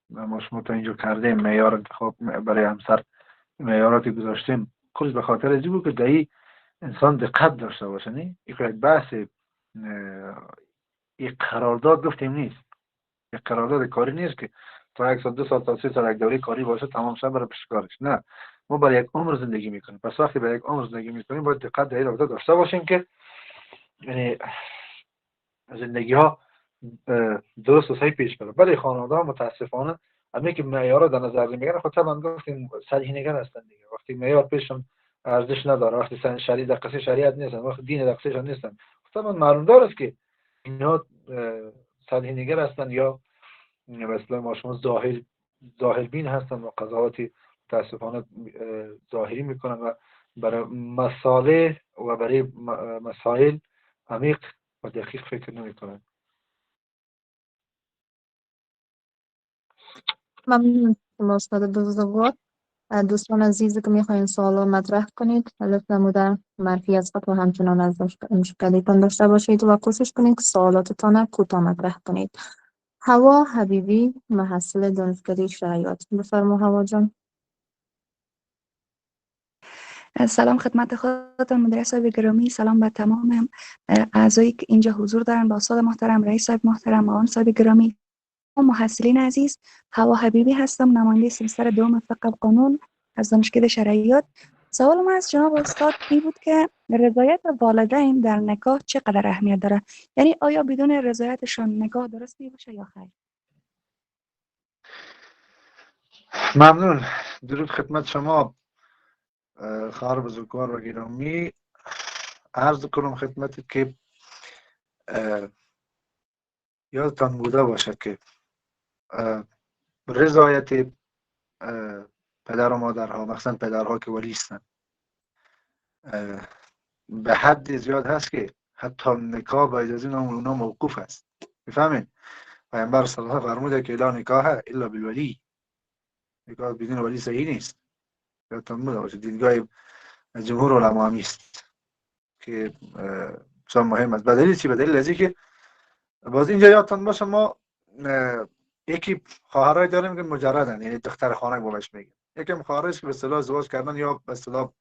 ما شما تا اینجا کردیم معیار انتخاب برای همسر معیاراتی گذاشتیم کلش به خاطر ازی بود که دایی انسان دقت داشته باشه. نه یک بحث یک قرارداد گفتیم نیست، یک قرارداد کاری نیست که تا 1 سال 2 سال تا 3 سال یک دوره کاری باشه تمام شد برای پیشکارش. نه، ما برای یک عمر زندگی میکنیم. پس وقتی برای یک عمر زندگی میکنیم باید دقت در این رابطه داشته باشیم که یعنی زندگی ها درست و صحیح پیش بره. برای خانواده ها متاسفانه همین که معیار در نظر نمیگیرن، خب طبعا گفتیم صحیح نگر هستن دیگه. وقتی معیار پیشم ارزش نداره، وقتی شریعت دقیق شریعت نیستن، وقتی دین دقیقش نیستن، طبعا معلوم داره است که اینا صحیح نگر هستن یا مثلا ما شما ظاهر بین هستن و قضاوتی متاسفانه ظاهری میکنن و برای مسائل و برای مسائل عمیق و دقیق فکر نمیکنن. ممنون شما استاد بزرگوار. دوستان عزیزی که میخواین سوال مطرح کنید لطف نموده منفی از خود و همچنان از مشکلیتان داشته باشید و کوشش کنید که سوالاتتان کوتاه مطرح کنید. هوا حبیبی، محصل دانشکده شریعت. بفرما هوا جان. سلام خدمت خودتان مدیر صاحب گرامی، سلام به تمام اعضایی که اینجا حضور دارن، با استاد محترم، رئیس صاحب محترم، معاون صاحب گرامی و محصلین عزیز. هوا حبیبی هستم، نماینده سمستر دوم فقه قانون از دانشکده شریعت. سوال من از جناب استاد این بود که رضایت والدین در نکاح چقدر اهمیت داره؟ یعنی آیا بدون رضایتشان نکاح درست میشه یا خیر؟ ممنون. درود خدمت شما خواهر بزرگوار و گرامی. عرض کنم خدمت که یادتان بوده باشد که رضایت پدر و مادرها، مخصوصا پدرها که ولی هستند، به حد زیاد هست که حتی نکاح با اجازه اونا موقوف است. میفهمین؟ پیامبر صلی الله علیه و فرموده که لا نکاح الا بالولی، نکاح بدون ولی صحیح نیست. یادتان بوده باشه دیدگاه جمهور علما است که بسیار مهم است. بدلیل چی؟ بدلیل ازی که باز اینجا یادتان باشه ما یکی خواهرای داریم که مجردن، یعنی دختر خانه بولش میگن. یکم خواهرایی که به اصطلاح ازدواج کردن یا به اصطلاح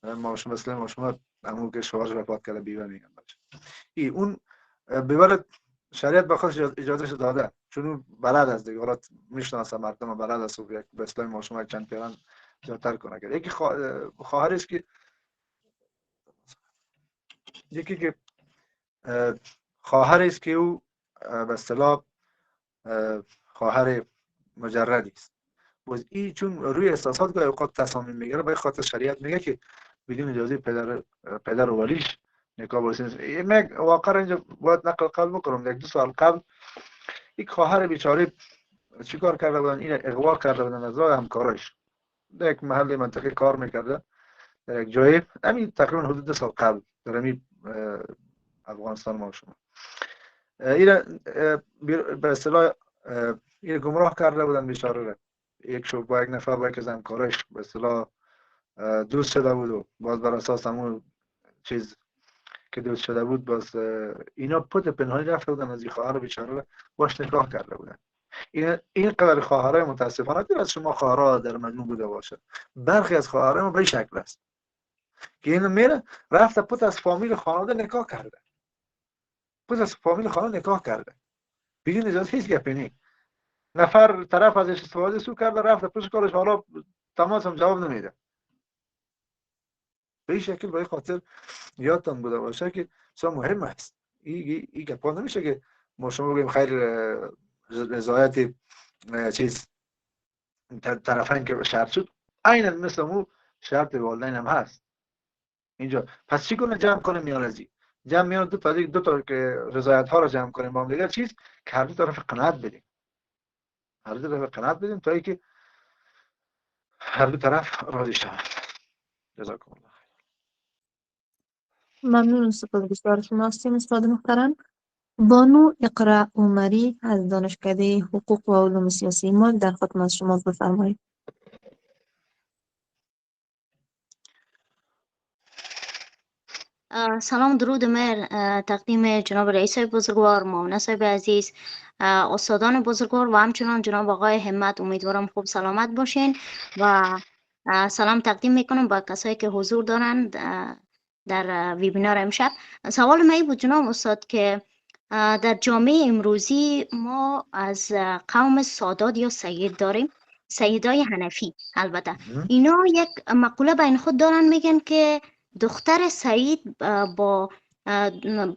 ما شما همون که شوهرش وفات کرده بیوه میگن باشه. اون بیوه شریعت به خودش اجازهش داده، چون اون بلد است دیگه. حالا میشناسه مردم بلد است و به اصطلاح ما شما چند پیران زیادتر کنه. یکی خواهری است که خواهری است که او به اصطلاح خواهر مجردی است. باز این چون روی احساسات گاهی اوقات تصامیم میگیره، به خاطر شریعت میگه که بدون اجازه پدر و ولیش نکاح بسیار. یک واقعا اینجا باید نقل قول بکنم. 1-2 سال قبل یک خواهر بیچاره چیکار کرده بودن، این اغوا کرده بودن از راه همکارش. در یک محل منطقه کار میکرده در یک جای، همین تقریبا حدود 2 سال قبل در همین افغانستان ما شما. این به اصطلاح این گمراه کرده بودن بیچاره را. با یک نفر با یک از همکارش به اصطلاح دوست شده بود و باز بر اساس همون چیز که دوست شده بود باز اینا پت پنهانی رفته بودن از این خواهر بیچاره را باش نکاح کرده بودن. این قدر خواهرای متاسفانه دیر از شما خواهرها در مجموع بوده باشه. برخی از خواهرای ما به شکل است که این میره رفته پت از فامیل خانواده نکاح کرده، پت از فامیل خانواده نکاح کرده بدون اجازه. هیچ گپی نیست. نفر طرف ازش استفاده سو کرده رفته پشت کارش، حالا تماس هم جواب نمیده. به این شکل برای خاطر یادتان بوده باشه که بسیار مهم است. این گپا نمیشه که ما شما بگیم خیر رضایت چیز طرفین که شرط شد، عیناً مثل اون شرط والدین هم هست اینجا. پس چی کنه؟ جمع کنه میان ازی جمع میان دو تا که رضایت ها رو جمع کنیم با هم دیگه چیز که هر دو طرف قناعت بدیم، هر دو طرف قناعت بدیم تا اینکه هر دو طرف راضی شوند. جزاکم الله. ممنون سپاسگزار شما هستیم استاد محترم. بانو اقرا عمری از دانشکده حقوق و علوم سیاسی ما در خدمت شما. بفرمایید. سلام درود مهر تقدیم جناب رئیس بزرگوار، معاون صاحب عزیز، استادان بزرگوار و همچنان جناب آقای همت. امیدوارم خوب سلامت باشین و سلام تقدیم میکنم با کسایی که حضور دارند در ویبینار امشب. سوال من بود جناب استاد که در جامعه امروزی ما از قوم سادات یا سید داریم، سیدای حنفی. البته اینا یک مقوله بین خود دارن، میگن که دختر سعید با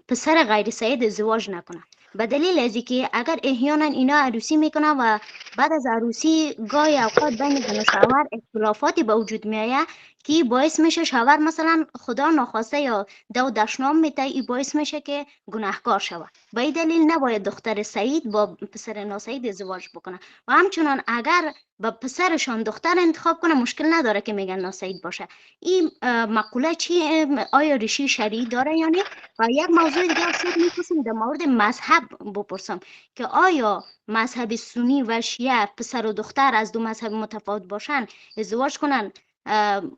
پسر غیر سعید ازدواج نکنه، به دلیل از اینکه اگر احیانا اینا عروسی میکنن و بعد از عروسی گاهی اوقات بین زن و شوهر اختلافاتی به وجود میآید که باعث میشه شوهر مثلا خدا ناخواسته یا دو دشنام میده، این باعث میشه که گناهکار شود. به این دلیل نباید دختر سعید با پسر ناسعید ازدواج بکنه و همچنان اگر با پسرشان دختر انتخاب کنه مشکل نداره که میگن ناسعید باشه. این مقوله چی؟ آیا ریشه شرعی داره یا نه؟ و یک موضوع دیگه استاد می‌خواستم در مورد مذهب بپرسم که آیا مذهب سنی و شیعه پسر و دختر از دو مذهب متفاوت باشن ازدواج کنن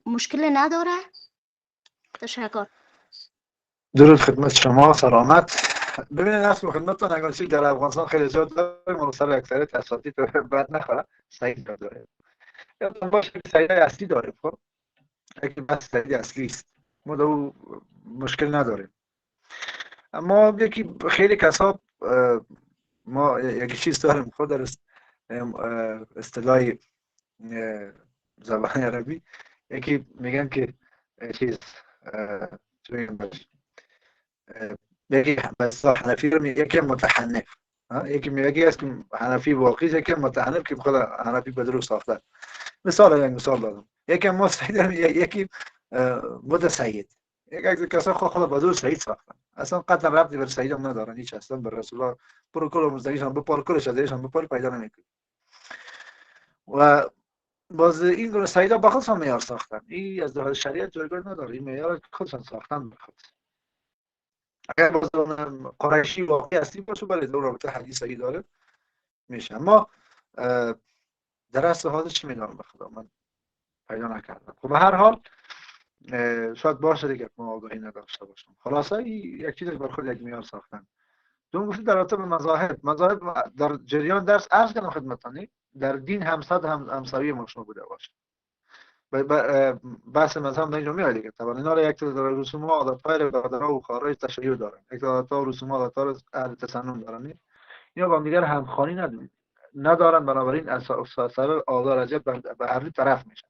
مشکل نداره؟ تشکر. درود خدمت شما، سلامت. ببینید اصل خدمتتون نگاهی در افغانستان خیلی زیاد داریم، ما سر اکثریت اساتید بد نخوره سعید داریم. یادتون باشه که سعیدای اصلی داریم. خب یکی بس سعید اصلی است، ما دو مشکل نداریم. اما یکی خیلی کسا ما یکی چیز داریم خود در اصطلاح زبان عربی، یکی میگن که چیز چی میگن باش، یکی بس حنفی رو میگه که متحنف، یکی میگه است که حنفی واقعی است، یکی متحنف که خود حنفی به درست ساخته. مثال دادم، یکی ما سعید، یکی بود سعید، یک کسا خود به درست سعید ساختن، اصلا قطعا ربطی بر سعید هم ندارن، هیچ اصلا بر رسول الله برو کل مزدیشان بپار، کلش ازشان بپار پیدا نمیکنی. و باز این گروه سعیدا با خودشان معیار ساختن، این از لحاظ شریعت جایگاه نداره، این معیار خودشان ساختن بخواد. اگر باز قریشی واقعی اصلی باشه برای دو رابطه حدیثی داره میشه. اما در اصل حال چی میدونم به خدا من پیدا نکردم. خب به هر حال شاید باشه دیگه ما آگاهی نداشته باشم. خلاصه یک چیزی بر خود یک معیار ساختن. دوم گفتید در رابطه به مذاهب در جریان درس عرض کردم خدمتتون، در دین همصد همسوی ما شما بوده باشه. بحث مذهب در اینجا میاد دیگه. طبعا اینا رو یک تا در رسوم ها عادت‌های برادرها و خارج تشیع دارن، یک تا عادت‌ها و رسوم ها عادت‌ها اهل تسنن دارن. اینا با هم دیگر همخوانی ندارن، بنابراین سبب آزار اذیت به هر طرف میشن.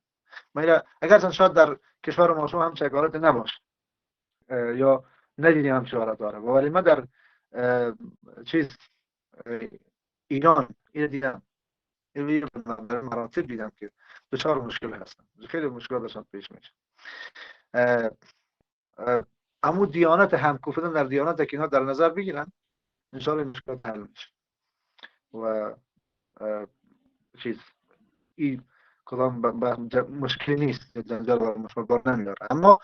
اگر شاید در کشور ما شما هم شکایت نباشه یا ندیدیم هم شکایت داره، ولی ما در ایران این دیدم، این مراتب دیدم که دچار مشکل هستن، خیلی مشکلات داشتن پیش میشه. اما دیانت همکوفتن در دیانت که اینا در نظر بگیرن انشاءالله مشکلات حل میشه و این کدام مشکلی نیست، جنجال و مشکل بار نمیاره. اما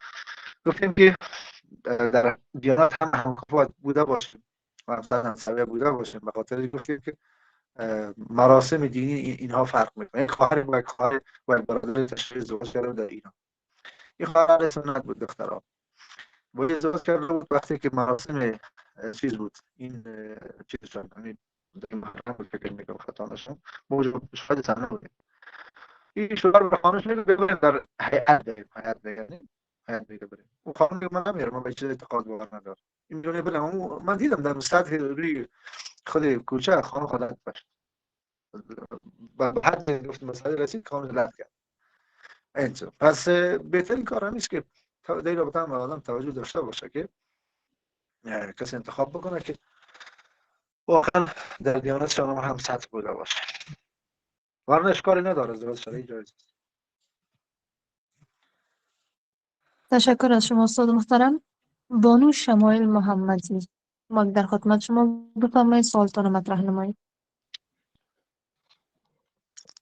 گفتیم که در دیانت هم همکوفت بوده باشیم و هم سویه بوده باشیم، به خاطر گفتیم که مراسم دینی اینها فرق میکنه. یک خواهر و یک خواهر و یک برادر تشریع ازدواج کرده در ایران، این خواهر سنت بود، دخترها با ازدواج کرده بود وقتی که مراسم چیز بود، این چیز شد، یعنی محرم بود فکر میکنم خطا نشم، موجب شاید سنه بودیم. این شوهر به خانهش میگه ببینیم در حیات داریم، حیات میگه بریم. اون خانم میگه من نمیرم، من به چیز اعتقاد باور ندارم. این میدونه برم. من دیدم در سطح روی خود کوچه خانه خودت باشه. بعد گفت مسئله رسید خانه رد کرد. اینجا پس بهترین کار هم نیست که در رابطه هم آدم توجه داشته باشه که کسی انتخاب بکنه که واقعا در دیانت شما هم سطح بوده باشه. ورنه اشکالی نداره، ازدواج شرعی جایز است. تشکر از شما استاد محترم. بانو شمایل محمدی، ما در خدمت شما، بفرمایید سوالتان مطرح نمایید.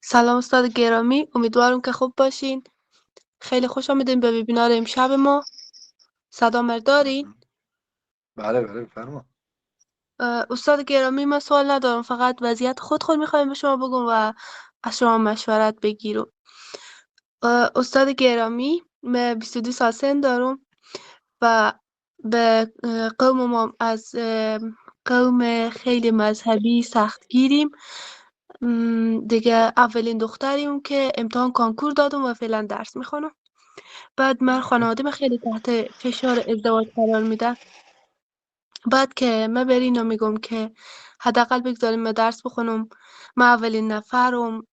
سلام استاد گرامی، امیدوارم که خوب باشین. خیلی خوش آمدین به وبینار امشب ما. صدا دارین؟ بله بفرما. استاد گرامی، من سوال ندارم، فقط وضعیت خود میخوایم به شما بگم و از شما مشورت بگیرم. استاد گرامی، من 22 سال سن دارم و به قوم ما از قوم خیلی مذهبی سختگیریم. دیگه اولین دختریم که امتحان کنکور دادم و فعلا درس میخونم. بعد من خانوادم خیلی تحت فشار ازدواج قرار میدن. بعد که من بر اینا میگم که حداقل بگذاریم من درس بخونم، من اولین نفرم،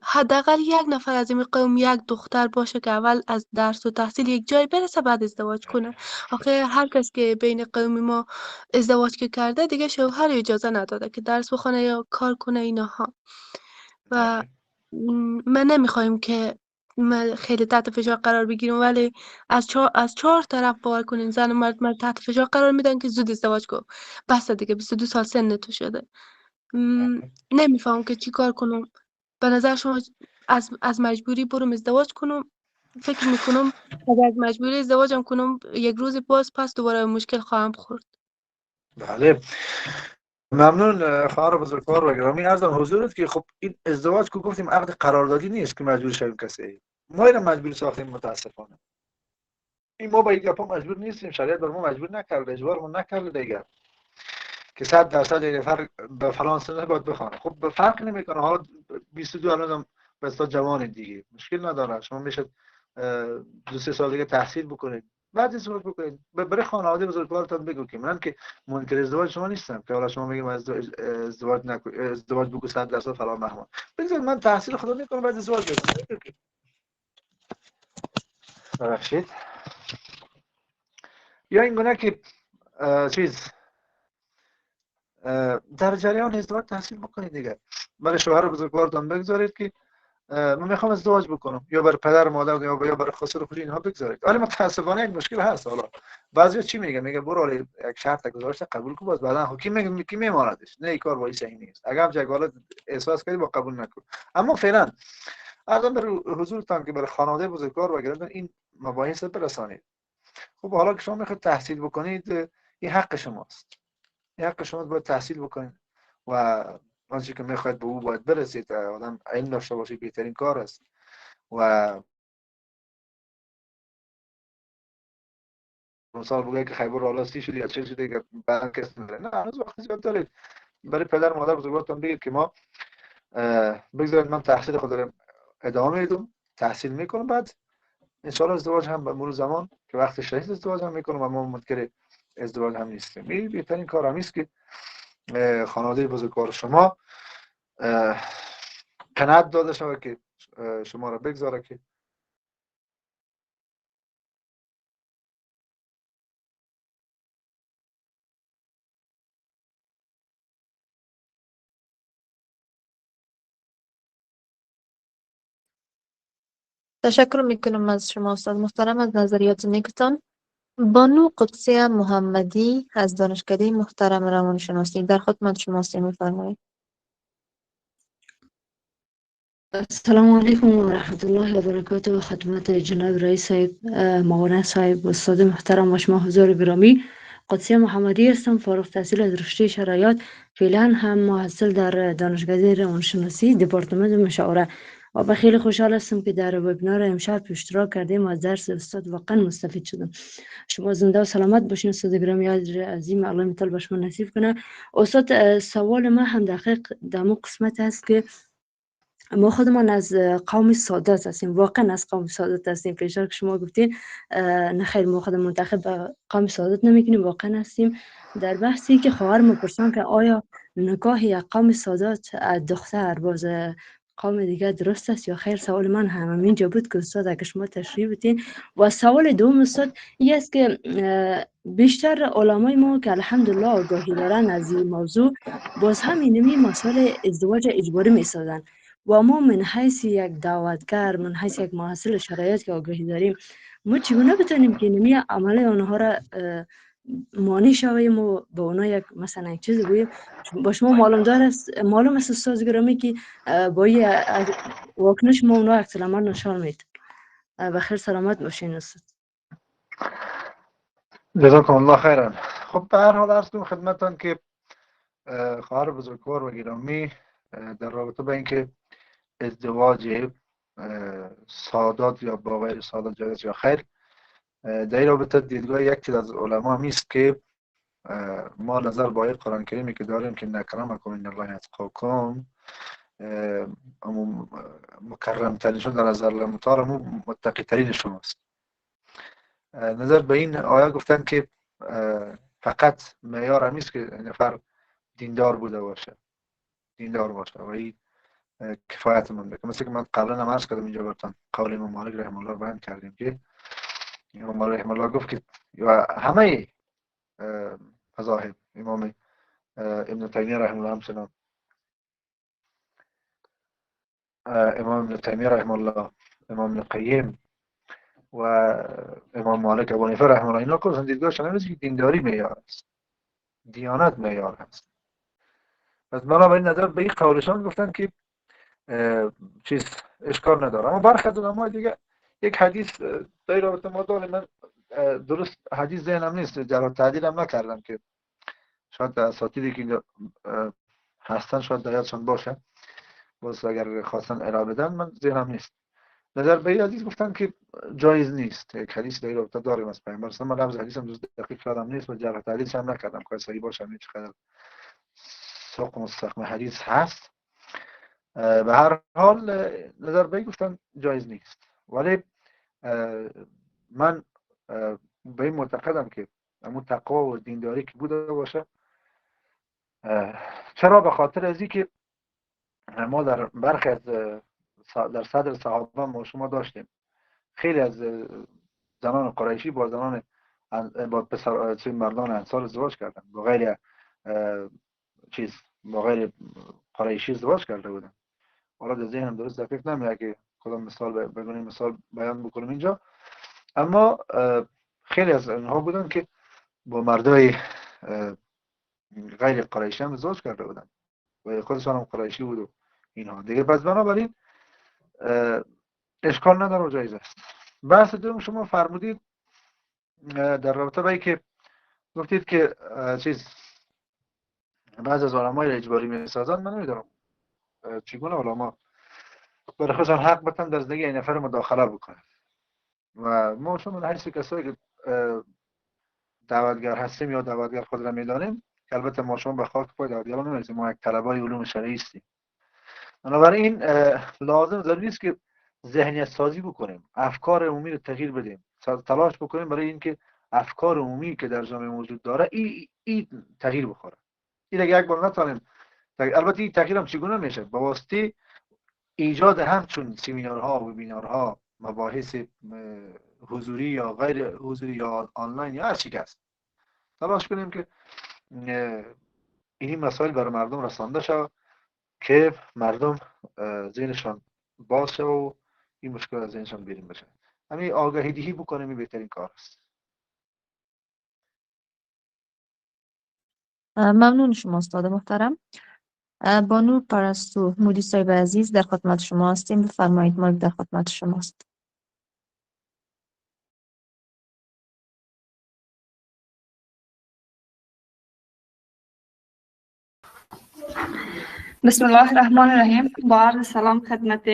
حداقل یک نفر از این قوم یک دختر باشه که اول از درس و تحصیل یک جای برسه بعد ازدواج کنه. آخه هر کس که بین قوم ما ازدواج که کرده دیگه شوهر اجازه نداده که درس بخونه یا کار کنه اینها. و من نمیخوایم که من خیلی تحت فشار قرار بگیرم، ولی از چهار طرف باور کنین زن و مرد من تحت فشار قرار میدن که زود ازدواج کن. بس دیگه 22 سال سن تو شده. نمیفهم که چی کار کنم. به نظر شما از مجبوری برم ازدواج کنم؟ فکر میکنم اگر از مجبوری ازدواجم کنم یک روز باز پس دوباره مشکل خواهم خورد. بله، ممنون خواهر بزرگوار و گرامی. عرضم حضورت که خب این ازدواج که گفتیم عقد قراردادی نیست که مجبور شویم کسی. ما اینو مجبور ساختیم متاسفانه. این ما با این گپا مجبور نیستیم، شریعت بر ما مجبور نکرده، اجبارمون نکرده دیگه که 100% این نفر به فلان سنه باید بخونه. خب فرق نمیکنه، حالا 22 الان بسیار جوان دیگه مشکل نداره. شما میشه 2-3 سال دیگه تحصیل بکنید بعد ازدواج بکنید. برای خانواده بزرگوارتون بگو که من که منکر ازدواج شما نیستم که حالا شما میگم ازدواج بگو 100% فلان مهمان. بگذارید من تحصیل خدا میکنم بعد ازدواج بکنم. ببخشید. یا این گونه که در جریان ازدواج تحصیل بکنید دیگه. برای شوهر بزرگوارتون بگذارید که من میخوام ازدواج بکنم، یا برای پدر مادر یا برای خسر خوشی اینها بگذارید. ولی متاسفانه این مشکل هست. حالا بعضی چی میگه برو یک شرط گذاشته قبول کن، باز بعدا کی میگه کی میماندش. نه این کار وای صحیح نیست. اگر هم جای حالت احساس کردی با قبول نکن. اما فعلا عرضم به حضورتان که برای خانواده بزرگوار و گردن این مباحث برسانید. خب حالا که شما میخواید تحصیل بکنید این حق شماست. این حق شما باید تحصیل بکنید و آنچه که میخواید به او باید برسید. آدم علم داشته باشه بهترین کار است. و مثال بگه که خیبر رالاستی شدی یا چه شده که بعد کس نداره. نه هنوز وقتی زیاد دارید. برای پدر مادر بزرگوارتون بگید که ما بگذارید من تحصیل خود رو ادامه میدم، تحصیل میکنم، بعد انشاءالله ازدواج هم به مرور زمان که وقت شهید ازدواج هم میکنم و ما منکر ازدواج هم نیستیم. این بهترین کار هم است که خانواده بزرگوار شما قناعت داده شود که شما را بگذاره که تشکر میکنم از شما استاد محترم از نظریات نیکتان. بانو قدسی محمدی از دانشکده محترم روانشناسی در خدمت شما است. میفرمایید. السلام علیکم و رحمت الله و برکاته و خدمت جناب رئیس صاحب، مولانا صاحب، استاد محترم و شما حضور گرامی. قدسی محمدی هستم، فارغ التحصیل از رشته شرایط، فعلا هم محصل در دانشکده روانشناسی دپارتمان مشاوره و خیلی خوشحال هستم که در وبینار امشب اشتراک کردیم و از درس استاد واقعا مستفید شدم. شما زنده و سلامت باشین استاد گرامی عظیم، الله متعال به شما نصیب کنه. استاد سوال ما هم دقیق در مو قسمت است که ما خودمان از قوم سادات هستیم، واقعا از قوم سادات هستیم. پیشتر که شما گفتین نه خیر، ما خودمان منتخب به قوم سادات نمیکنیم، واقعا هستیم. در بحثی که خواهر میپرسن که آیا نکاح یک قوم سادات دختر باز قوم دیگه درست است یا خیر، سوال من همینجا بود که استاد اگه شما تشریح بدین. و سوال دوم استاد این است که بیشتر علمای ما که الحمدلله آگاهی دارن از این موضوع باز هم اینمی مسائل ازدواج اجباری میسازن و ما من حیث یک دعوتگر، من حیث یک محصل شرایط که آگاهی داریم، ما چگونه بتونیم که اینمی عمل آنها را مانع شویم و به اونا یک مثلا یک چیز بگوییم؟ با شما معلوم است استاد گرامی که با واکنش ما اونا عکس العمل نشان میده. بخیر سلامت باشین استاد. جزاکم الله خیرا. خب به هر حال عرض کنم خدمتتان که خواهر بزرگوار و گرامی در رابطه با اینکه ازدواج سادات یا با غیر سادات جایز یا خیر، در این رابطه دیدگاه یکی از علما هم است که ما نظر با آیه قرآن کریمی که داریم که نکرمکم ان الله یتقاکم، مکرم ترینشون در نظر المتار متقی ترین شماست. نظر به این آیه گفتن که فقط معیار هم نیست که نفر دیندار بوده باشه، دیندار باشه و این کفایت من بکنه. مثل که من قبلا هم عرض کردم اینجا براتون قول امام مالک رحمه الله بیان کردیم که امام مالک رحمه الله گفت که همه مذاهب، امام ابن تیمیه رحمه الله همچنان، امام ابن تیمیه رحمه الله، امام ابن قیم و امام مالک ابو حنیفه رحمه الله، اینا کلشون دیدگاهشون اینه که دینداری معیار است، دیانت معیار هست. پس بنابراین نظر به این قولشان گفتن که چیز اشکال نداره. اما برخی از علمای دیگه یک حدیث در رابطه ما داریم، من درست حدیث ذهنم نیست، جرح تعدیل هم نکردم که شاید اساتیدی که اینجا هستن شاید در یادشان باشه، باز اگر خواستن ارائه بدن من ذهنم نیست. نظر به این حدیث گفتن که جایز نیست. یک حدیث در رابطه داریم از پیامبر صلی الله علیه و آله. من لفظ حدیثم درست دقیق یادم نیست و جرح تعدیلش هم نکردم که صحیح باشه یا چقدر ساق مستقیم حدیث هست. به هر حال نظر به این گفتن جایز نیست، ولی من به این معتقدم که همون تقوا و دینداری که بوده باشه. چرا؟ به خاطر از اینکه ما در برخی از در صدر صحابه ما شما داشتیم خیلی از زنان قریشی با زنان با پسر مردان انصار ازدواج کردن، با غیر چیز با غیر قریشی ازدواج کرده بودن. حالا در ذهنم درست دقیق نمیاد که کدام مثال بگونیم مثال بیان بکنم اینجا، اما خیلی از اونها بودن که با مردای غیر قریشی هم ازدواج کرده بودن و خودشان هم قریشی بود و اینها دیگه. پس بنابراین اشکال نداره و جایز است. بحث دوم شما فرمودید در رابطه با اینکه گفتید که چیز بعض از علمای اجباری میسازن. من نمیدونم چگونه علما برای خودشان حق بتن در زندگی این نفر مداخله بکنن و ما شما من حیث کسایی که دعوتگر هستیم یا دعوتگر خود را میدانیم که البته ما شما به خاک پای دعوتگران نمیرسیم، ما یک طلبای علوم شرعی هستیم. بنابراین لازم ضروری است که ذهنیت سازی بکنیم، افکار عمومی رو تغییر بدیم، تلاش بکنیم برای اینکه افکار عمومی که در جامعه موجود داره این تغییر بخوره. این اگه یک بار نتونیم، البته این تغییر هم چگونه میشه؟ با واسطه ایجاد همچون سمینارها و وبینارها، مباحث حضوری یا غیر حضوری یا آنلاین یا هر چی که است، تلاش کنیم که این مسائل برای مردم رسانده شود که مردم ذهنشان باز شود و این مشکل از ذهنشان بیرون بشه. همین آگاهی دهی بکنیم این بهترین کار است. ممنون شما استاد محترم. بانو پرستو مودی صاحب عزیز در خدمت شما هستیم، بفرمایید، ما در خدمت شماست. بسم الله الرحمن الرحیم. با عرض سلام خدمت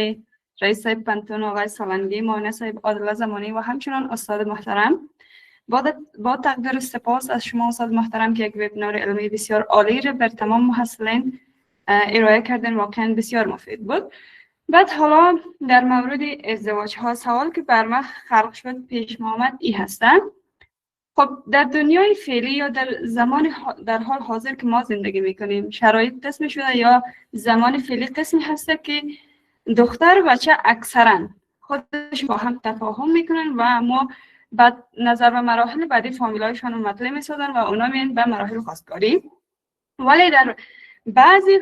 رئیس صاحب پنتون آقای سالنگی، معاون صاحب عادل زمانی و همچنان استاد محترم. با تقدیر سپاس از شما استاد محترم که یک وبینار علمی بسیار عالی را بر تمام محصلین ارائه کردن، واقعا بسیار مفید بود. بعد حالا در مورد ازدواج ها سوال که بر من خلق شد پیش آمد این هستن. خب در دنیای فعلی یا در حال حاضر که ما زندگی میکنیم شرایط قسم شده یا زمان فعلی قسمی هسته که دختر و بچه اکثرا خودش با هم تفاهم میکنن و ما بعد نظر به مراحل بعدی فامیلایشان رو مطلع میسازن و اونا میان به مراحل خواستگاری. ولی در بعضی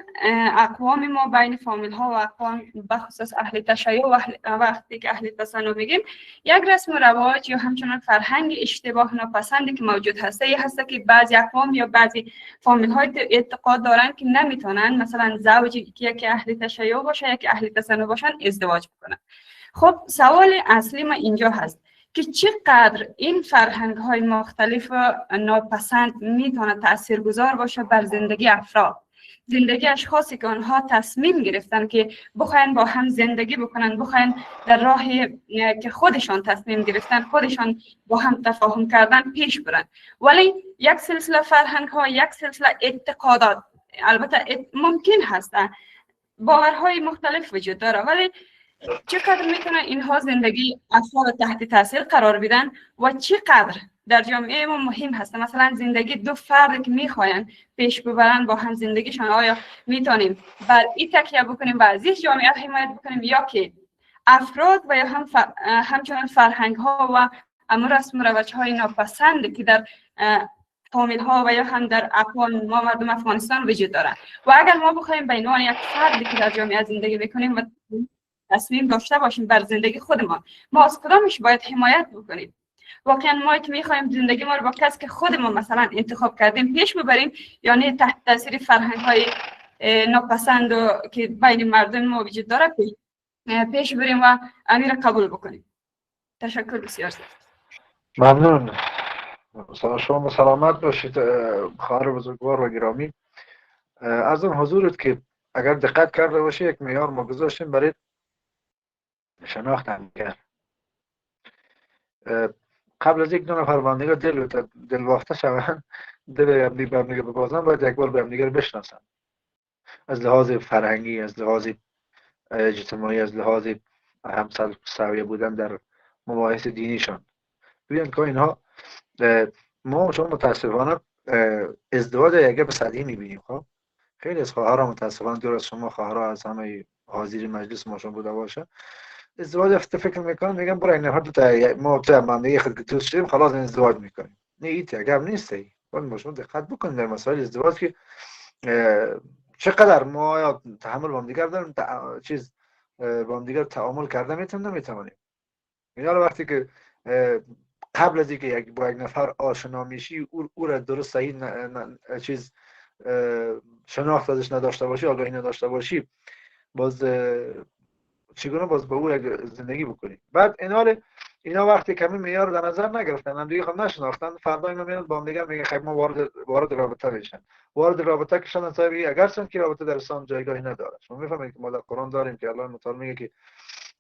اقوام ما بین فامیل ها و اقوام بخصوص اهل تشیع و وقتی که اهل تصنع میگیم یک رسم و رواج یا همچنان فرهنگ اشتباه ناپسندی که موجود هسته ای هسته که بعضی اقوام یا بعضی فامیل های اعتقاد دارن که نمیتونن مثلا زوجی که اهل تشیع باشه یا که اهل تصنع باشن ازدواج بکنن. خب سوال اصلی ما اینجا هست که چقدر این فرهنگ های مختلف و ناپسند میتونه تاثیرگذار باشه بر زندگی افراد. زندگی اشخاصی که آنها تصمیم گرفتن که بخواین با هم زندگی بکنن، بخواین در راه که خودشان تصمیم گرفتن، خودشان با هم تفاهم کردن پیش برن. ولی یک سلسله فرهنگ ها، یک سلسله اعتقادات، البته ممکن هست باورهای مختلف وجود داره، ولی چقدر میتونن اینها زندگی افراد تحت تاثیر قرار بدن و چقدر در جامعه ما مهم هست. مثلا زندگی دو فرد که میخواین پیش ببرن با هم زندگیشان، آیا میتونیم بر این تکیه بکنیم و از این جامعه حمایت بکنیم، یا که افراد و یا همچنان فرهنگ ها و امور رسم و روش های ناپسند که در فامیل ها و یا هم در اقوام ما مردم افغانستان وجود دارن، و اگر ما بخوایم به عنوان یک فردی که در جامعه زندگی بکنیم و تصمیم داشته باشیم بر زندگی خودمان، ما از کدامش باید حمایت بکنیم؟ واقعا ما که میخوایم زندگی ما رو با کسی که خودمان مثلا انتخاب کردیم پیش ببریم، یعنی تحت تاثیر فرهنگ های ناپسند و که بین مردم ما وجود داره پیش بریم و امیر قبول بکنیم؟ تشکر بسیار زیاد. ممنون. شما سلامت باشید خواهر بزرگوار و گرامی. از اون حضورت که اگر دقت کرده باشی یک معیار ما گذاشتیم برای شناخت همدیگر. قبل از یک دو نفر با همدیگر دل واخته شوند، دل همدیگر به همدیگر ببازن، باید یک بار به همدیگر بشناسن، از لحاظ فرهنگی، از لحاظ اجتماعی، از لحاظ همسویه بودن در مباحث دینیشان. ببینید که اینها ما چون متاسفانه ازدواج یکه به صدی میبینیم. خب خیلی از خواهرها متاسفانه دور از شما خواهرها از همه حاضر مجلس ماشون بوده باشه، ازدواج فکر میکنن میگن برای این نفر ما تو ماندگی خود دوست شدیم خلاص ازدواج میکنیم. نه این تگم نیست. باید شما دقت بکنید در مسائل ازدواج که چقدر ما تحمل با هم دیگر داریم، چیز با هم دیگر تعامل کرده نمیتونیم. اینا وقتی که قبل از اینکه با یک نفر آشنا میشی او را درست صحیح چیز شناخت ازش نداشته باشی، آگاهی نداشته باشی، باز چگونه باز با او زندگی بکنی؟ بعد اینا وقتی کمی معیار رو در نظر نگرفتن، هم دیگه خود نشناختن، فردا اینا میاد با هم دیگه میگن خیلی ما وارد رابطه بشن. وارد رابطه که شدن صاحب اگرچه که رابطه در اسلام جایگاهی نداره. شما میفهمید که ما در قرآن داریم که الله متعال میگه که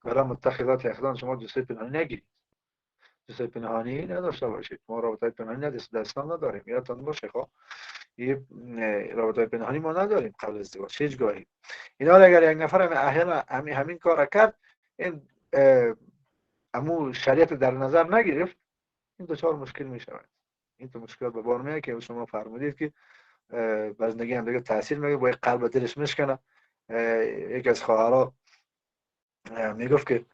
برای متخذات اخدان شما دوستی پنهانی نگیرید. دوستی پنهانی نداشته باشید. ما رابطه پنهانی در اسلام نداریم. یادتون باشه. خب یه رابطه پنهانی ما نداریم قبل از ازدواج هیچ گاهی. اینا اگر یک نفر احیانا همین کار کرد، این امو شریعت در نظر نگرفت، این دچار مشکل می شود. این تو مشکلات به بار میاد که شما فرمودید که بر زندگی هم دیگه تاثیر میگه، با قلب دلش میشکنه. یکی از خواهرها میگفت که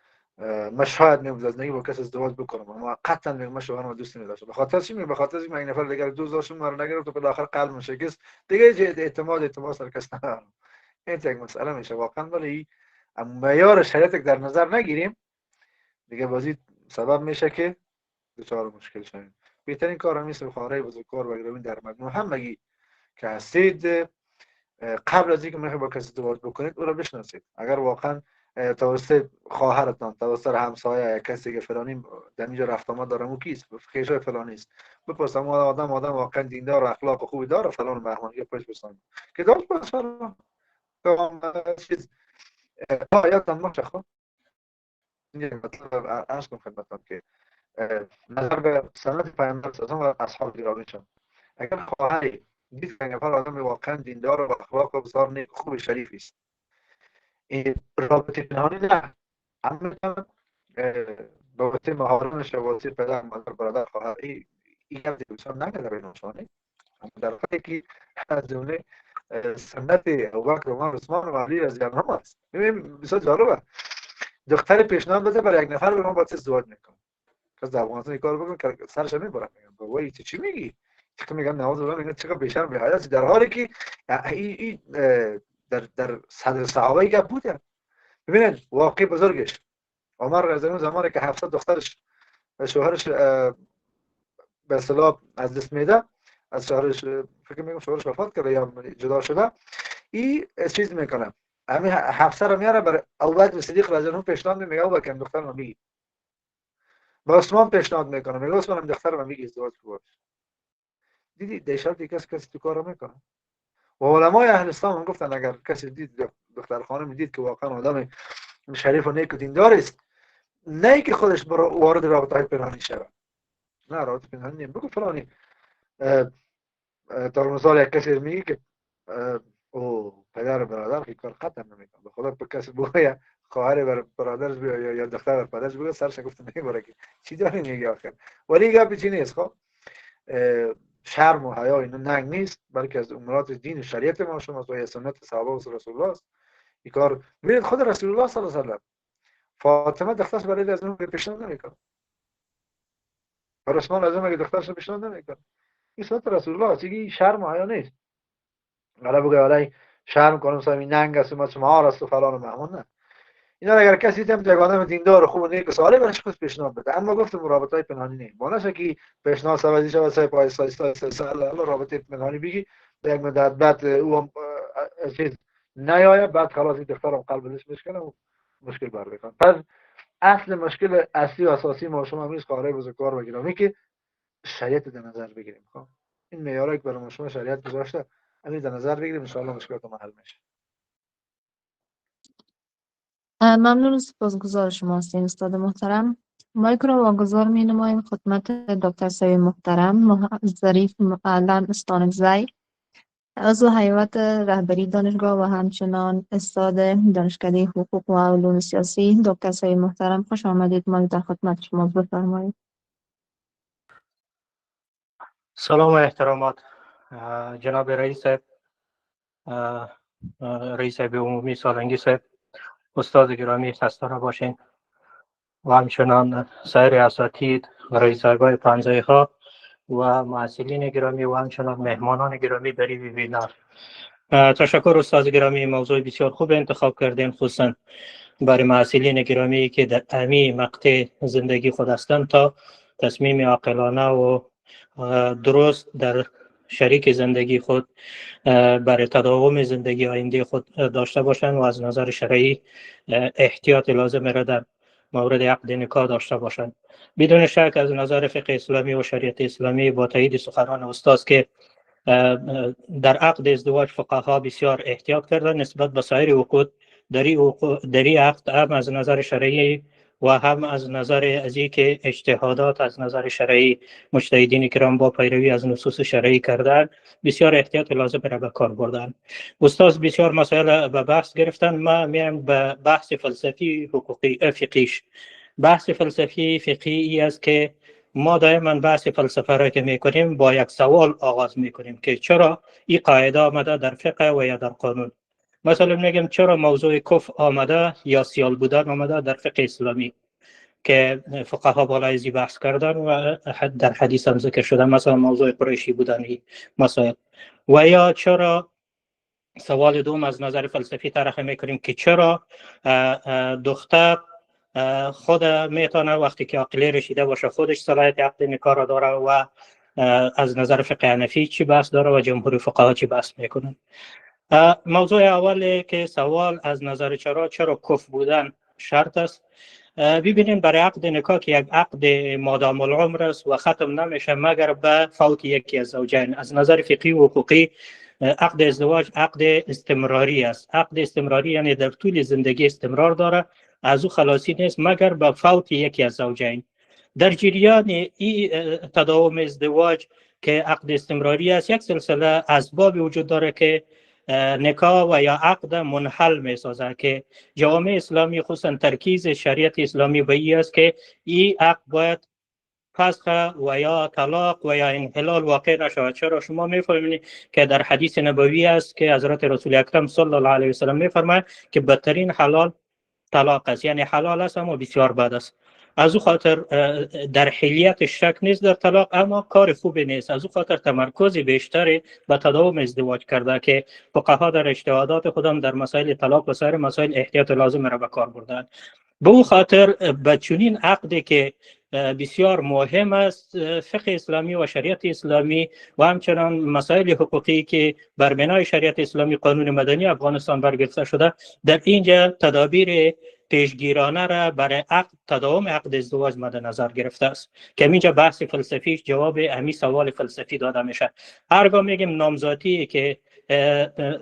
من شاید نمی‌دونم زندگی با کسی ازدواج بکنم، اما قطعا میگم من شوهرم دوست نداشتم. به خاطر چی؟ به خاطر اینکه من این نفر دیگه دوست داشتم، مرا نگرفت و به آخر قلبم شکست. دیگه اعتماد سر کس ندارم. این یک مسئله میشه واقعا. ولی معیار شریعت در نظر نگیریم، دیگه بازی سبب میشه که دچار مشکل شویم. بهترین کار همیشه به خواهرای بزرگوار و گرامی در مجموع همگی که هستید، قبل از اینکه میخواید با کسی ازدواج بکنید او را بشناسید. اگر واقعا توسط خواهرتان، توسط همسایه یا کسی که فلانی در اینجا رفت آمد داره، او کیست؟ خیشه فلانی است. بپرسم آدم واقعا دیندار و اخلاق خوبی داره فلان مهمان یا پشت بسان که داشت باشه فلان چیز یادتان باشه. خب این مطلب عرض کنم خدمتتان که نظر به سنت پیامبر صلی الله علیه و اصحاب گرامیشان، اگر خواهری دید که نفر آدم واقعا دیندار و اخلاق و بسیار نیک خوب شریفی است، این رابطه پنهانی نه، اما رابطه مهارانش و واسه پدر مادر برادر خواهر این هم دیگران نگذاره بینشانه، در حالی که از جمله سنت ابوبکر و عمر عثمان و علی رضی الله عنهم است. ببین بسیار جالبه، دختر پیشنهاد بده برای یک نفر به ما باید ازدواج میکنه. کس در افغانستان این کار بکنه که سرش میبرن، میگن بابا این چی میگی؟ که میگن نواز الله، میگن چقدر بیشرم به حیاتی، در حالی که این در صدر صحابه گپ بوده. ببینید واقعی بزرگش عمر رضی الله عنه زمانی که 700 دخترش شوهرش به اصطلاح از دست میده، از شوهرش فکر میگم شوهرش وفات کرده یا جدا شده، این چیز میکنه همین 700 رو میاره برای ابوبکر صدیق رضی الله عنه پیشنهاد میگه ابوبکر دختر رو میگی، با عثمان پیشنهاد میکنه میگه عثمان دختر رو میگی ازدواج کن. دیدی دیشب دیگه کسی تو کارو میکنه. و علمای اهل اسلام هم گفتن اگر کسی دید دختر خانم دید که واقعا آدم شریف و نیک و دیندار است، نه که خودش وارد رابطه پنهانی شود، نه رابطه پنهانی نیم. بگو فلانی تا مثال یک کسی میگه که او پدر برادر که کار ختم نمیکنه، به خدا به کسی بگه خواهر بر برادرش یا دختر بر پدرش بگه سرش گفته نمیبره که چی داری میگه آخر. ولی گپ چی نیست. خب شرم و حیا اینا ننگ نیست، بلکه از امورات دین و شریعت ما شماست و سنت صحابه و رسول الله است. این کار ببینید خود رسول الله صلی الله علیه و فاطمه دخترش برای از اون پیشنهاد نمیکنه، و عثمان از اون دخترش پیشنهاد نمیکنه. این سنت رسول الله است، این شرم و حیا نیست. حالا بگه حالا شرم کنم مثلا این ننگ است ما شما است و فلان و مهمون، نه. اینا اگر کسی دم جگانه دیندار خوب و نیک و صالح برش خود پیشنهاد بده، اما گفتم رابطه پنهانی نه. با نشه که پیشنهاد سوازی شود سه پای سال رابطه پنهانی بگی یک مدت بعد او چیز نیاید، بعد خلاص این دخترم قلبش میشکنه و مشکل بر بکنه. پس اصل مشکل اصلی و اساسی ما شما میز قاره بزرگوار و گرامی که شریعت در نظر بگیریم. خب این معیاری که برای شما شریعت گذاشته همین در نظر بگیریم، ان شاء الله مشکلات ما حل میشه. ممنون و سپاسگزار شما هستیم استاد محترم. مایک را واگذار می نماییم خدمت دکتر سوی محترم ظریف معلم استانکزی، عضو هیئت رهبری دانشگاه و همچنان استاد دانشکده حقوق و علوم سیاسی. دکتر سوی محترم خوش آمدید، ما در خدمت شما، بفرمایید. سلام و احترامات جناب رئیس عمومی سالنگی صاحب، استاد گرامی خسته نباشین و همچنان سایر اساتید و رئیس‌های پانزه‌ها و معلمین گرامی و همچنان مهمانان گرامی در این وبینار. تشکر استاد گرامی، موضوع بسیار خوب انتخاب کردین، خصوصا برای معلمین گرامی که در امی مقطع زندگی خود هستند تا تصمیم عاقلانه و درست در شریک زندگی خود برای تداوم زندگی آینده خود داشته باشند و از نظر شرعی احتیاط لازم را در مورد عقد نکاح داشته باشند. بدون شک از نظر فقه اسلامی و شریعت اسلامی با تایید سخنان استاد که در عقد ازدواج فقها بسیار احتیاط کردن نسبت به سایر عقود. در عقد هم از نظر شرعی و هم از نظر از اینکه اجتهادات از نظر شرعی مجتهدین کرام با پیروی از نصوص شرعی کردن بسیار احتیاط لازم را به کار بردن. استاد بسیار مسائل به بحث گرفتن، ما میایم به بحث فلسفی حقوقی فقهیش. بحث فلسفی فقهی است که ما دائما بحث فلسفه را که میکنیم با یک سوال آغاز میکنیم که چرا این قاعده آمده در فقه و یا در قانون. مثلا میگم چرا موضوع کفر آمده یا سیال بودن آمده در فقه اسلامی که فقها بالای ازی بحث کردن و در حدیث هم ذکر شده، مثلا موضوع قریشی بودن مسائل. و یا چرا سوال دوم از نظر فلسفی طرح میکنیم که چرا دختر خود میتونه وقتی که عقلی رسیده باشه خودش صلاحیت عقد نکاح را داره و از نظر فقه حنفی چی بحث داره و جمهور فقها چی بحث میکنن. موضوع اولی که سوال از نظر چرا کفر بودن شرط است. ببینید برای عقد نکاح که یک عقد مادام العمر است و ختم نمیشه مگر به فوت یکی از زوجین. از نظر فقهی و حقوقی عقد ازدواج عقد استمراری است. عقد استمراری یعنی در طول زندگی استمرار داره، از او خلاصی نیست مگر به فوت یکی از زوجین. در جریان این تداوم ازدواج که عقد استمراری است یک سلسله اسباب وجود داره که نکاح و یا عقد منحل می سازه که جامعه اسلامی خصوصا ترکیز شریعت اسلامی به این است که این عقد باید فسخ و یا طلاق و یا انحلال واقع نشود. چرا شما میفهمید که در حدیث نبوی است که حضرت رسول اکرم صلی الله علیه و سلم میفرماید که بدترین حلال طلاق است، یعنی حلال است اما بسیار بد است. از او خاطر در حلیت شک نیست در طلاق، اما کار خوبی نیست. از او خاطر تمرکز بیشتری به تداوم ازدواج کرده که فقها در اجتهادات خودم در مسائل طلاق و سایر مسائل احتیاط لازم را به کار بردن. به او خاطر به چنین عقدی که بسیار مهم است فقه اسلامی و شریعت اسلامی و همچنان مسائل حقوقی که بر بنای شریعت اسلامی قانون مدنی افغانستان برگرفته شده در اینجا تدابیر پیشگیرانه را برای تداوم عقد ازدواج مد نظر گرفته است که اینجا بحث فلسفی جواب امی سوال فلسفی داده میشه. هرگاه میگیم نامزادی که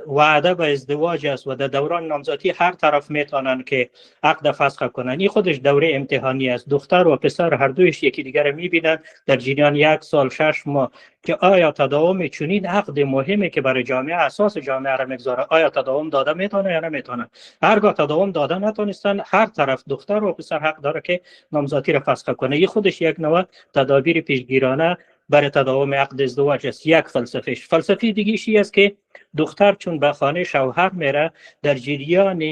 وعده به ازدواج است و در دوران نامزدی هر طرف میتونن که عقد فسخ کنن. این خودش دوره امتحانی است. دختر و پسر هر دویش یکی دیگر میبینن در جریان 1 سال 6 ماه که آیا تداوم چنین عقد مهمی که برای جامعه اساس جامعه را میگذاره آیا تداوم داده میتونه یا نمیتونه. هرگاه تداوم داده نتونستن هر طرف دختر و پسر حق داره که نامزدی را فسخ کنه. این خودش یک نوع تدابیر پیشگیرانه برای تداوم عقد ازدواج است. یک فلسفه دیگه است که دختر چون به خانه شوهر میره در جریان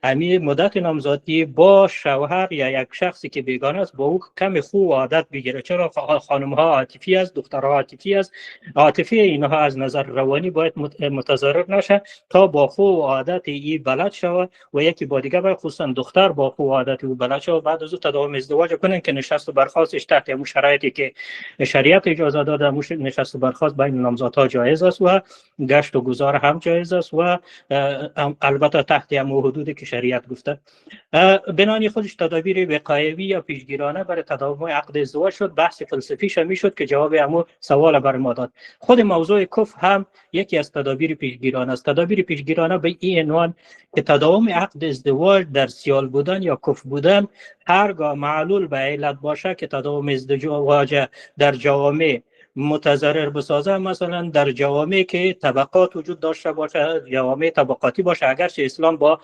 همین مدت نامزدی با شوهر یا یک شخصی که بیگانه است با او کم خو و عادت بگیره. چرا خانم ها عاطفی است، دخترها عاطفی است. عاطفی اینها از نظر روانی باید متضرر نشه تا با خو و عادت ای بلد شود و یکی با دیگه باید خصوصا دختر با خو و عادت او بلد شود بعد از او تداوم ازدواج کنن که نشست و برخاستش تحت همون شرایطی که شریعت اجازه داده نشست و برخاست بین نامزدها جایز است و گشت و گذار هم جایز است و البته تحت همون حدودی که شریعت گفته. بنابراین خودش تدابیر وقایوی یا پیشگیرانه برای تداوم عقد ازدواج شد. بحث فلسفیش می شد که جواب همون سوال بر ما داد. خود موضوع کفر هم یکی از تدابیر پیشگیرانه است. تدابیر پیشگیرانه به این عنوان که تداوم عقد ازدواج در سیال بودن یا کفر بودن هرگاه معلول به علت باشه که تداوم ازدواج در جوامع متضرر بسازه، مثلا در جوامع که طبقات وجود داشته باشه، جوامع طبقاتی باشه، اگرچه اسلام با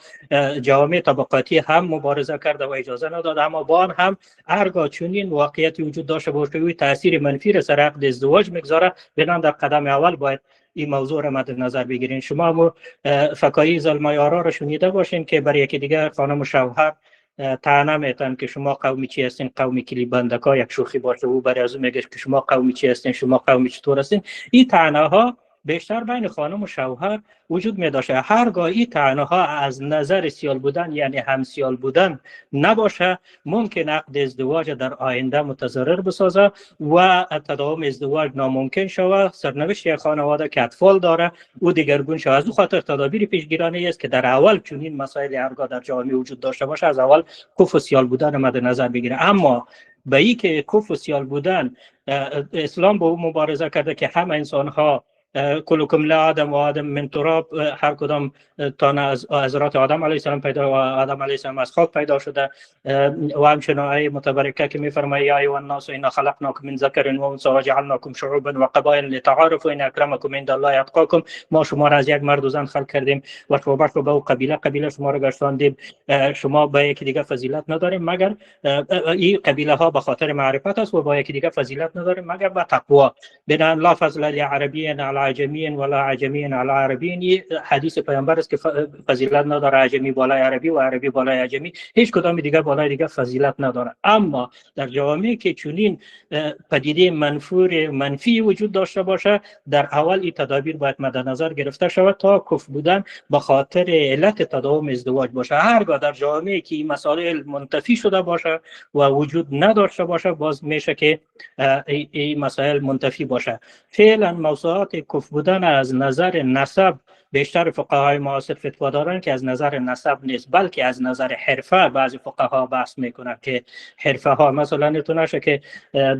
جوامع طبقاتی هم مبارزه کرده و اجازه نداده، اما با آن هم هرگاه چنین واقعیتی وجود داشته باشه و تاثیر منفی را سر عقد ازدواج میگذاره، بنابراین در قدم اول باید این موضوع را مد نظر بگیرین. شما فکایی ظلمیارا را شنیده باشین که برای یکی دیگر خانم و شوهر طعنه میتن که شما قومی چی هستین، قومی کلی بندکا، یک شوخی باشه او برای از میگه که شما قومی چی هستین، شما قومی چطور هستین. این طعنه ها بیشتر بین خانم و شوهر وجود می داشته. هرگاه این طعنه ها از نظر سیال بودن یعنی همسیال بودن نباشه، ممکن عقد ازدواج در آینده متضرر بسازه و تداوم ازدواج ناممکن شود. سرنوشت یک خانواده که اطفال داره او دیگرگون شود. از او خاطر تدابیر پیشگیرانه است که در اول چنین مسائل هرگاه در جامعه وجود داشته باشه از اول کفر و سیال بودن مد نظر بگیره. اما به این که کفر و سیال بودن اسلام با او مبارزه کرده که همه انسان ها کلکم لآدم و آدم من تراب، هر کدام تان از حضرت آدم علیه السلام پیدا و آدم علیه السلام از خاک پیدا شده. و همچنین آیه متبرکه که میفرماید یا ایها الناس انا خلقناکم من ذکر و انثی و جعلناکم شعوبا و قبایل لتعارفوا ان اکرمکم عند الله اتقاکم. ما شما را از یک مرد و زن خلق کردیم و توبرک به او قبیله شما را گشتاندیم. شما با یکی دیگه فضیلت نداریم مگر این قبیله ها به خاطر معرفت است و با یکی دیگه فضیلت نداریم مگر به تقوا. بنا لا فضل لعربی علی عجمی ولا عجمی علی عربی. حدیث پیامبر است که فضیلت نداره عجمی بالای عربی و عربی بالای عجمی، هیچ کدام دیگه بالای دیگه فضیلت نداره. اما در جوامعی که چنین پدیده منفی وجود داشته باشه در اول این تدابیر باید مد نظر گرفته شود تا کفر بودن به خاطر علت تداوم ازدواج باشه. هرگاه در جوامعی که این مسائل منتفی شده باشه و وجود نداشته باشه باز میشه که این مسائل منتفی باشه. فعلا موضوعات کفر بودن از نظر نسب بیشتر فقهای معاصر فتوا دارن که از نظر نسب نیست بلکه از نظر حرفه. بعضی فقها بحث میکنن که حرفه ها مثلا نتونه که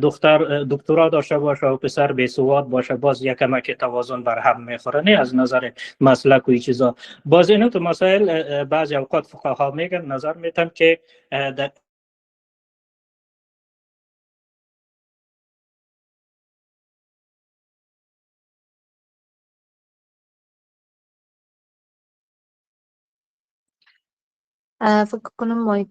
دختر دکترا داشته باشه و پسر بی سواد باشه، باز یکم که توازن بر هم میخوره، نه از نظر مسلک و چیزا. باز اینو تو مسائل بعضی اوقات فقها میگن نظر میتن که فکر کنم ما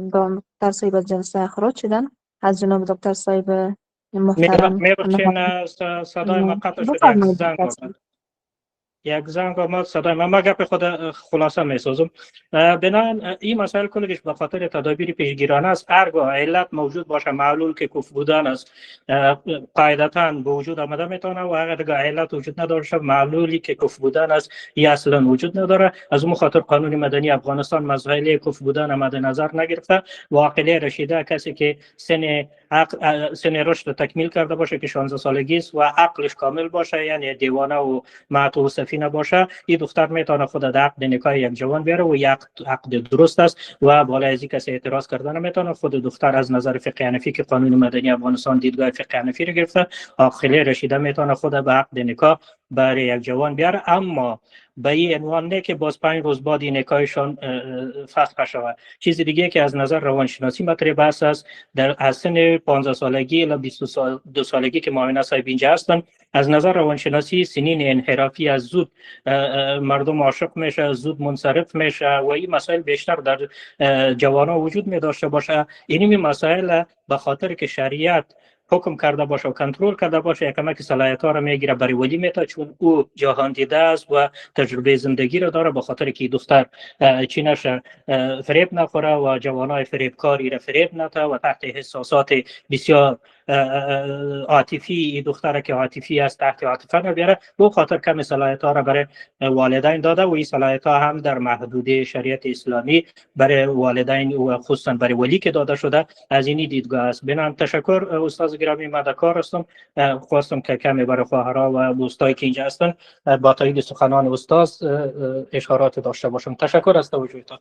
با دکتر صاحب از جلسه خارج شدن. از جناب دکتر صاحب محترم میبخشین صدای ما قطع شده. یک زنگ آمد صدای من گپ خود خلاصه میسازم. بنابراین این مسائل کلش به خاطر تدابیر پیشگیرانه است. هرگاه علت موجود باشه معلول که کفر بودن است قاعدتاً به وجود آمده میتونه و اگر علت وجود نداره معلولی که کفر بودن است یا اصلا وجود نداره. از اون خاطر قانون مدنی افغانستان مسائل کفر بودن مد نظر نگرفته و عاقله رشیده کسی که سن رشد تکمیل کرده باشه که 16 سالگی است و عقلش کامل باشه یعنی دیوانه و معتوه نباشه، این دختر میتونه خود در عقد نکاح یک جوان بیاره و یک عقد درست است و بالای از کسی اعتراض کردن نمیتونه. خود دختر از نظر فقه حنفی که قانون مدنی افغانستان دیدگاه فقه حنفی رو گرفته، عاقله رشیده میتونه خود به عقد نکاح برای یک جوان بیاره، اما به این عنوان نه که باز 5 روز بعد این نکاحشان فسخ شود. چیز دیگه که از نظر روانشناسی مطرح بحث است، از سن 15 سالگی الی 22 سالگی که معاون صاحب اینجا هستن، از نظر روانشناسی سنین انحرافی از زود مردم عاشق میشه، زود منصرف میشه و این مسائل بیشتر در جوانان وجود می داشته باشه. این مسائل به خاطر که شریعت حکم کرده باشه و کنترل کرده باشه، کمک صلاحیت ها را میگیره برای ولی میتا، چون او جهان دیده است و تجربه زندگی را داره، به خاطر که دختر چی نشه فریب نخوره و جوانای فریبکاری را فریب نده و تحت احساسات بسیار عاطفی دختره که عاطفی است تحت عاطفه نبیاره. به خاطر کم صلاحیت ها را برای والدین داده و این صلاحیت ها هم در محدوده شریعت اسلامی برای والدین و خصوصا برای ولی که داده شده از این دیدگاه است. بنام تشکر استاد گرامی، من در کار هستم، خواستم که کمی برای خواهرها و دوستایی که اینجا هستن با تایید سخنان استاد اشارات داشته باشم. تشکر از توجهتان.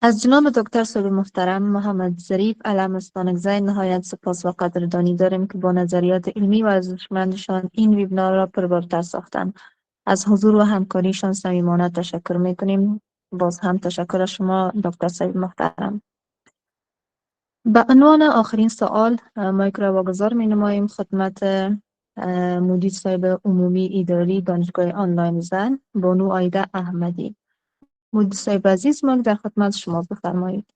از جناب دکتر صاحب محترم محمد ظریف علمستانگزی نهایت سپاس و قدردانی داریم که با نظریات علمی و ارزشمندشان این ویبنار را پربارتر ساختند. از حضور و همکاریشان صمیمانه تشکر میکنیم. باز هم تشکر از شما دکتر صاحب محترم. به عنوان آخرین سوال مایک را واگذار می نماییم خدمت مدیر صاحب عمومی اداری دانشگاه آنلاین زن بانو آیده احمدی. مدیر صاحب عزیز، ما در خدمت شما، بفرمایید.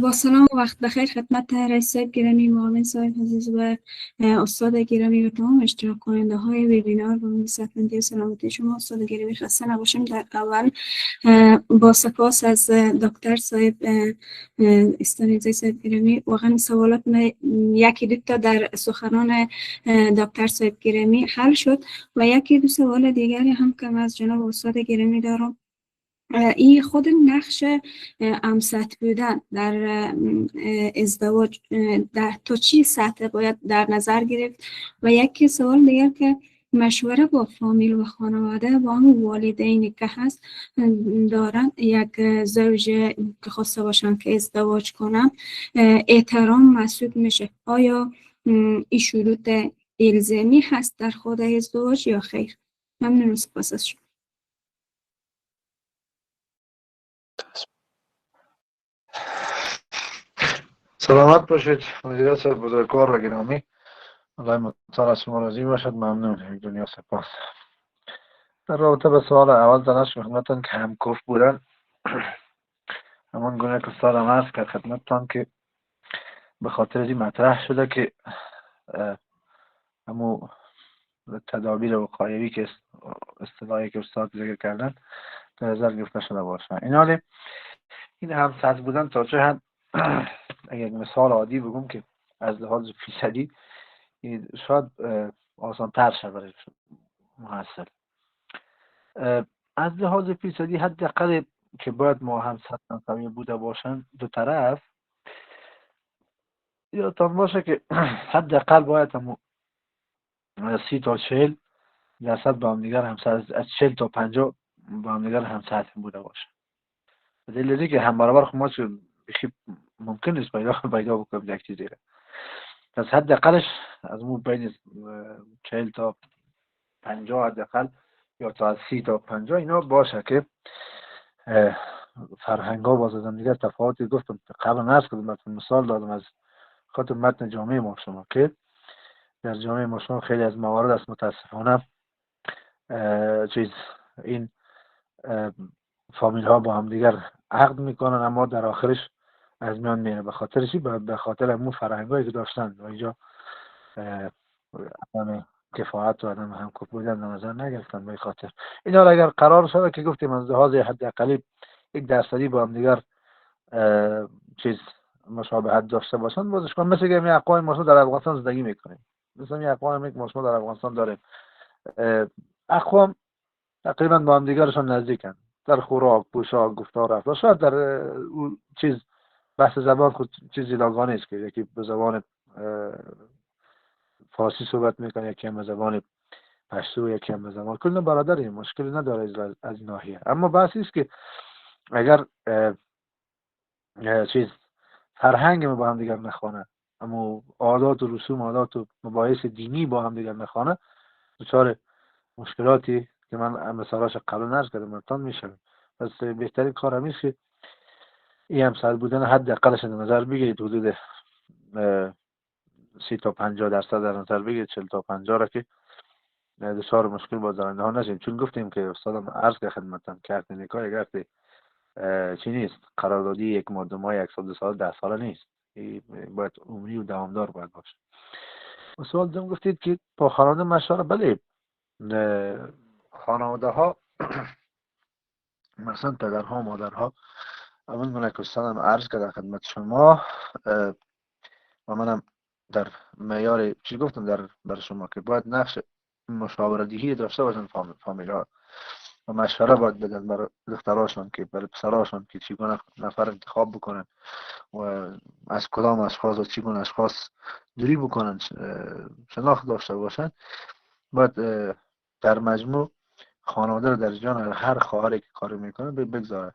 با سلام و وقت بخیر خدمت رئیس صاحب گرامی، معاون صاحب عزیز و استاد گرامی و تمام اشتراک کننده های ویبینار. با صحتمندی و سلامتی شما استاد گرامی خسته نباشیم. در اول با سپاس از دکتر صاحب استانیزی صاحب گرامی، واقعا سوالات یکی دو تا در سخنان دکتر صاحب گرامی حل شد و یکی دو سوال دیگری هم که از جناب استاد گرامی دارم. این خود نقش امسط بودن در ازدواج در تا چی سطح باید در نظر گرفت و یک سوال دیگر که مشوره با فامیل و خانواده و همون والدینی که هست دارن یک زوج که خواسته باشن که ازدواج کنن احترام محسوب میشه. آیا این شروط الزامی هست در خود ازدواج یا خیر؟ ممنون، سپاس از شما. سلامت باشید مدیر صاحب بزرگوار و گرامی. الله متعال از شما راضی باشد. ممنون، یک دنیا سپاس. در رابطه به سوال اول دانش خدمتتان که همکف بودن، همان گونه که استادم هست که خدمتتان که به خاطر این مطرح شده که همون تدابیر وقایوی که اصطلاحی که استاد ذکر کردن در نظر گرفته شده باشه. این هم سطح بودن تا چه حد اگر مثال عادی بگم که از لحاظ فیصدی شاید آسان تر شد برای محصل. از لحاظ فیصدی حداقل که باید ما هم سطح بوده باشن دو طرف، یادتان باشه که حداقل باید هم 30 تا 40% با هم دیگر همسطح، از 40 تا 50 با هم دیگر همسطح بوده باشه. دلیلی که هم برابر خب ما بخی ممکن نیست پیدا بکنیم یک چیزی را. پس حداقلش از مو بین 40 تا 50 حداقل، یا تا از 30 تا 50 اینا باشه که فرهنگ ها باز از هم دیگر تفاوتی گفتم قبل نرس کردم، مثال دادم از خاطر متن جامعه ما شما که در جامعه ما شما خیلی از موارد است متاسفانه این فامیل ها با هم دیگر عقد میکنن اما در آخرش از میان میره. به خاطر چی؟ به خاطر همون فرهنگایی که داشتن و اینجا عدم کفایت و عدم همکف بودن در نظر نگرفتن. به خاطر اینا اگر قرار شده که گفتیم از لحاظ حداقلی 1% با هم دیگر مشابهت داشته باشن، بازش کن مثل که می اقوام ما در افغانستان زندگی میکنیم، مثل می اقوام که ما در افغانستان داریم، اقوام تقریبا با هم دیگرشان نزدیکن در خوراک، پوشاک، گفتار، رفتار. شاید در اون بحث زبان خود چیزی لاگانه است که یکی به زبان فارسی صحبت میکنه، یکی هم به زبان پشتو، یکی هم به زبان، کلنا برادریم، مشکلی نداره از ناحیه. اما بحثی است که اگر فرهنگ ما با هم دیگر نخوانه، اما عادات و رسوم، عادات و مباحث دینی با هم دیگر نخوانه، دچار مشکلاتی که من مثالاش قبل نرز کردم مرتان میشه. پس بهترین کار همیست که این همسر بودن حد اقلش در نظر بگیرید، حدود 30 تا 50% در نظر بگیرید، 40 تا 50 را که دچار مشکل با زننده ها نشیم. چون گفتیم که استادم عرض که خدمتتان کرد نکاح یک وقتی چی نیست، قراردادی یک ماه دو ماه 100 سال 10 ساله نیست، باید عمری و دوامدار باید باشه. و سوال دوم گفتید که با خانواده مشوره. بله، خانواده ها مثلا پدرها و مادرها اول گونه که استادم عرض کرده خدمت شما و منم در معیار چی گفتم در شما که باید نقش مشاوره‌دهی داشته باشن فامیل ها و مشوره باید بدن برای دختراشون که برای پسراشون که چگونه نفر انتخاب بکنن و از کدام اشخاص و چگونه اشخاص دوری بکنن، شناخت داشته باشن. باید در مجموع خانواده رو در جان هر خواهری که کاری میکنه بگذاره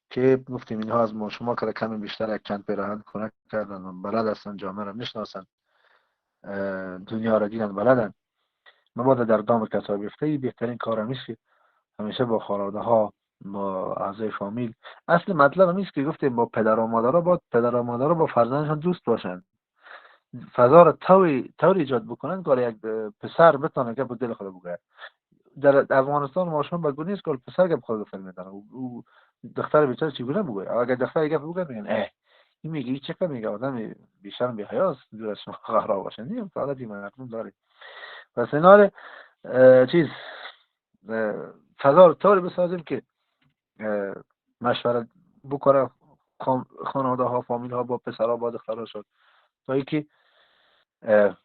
که گفتیم اینها از ما شما که کمی بیشتر یک چند پیراهن کمک کردن و بلد هستن، جامعه رو میشناسن، دنیا رو دیدن، بلدن، مبادا در دام کسا بیفته. بهترین کار همیست که همیشه با خانواده ها، با اعضای فامیل، اصل مطلب همیست که گفتیم با پدر و مادر ها با فرزندشان دوست باشن، فضا رو طوری ایجاد بکنن که یک پسر بتونه که به دل خود بگه. در افغانستان ماشون بگو نیست که پسر که خود فیلم میدن او دختر بیچاره چگونه بگه. اگر دختر یک بگه میگن این میگه این چقدر میگه آدم بیشتر بی حیاست، دور از شما خراب باشه. نیم عادتی مردم داره. پس اینا چیز فضا رو طوری بسازیم که مشورت بکنه خانواده ها، فامیل ها با پسرها، با دخترها شد تا اینکه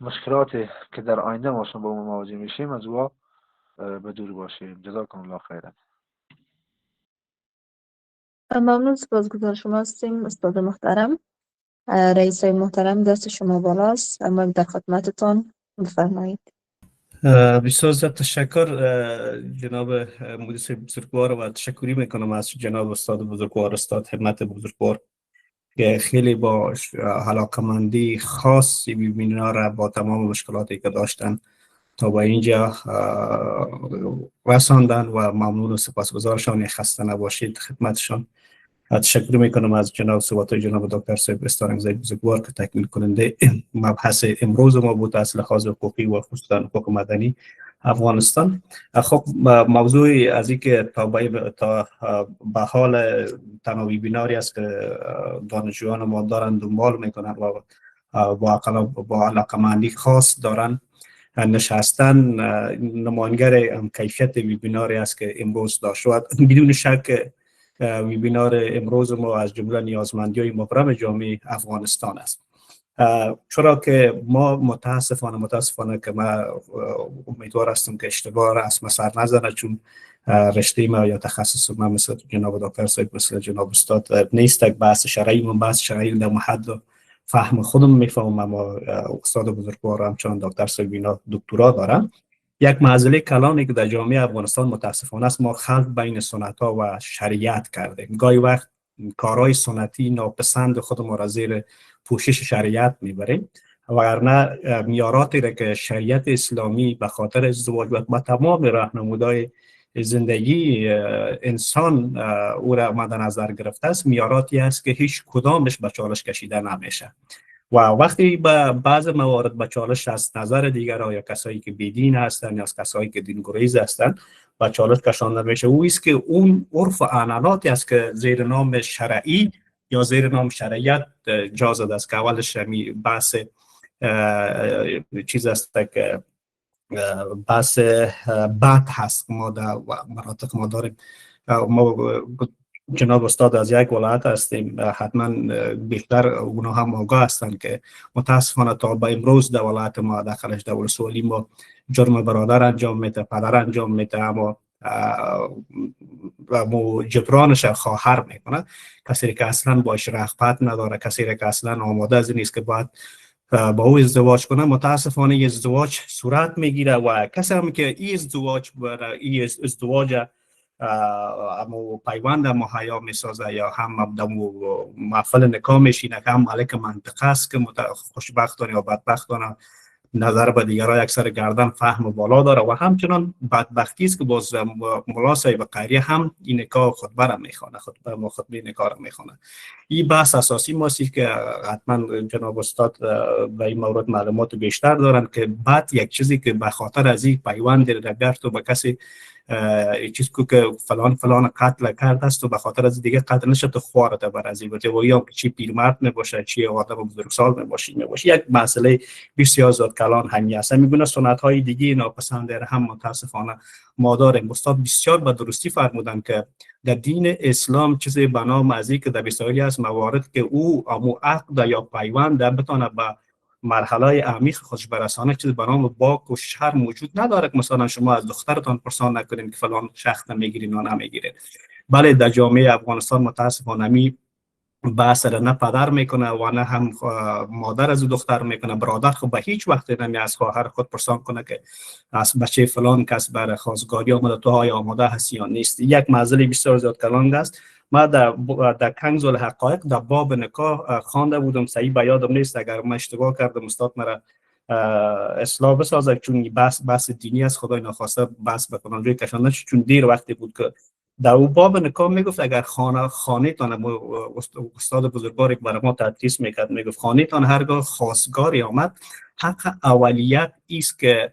مشکلاتی که در آینده ما با مواجه میشیم از او به دور باشیم. جزاکم الله خیرا. ممنون، سپاسگزار شما هستیم استاد محترم. رئیس محترم دست شما بالاست، اما در خدمتتان، بفرمایید. بسیار زیاد تشکر جناب مدیر بزرگوار و تشکری میکنم از جناب استاد بزرگوار، استاد همت بزرگوار که خیلی با علاقمندی خاص ویبینار را با تمام مشکلاتی که داشتن تا با اینجا رساندن و ممنون و سپاسگزارشان. خسته نباشید خدمتشان. تشکر میکنم از جناب صحبت‌های جناب دکتر صاحب استارنگزی بزرگوار که تکمیل کننده مبحث امروز ما بود از لحاظ حقوقی و خصوصا حقوق مدنی افغانستان. خب موضوع از این که تا به حال تناوی بیناری است که دانشجویان ما دارن دنبال میکنن و با علاقمندی خاص دارن نشستن، نمایانگر کیفیت ویبیناری است که امروز داشت شد. بدون شک ویبینار امروز ما از جمله نیازمندی‌های مبرم جامعه افغانستان است، چرا که ما متاسفانه که من امیدوار هستم که اشتباه رسم سر نزنه، چون رشته ما یا تخصص ما مثل جناب دکتر صاحب مثل جناب استاد نیست که بحث شرعی من بحث شرعی در محد فهم خودم میفهمم، اما استاد بزرگوار همچنان دکتر صاحب اینا دکترا دارن. یک معضله کلانی که در جامعه افغانستان متاسفانه است، ما خلط بین سنت ها و شریعت کردیم. گاهی وقت کارهای سنتی ناپسند خود ما را زیر پوشش شریعت میبریم، وگرنه میاراتی را که شریعت اسلامی به خاطر ازدواج و تمام راهنمودهای زندگی انسان او را مد نظر گرفته است، میاراتی است که هیچ کدامش به چالش کشیده نمیشه و وقتی به بعض موارد به چالش از نظر دیگر یا کسایی که بیدین هستند یا کسایی که دینگریز هستند به چالش کشانده میشه، او است که اون عرف و عنعناتی است که زیر نام شرعی یا زیر نام شریعت جاز است که اولش بحث چیز است که بحث بد هست. ما در مناطق ما داریم، ما جناب استاد از یک ولایت هستیم، حتما بیشتر اونا هم آگاه هستند که متاسفانه تا به امروز در ولایت ما داخلش در ولسوالی ما جرم برادر انجام میده، پدر انجام میده، اما جبرانش خواهر میکنه. کسی که اصلا باش رغبت نداره، کسی که اصلا آماده از نیست که باید با او ازدواج کنه، متاسفانه این ازدواج صورت میگیره و کسی هم که این ازدواج اما پیوند مهیا میسازه یا هم دمو محفل نکاح میشینه که هم مالک منطقه است که خوشبختانه یا بدبختانه نظر به دیگرها اکثر گردن فهم بالا داره و همچنان بدبختی است که باز ملا صاحب قریه هم این نکاح خطبه را میخوانه، خطبه نکاح را میخوانه. این بحث اساسی ماست که حتما جناب استاد به این مورد معلومات بیشتر دارن که بعد یک چیزی که به خاطر از این پیوند رگر تو به کسی چیز که فلان قتل کرده است و به خاطر از دیگه قتل نشه تو خوارته بر از این و یا چی پیرمرد میباشه چی آدم بزرگسال میباشه یک مسئله بسیار زیاد کلان همی است. میگونه سنت های دیگه ناپسند هم متاسفانه ما داریم. استاد بسیار به درستی فرمودن که در دین اسلام چیزی به نام از که در بسیاری از موارد که او امو عقد یا پیوند بتونه به مرحله عمیق خودش برسانه چیزی به نام باک و شر موجود نداره که مثلا شما از دخترتان پرسان نکنین که فلان شخص نمیگیرین یا نمیگیرین. بله در جامعه افغانستان متاسفانه می بحث را نه پدر میکنه و نه هم مادر از دختر میکنه. برادر خب به هیچ وقت نمی از خواهر خود پرسان کنه که از بچه فلان کس برای خواستگاری آمده تو های آماده هستی یا نیست. یک مسئله بسیار زیاد کلان است. ما در کنز الحقایق در باب نکاح خوانده بودم، صحیح به یادم نیست، اگر من اشتباه کردم استاد مرا اصلاح بسازه، چون بحث دینی است خدای ناخواسته بحث بکنم روی کشانده، چون دیر وقتی بود که در او باب نکاح میگفت اگر خانه تان استاد بزرگواری که برای ما تدریس میکرد میگفت خانه تان هرگاه خواستگاری آمد حق اولیت است که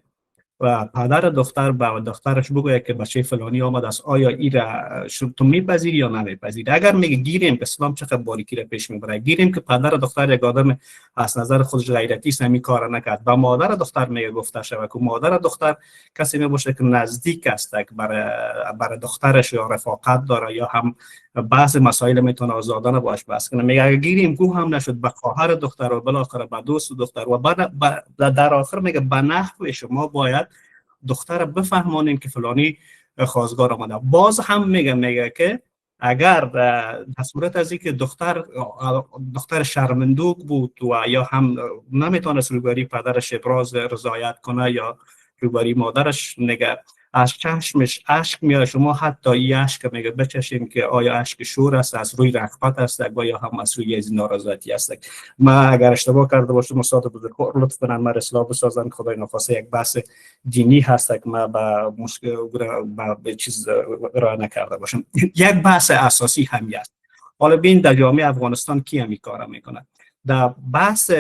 و پدر دختر به دخترش بگوید که بچه فلانی آمد است، آیا این را تو میپذیری یا نمیپذیری. اگر میگه گیریم، اسلام چقدر باریکی را پیش میبره، گیریم که پدر دختر یک آدم از نظر خودش غیرتی است همین کار نکرد و مادر دختر میگه گفته شود که مادر دختر کسی میباشه که نزدیک است برای دخترش یا رفاقت داره یا هم بعض مسائل میتونه آزادانه باش بحث کنه. میگه اگر گیریم گو هم نشد به خواهر دختر و بالاخره به دوست دختر و در آخر میگه به نحو شما باید دختر بفهمانین که فلانی خواستگار آمده. باز هم میگه که اگر در صورت از اینکه دختر شرمندوک بود و یا هم نمیتونست روبروی پدرش ابراز رضایت کنه یا روبروی مادرش، میگه از چشمش اشک میاد. شما حتی این اشک میگه بچشیم که آیا اشک شور است، از روی رغبت است و یا هم از روی از نارضایتی است. ما اگر اشتباه کرده باشم استاد بزرگوار لطف کنن ما اصلاح بسازن، خدای ناخواسته یک بحث دینی هست که ما با مشکل به چیز راه نکرده باشم. یک بحث اساسی همی است. حالا ببین در جامعه افغانستان کی همی کار میکنه؟ در بحث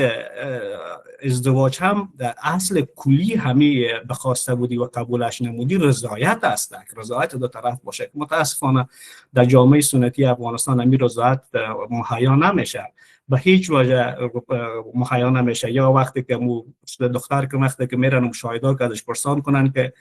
ازدواج هم در اصل کلی همی بخواسته بودی و قبولش نمودی رضایت است، رضایت دو طرف باشه. متاسفانه در جامعه سنتی افغانستان همی رضایت مهیا نمیشه، به هیچ وجه مهیا نمیشه. یا وقتی که دختر که وقتی که میرن مشاهده که ازش پرسان کنن که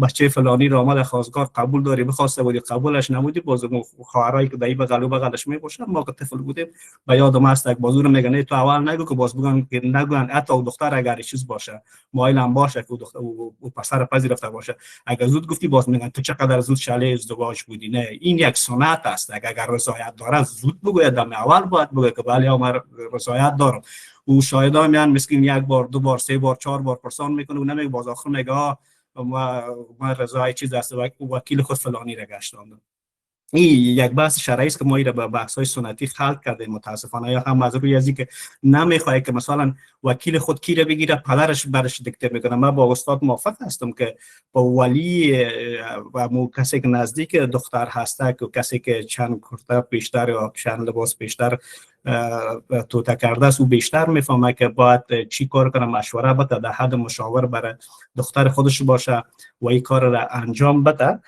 بچه فلانی را آمد خواستگار قبول داری، بخواسته بودی قبولش نمودی، باز خواهرایی که دایی بغل و بغلش میباشن ما که طفل بودیم به یادم هست یک بازور میگن تو اول نگو که باز بگن که نگوین حتی دختر اگر چیز باشه مایل هم باشه که دختر و پسر پذیرفته باشه، اگر زود گفتی باز میگن تو چقدر زود شاله ازدواج بودی. نه، این یک سنت است. اگر رضایت داره زود بگوید، دم اول باید بگه که بله من رضایت دارم. او شاهدا میان مسکین یک بار دو بار سه بار چهار بار پرسان میکنه و نمیگه، باز آخر میگه ما رضای چیز است و وکیل خود فلانی را گشتاندم. این یک بحث شرعی است که ما ایرا به بحث های سنتی خلق کردیم متاسفانه. یا هم از روی ازی که نمیخواد که مثلا وکیل خود کی را بگیره پدرش برش دیکته میکنه. من با استاد موافق هستم که با ولی و کسی که نزدیک دختر هسته که کسی که چند کرته بیشتر یا چند لباس بیشتر توته کرده است او بیشتر میفهمه که باید چی کار کنه، مشوره بده، در حد مشاور برای دختر خودش باشه و این کار را انجام بده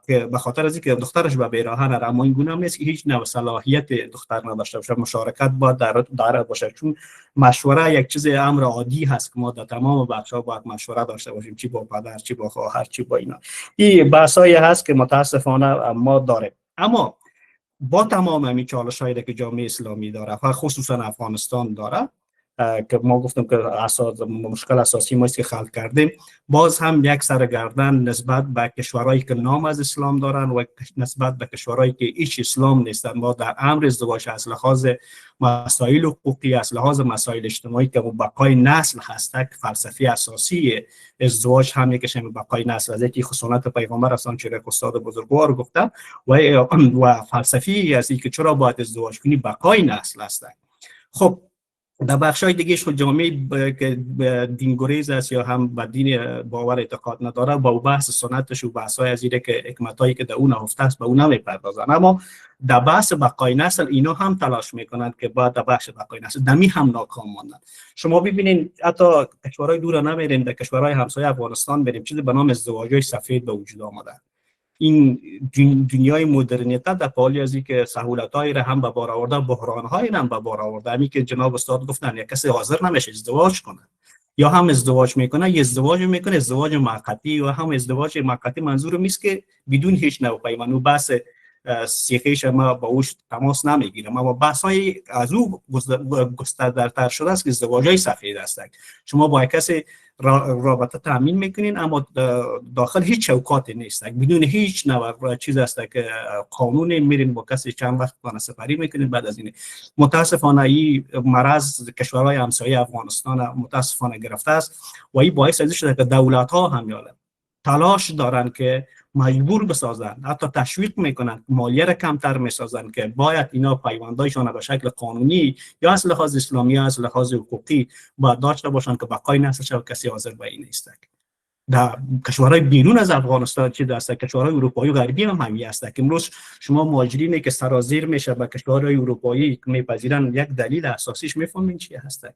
که به خاطر از اینکه دخترش به بیراهه نره. اما این گونه نیست که هیچ نوع صلاحیت دختر نداشته باشه، مشارکت باید داره باشه، چون مشوره یک چیز امر عادی هست که ما در تمام بخش‌ها باید مشوره داشته باشیم، چی با پدر، چی با خواهر، چی با اینا. این بحثایی هست که متاسفانه ما داریم. اما با تمام این چالش‌هایی که جامعه اسلامی داره و خصوصا افغانستان داره، که ما گفتم که مشکل اساسی ما است که خلق کردیم، باز هم یک سرگردن نسبت به کشورهایی که نام از اسلام دارن و نسبت به کشورهایی که هیچ اسلام نیستن. ما در امر ازدواج از لحاظ مسائل حقوقی، از لحاظ مسائل اجتماعی که بقای نسل هست، فلسفه اساسی ازدواج هم یکیش بقای نسل از یکی خصوصیت پیغمبر هستن، چرا استاد بزرگوار گفتم، و فلسفی از اینکه چرا باید ازدواج کنی بقای نسل هست. خب در بخشای دیگه خود جامعه که دین گریز است یا هم به دین باور اعتقاد نداره، با بحث سنتش و بحث‌های از اینه که حکمتایی که در اون نهفته است به اون نمیپردازن. اما در بحث بقای نسل اینا هم تلاش میکنند که بعد در بحث بقای نسل دمی هم ناکام ماندن. شما ببینید حتی کشورهای دور نمیریم، در کشورهای همسایه افغانستان بریم چیزی به نام ازدواج‌های سفید به وجود آمده. این دنیای مدرنیته در حالی از اینکه سهولت‌هایی را هم به بار آورده، بحران‌هایی هم به بار آورده. همین که جناب استاد گفتن یک کسی حاضر نمیشه ازدواج کنه، یا هم ازدواج میکنه یا ازدواج میکنه ازدواج موقتی، و هم ازدواج موقتی منظور نیست که بدون هیچ نوع پیمان و بحث سیخیش ما با اوش تماس نمیگیرم، اما بحث‌های از او گسترده‌تر شده است که ازدواج‌های سفید هستند. شما با کسی رابطه تامین میکنین اما داخل هیچ چوکاتی نیست، بدون هیچ نوع چیز است که قانون میرین با کسی چند وقت خانه سپری میکنین. بعد از این متاسفانه این مرض کشورهای همسایه افغانستان متاسفانه گرفته است و این باعث شده که دولت ها هم تلاش دارن که مجبور بسازن، حتی تشویق میکنن، مالیه را کمتر میسازن که باید اینا پیوندایشان به شکل قانونی یا از لحاظ اسلامی یا از لحاظ حقوقی باید داشته باشن که بقای نسلش و کسی حاضر به این نیست. در کشورهای بیرون از افغانستان چه هست، کشورهای اروپایی و غربی هم همی هست که امروز شما مهاجرینی که سرازیر میشه به کشورهای اروپایی که میپذیرن، یک دلیل اساسیش میفهمین چی هست؟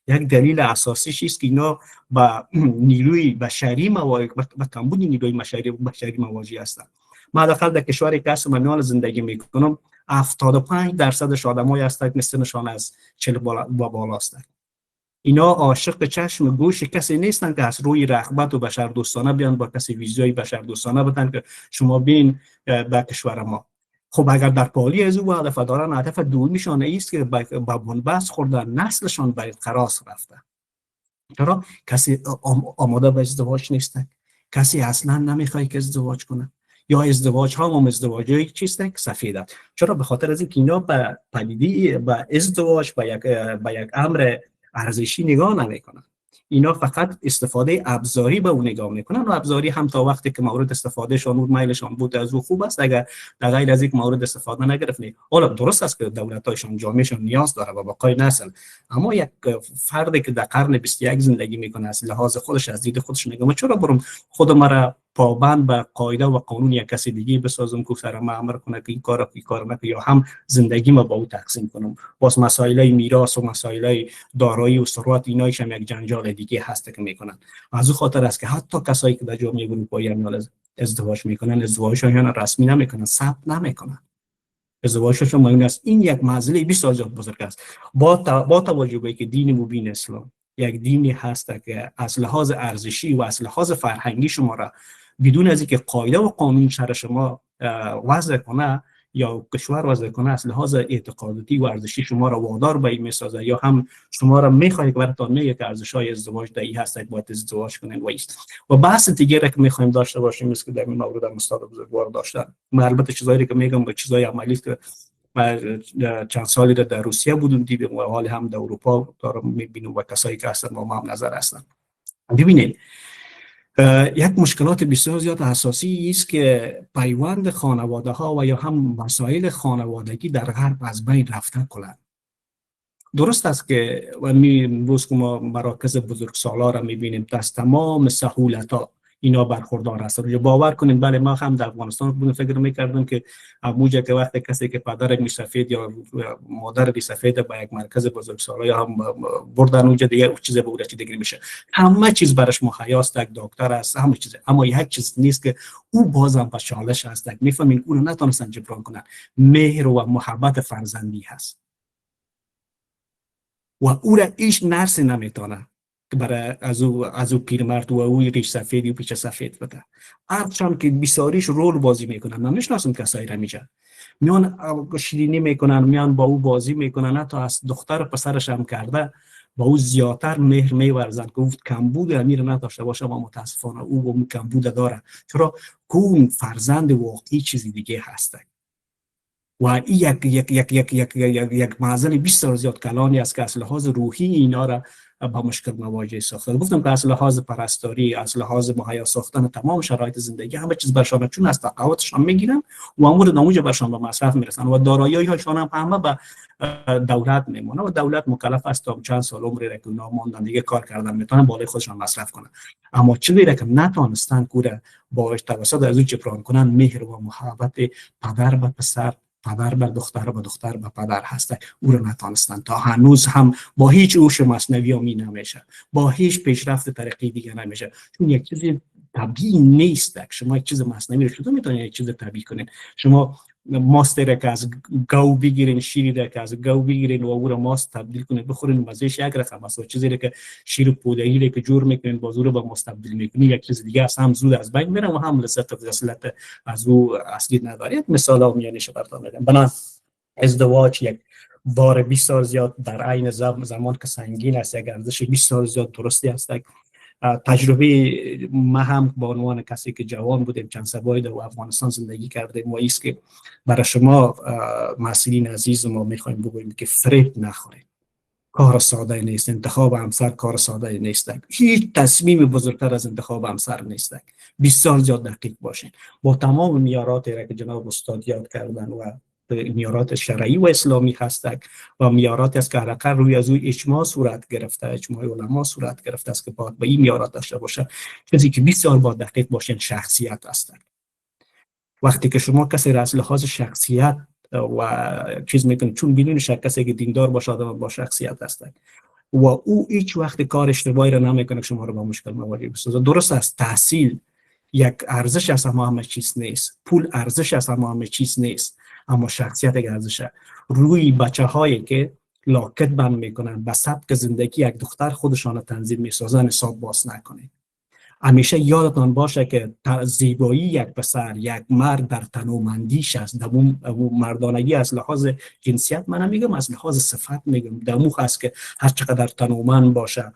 یک دلیل اساسیش است که اینا با نیروی بشری مواجه، با کمبود نیروی بشری مواجه هستند. ما در کشوری که هستم میان زندگی میکنم 75% آدمایی هستند که سنشان از 40 بالا هستند. اینا عاشق چشم گوش کسی نیستن که از روی رغبت و بشر دوستانه بیان با کسی ویزای بشر دوستانه بدن که شما بین به کشور ما. خب اگر در پالی از او هدف دارن، هدف دومیشان است که با بنبست خوردن، نسلشان به خراس رفته. چرا کسی آماده به ازدواج نیست، کسی اصلا نمیخواد که ازدواج کنه، یا ازدواج ها هم ازدواجی چیست که سفیده. چرا؟ به خاطر از اینکه اینا به پدیده به ازدواج به یک امر ارزشی نگاه نمیکنن. اینا فقط استفاده ابزاری به اون نگاه میکنن و ابزاری هم تا وقتی که مورد استفاده شان و میلشان بود از او خوب است، اگر در غیر از یک مورد استفاده نگرفت نه. حالا درست است که دولت‌هایشان جامعهشان نیاز داره و بقای نسل، اما یک فردی که در قرن 21 زندگی میکنه از لحاظ خودش، از دید خودش نگاه، چرا برم خود مرا پابند به قاعده و قانون یک کسی دیگه بسازم که سر ما امر کنه که این کار نکنه، یا هم زندگی ما با او تقسیم کنم. باز مسائل میراث و مسائل دارایی و ثروت اینایش هم یک جنجال دیگه هست که میکنن. از او خاطر است که حتی کسایی که در جامعه اروپایی هم ازدواج میکنن، ازدواجشون رسمی نمیکنن، ثبت نمیکنن. ازدواجشون مهم است. این یک مسئله بسیار بزرگ است. با توجه به که دین مبین اسلام یک دینی هست که از لحاظ ارزشی و از لحاظ فرهنگی شما را بدون از اینکه قاعده و قانون شر شما وضع کنه یا کشور وضع کنه، از لحاظ اعتقاداتی و ارزشی شما را وادار به این میسازه، یا هم شما را میخواهید که براتون میگه که ارزش‌های ازدواج دایی هست که باید ازدواج کنین و است. و بحث دیگه که میخوایم داشته باشیم است که در این مورد استاد بزرگوار داشتن. من البته چیزایی که میگم با چیزای عملی که چند سالی در روسیه بودم دیدم و حال هم در اروپا دارم میبینم و کسایی که هستن با ما هم نظر هستن. ببینید یک مشکلات بسیار زیاد اساسی است که پیوند خانواده ها و یا هم مسائل خانوادگی در غرب از بین رفته کلند. درست است که امروز که ما مراکز بزرگسالار را میبینیم از تمام سهولت ها اینا برخوردار هست. باور کنید بله، ما هم در افغانستان بودم فکر میکردم که موجه که وقت کسی که پدر میسفید یا مادر میسفید با یک مرکز بزرگسالای هم بردن اونجا دیگه چیز به اورچی دیگه میشه، همه چیز برش مهیاست، یک دکتر است، همه چیز. اما یک چیز نیست که او بازم به چالش هست، میفهمین اون رو نتونستن جبران کنن. مهر و محبت فرزندی هست و او را هیچ نرسی نمیتونه که برای از او پیرمرد و او ریش سفیدی و پیچ سفید بده. هرچند که بیساریش رول بازی میکنن. من میشناسم کسایی را میجن میان شیرینی میکنن، میان با او بازی میکنن، حتی از دختر پسرش هم کرده با او زیادتر مهر می‌ورزند که او کمبود امیر نداشته باشه و متاسفانه او با اون کمبود داره. چرا اون فرزند واقعی چیزی دیگه هسته و این یک معضل بسیار زیاد کلانی است که از لحاظ روحی اینا را با مشکل مواجه ساخته. گفتم که از لحاظ پرستاری، از لحاظ مهیا ساختن تمام شرایط زندگی همه چیز برشان چون از تقاعدشان میگیرن و امور نموجه برشان به مصرف میرسن و دارایی هاشان هم همه به دولت میمونه و دولت مکلف است تا چند سال عمری را که اونا ماندن دیگه کار کردن میتونن بالای خودشان مصرف کنن. اما چیزی را که نتونستن کوره با توسط از او جبران کنن مهر و محبت پدر به پسر، پدر به دختر و دختر به پدر هسته، او رو نتانستن تا هنوز هم با هیچ هوش مصنوی می نمیشه، با هیچ پیشرفت طریقی دیگه نمیشه، چون یک چیز طبیعی نیست. شما یک چیز مصنوی رو چطور میتونید یک چیز طبیعی کنین؟ شما ماست را که از گاو بگیرین، شیری را که از گاو بگیرین و او را ماست تبدیل کنین بخورین، مزهش یک رقم است. و چیزی را که شیر پودری را که جور میکنین باز او را به ماست تبدیل میکنین یک چیز دیگه است، هم زود از بین میره و هم لذت و اصالت از او اصلی نداره. یک مثال ها میانش براتون میگم. بنا ازدواج یک بار بسیار زیاد در عین زمان که سنگین است، یک ارزش بسیار زیاد درستی است. تجربه ما هم با عنوان کسی که جوان بودیم چند سبایی در افغانستان زندگی کردیم و ایست که برای شما مسئولین عزیز ما میخوایم بگوییم که فریب نخورید. کار ساده نیست، انتخاب همسر کار ساده نیست، هیچ تصمیم بزرگتر از انتخاب همسر نیست. بسیار زیاد دقیق باشین با تمام معیاراتی را که جناب استاد یاد کردن و معیارات شرعی و اسلامی هستند و معیارات است که حداقل روی از او اجماع صورت گرفته، اجماع علما صورت گرفته است که باید به این معیارات داشته باشه. چیزی که بسیار با دقیق باشین شخصیت هستند. وقتی که شما کسی را از لحاظ شخصیت و چیز میکنید، چون بدون شک کسی که دیندار باشه آدم با شخصیت هستند و او هیچ وقت کار اشتباهی را نمیکنه که شما رو با مشکل مواجه بسازه. درست است تحصیل یک ارزش از همه چیز نیست، پول ارزش از همه چیز نیست، اما شخصیت یک ارزشه. روی بچه هایی که لاکت بند میکنن به سبک زندگی یک دختر خودشان تنظیم میسازن حساب باز نکنید. همیشه یادتان باشه که زیبایی یک پسر، یک مرد در تنومندیش است. دمون مردانگی از لحاظ جنسیت من نمیگم، از لحاظ صفت میگم. دمو هست که هر چقدر تنومند باشه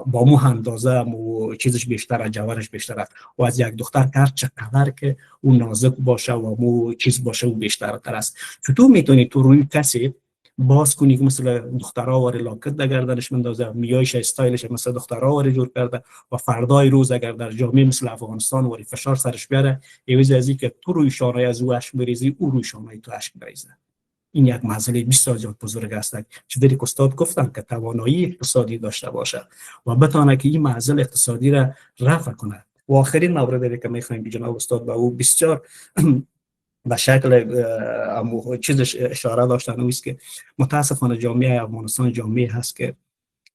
با مو اندازه مو چیزش بیشتره، جوهرش بیشتره. و از یک دختر هر چقدر که اون نازک باشه و مو چیز باشه او بیشتر است. چطور میتونی تو روی کسی باز کنی که مثل دخترها واره لاکت در گردنش مندازه، میایش استایلش مثل دخترها واره جور کرده و فردای روز اگر در جامعه مثل افغانستان واره فشار سرش بیاره، ایوز از این که تو روی شانه از او اشک بریزی، او روی شانه تو اشک بریزه. این یک مسئله بسیار زیاد بزرگ است. چیزی که استاد گفتن که توانایی اقتصادی داشته باشه و بتونه که این معضل اقتصادی را رفع کنه. و آخرین موردی که میخوایم جناب استاد به او بسیار به شکل چیزش اشاره داشتن اوست که متاسفانه جامعه افغانستان جامعه هست که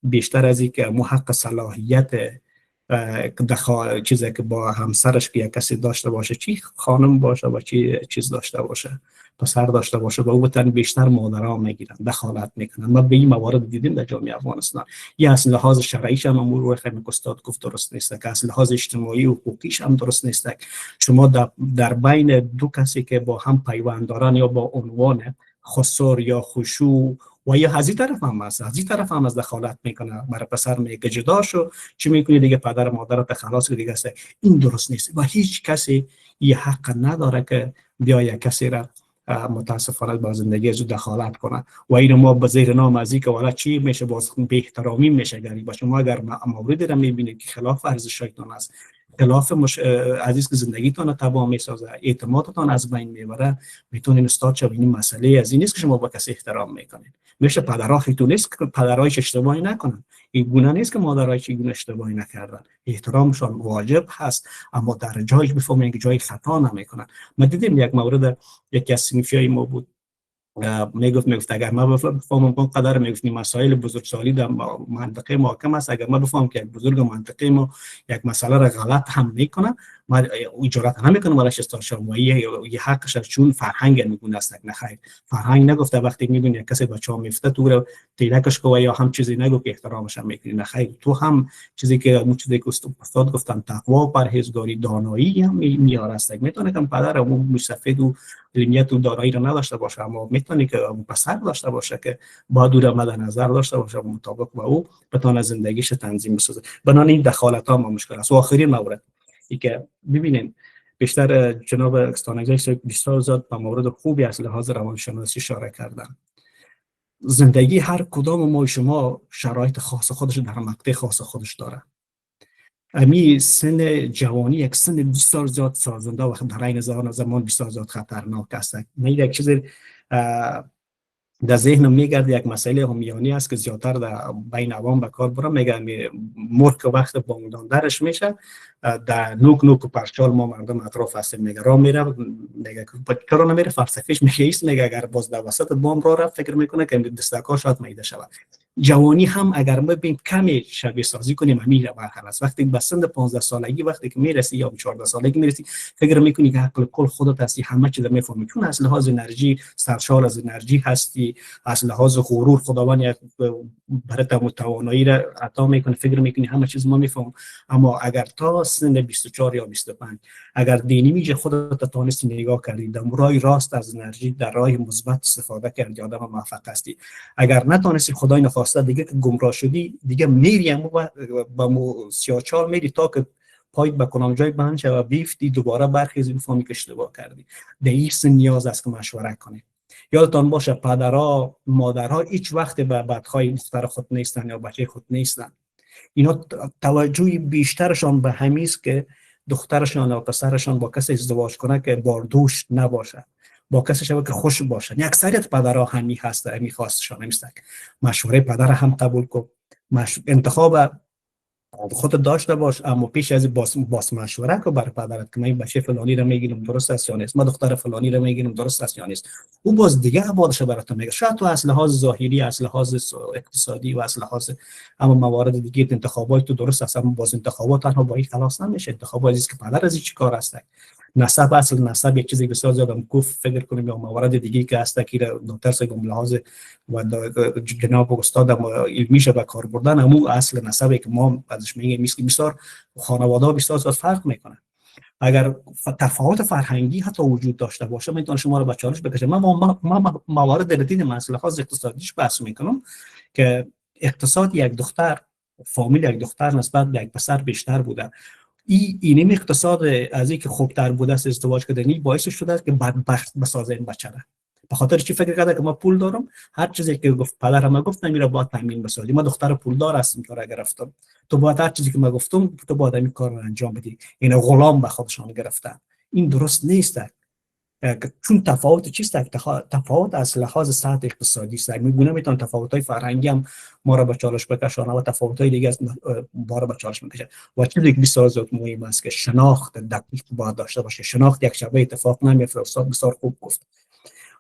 بیشتر از این که محق صلاحیت چیزی که با همسرش که یک کسی داشته باشه، چی خانم باشه و چی چیز داشته باشه، پسر داشته باشه، با او بتن بیشتر مادرها میگیرن، دخالت میکنن. ما به این موارد دیدیم در جامعه افغانستان. یا از لحاظ شرعیش هم امور رو خیلی استاد گفت درست نیست، که از لحاظ اجتماعی و حقوقیش هم درست نیست. شما در بین دو کسی که با هم پیوند دارن یا با عنوان خسور یا خشوع و یا از این طرف هم هست، از این طرف هم از دخالت میکنه، برای پسر میگه جدا شو، چی میکنی دیگه پدر مادر تا خلاص دیگه است. این درست نیست و هیچ کسی یه حق نداره که بیا یک کسی را متاسفانه با زندگی از دخالت کنه. و این ما به زیر نام از این که والا چی میشه باز به احترامی میشه گری باشه. ما اگر موردی را میبینید که خلاف ارزشاتون است، خلاف عزیز که زندگیتون تباه میسازه، اعتمادتون از بین میبره، میتونین استاد شو. این مسئله از این نیست که شما با کسی احترام میکنید. میشه پدرها خیتون نیست که پدرهایش اشتباهی نکنن، این گونه نیست که مادرهایش این اشتباهی نکردن، احترامشان واجب هست، اما در جایش بفهمین که جای خطا نمیکنن. ما دیدیم یک مورد یکی از صنفیای ما بود میگفت اگر ما بفهمم اون قدر میگفت مسائل بزرگسالی در منطقه ما کم است، اگر ما بفهمم که یک بزرگ منطقه ما یک مسئله را غلط هم میکنه، ما اجارت نمیکنم ولی استاد شما یه حقش است چون فرهنگ میگونه است. نه خیر، فرهنگ نگفته وقتی میبینی کسی بچه‌ها میفته تو رو تیرکش کو یا هم چیزی نگو که احترامش هم میکنی. نه خیر، تو هم چیزی که استاد گفتن تقوا، پرهیزگاری، دانایی هم میاره است. میتونه که پدر اون سفید و علمیت و دانایی رو نداشته باشه، اما میتونه که اون پسر داشته باشه که با دور مد نظر داشته باشه مطابق با او بتونه زندگیش تنظیم بسازه. بنابراین دخالت ها ما مشکل است. و آخرین مورد ای که ببینیم بیشتر جناب استانگزی بیشتر زیاد به مورد خوبی از لحاظ روانشناسی اشاره کردن. زندگی هر کدام ما شما شرایط خاص خودش در مقطع خاص خودش داره. امی سن جوانی یک سن بسیار زیاد سازنده و در این زمان بسیار زیاد خطرناک است. من یک چیز در ذهنم میگرد، یک مسئله همیانی است که زیادتر در بین عوام به کار برم. میگه مرغ وقت بانگدان درش میشه در نوک نوک و پرچال ما مردم اطراف هستیم. میگه راه میره، میگه چرا نمیره؟ فلسفیش میگه ایست، میگه اگر باز در وسط بام راه رفت فکر میکنه که دستکا شاید میده شود. جوانی هم اگر ما ببین کمی شبیه سازی کنیم میره مرحله است. وقتی به سن 15 سالگی وقتی که میرسی یا 14 سالگی میرسی فکر میکنی که عقل کل خودت هستی، همه چیز میفهمی، چون از لحاظ انرژی سرشار از انرژی هستی، از لحاظ غرور خداوند یک برات توانایی را عطا میکنه، فکر میکنی همه چیز ما میفهم. اما اگر تا سن 24 یا 25 اگر دینی میشه خودت تونستی نگاه کردی در راه راست از انرژی در راه مثبت استفاده کردی، آدم موفق هستی. اگر نتونستی خدای نخواسته دیگه که گمراه شدی دیگه میری و با سیاچال میری تا که پایت به کنام جای بند شد و بیفتی دوباره برخیزی بفهمی که اشتباه کردی. در این سن نیاز است که مشوره کنی. یادتان باشه پدرها مادرها هیچ وقت به بدخواه دختر خود نیستن یا بچه خود نیستن. اینا توجه بیشترشان به همین است که دخترشان یا پسرشان با کسی ازدواج کنه که باردوش نباشه، با کسی شبه که خوش باشه. اکثریت پدرها همین هسته، همین خواستشان همیست. مشوره پدر هم قبول کن، انتخاب خود داشته باش، اما پیش از باز مشوره که برای پدرت که من بچه فلانی رو میگیرم درست است یا نیست، من دختر فلانی رو میگیرم درست است یا نیست. او باز دیگه عبادش برات میگه. شاید تو از لحاظ ظاهری، از لحاظ اقتصادی و از لحاظ اما موارد دیگه انتخابات تو درست است، اما باز انتخابات تنها با این خلاص نمیشه. انتخابات است که پدر از چی کار است. نسب اصل نسب یک چیزی بسیار زیادم گفت فکر کنیم یا موارد دیگه که هست که دکتر صاحب لحاظ و جناب استاد علمی شه به کار بردن همون اصل نسبی که ما ازش میگیم میسکی بسیار خانواده بسیار زیاد فرق میکنه. اگر تفاوت فرهنگی حتی وجود داشته باشه میتونه شما رو به چالش بکشه. ما موارد دلتین مسئله خاص اقتصادیش بحث میکنم که اقتصاد یک دختر فامیل یک دختر نسبت به یک پسر بیشتر بوده. این اقتصاد از اینکه خوبتر بوده است ازدواج کردنی باعث شده است که بدبخت بسازه این بچه را. به خاطر چی فکر کرده که ما پول دارم، هر چیزی که گفت پدرم ما گفت میره با تامین بسازی، ما دختر پولدار هستیم تو را گرفتم، تو باید هر چیزی که ما گفتم تو باید این کار رو انجام بدی. این غلام به خودشان گرفتن. این درست نیست. چون تفاوت چیست؟ تفاوت از لحاظ سطح اقتصادی است. میگونه میتونه تفاوت‌های فرهنگی هم ما را به چالش بکشانه و تفاوت‌های دیگه از ما را به چالش میکشه. و چیزی که بسیار زیاد مهم است که شناخت دقیق باید داشته باشه. شناخت یک شبه اتفاق نمیفته. استاد بسیار خوب گفت.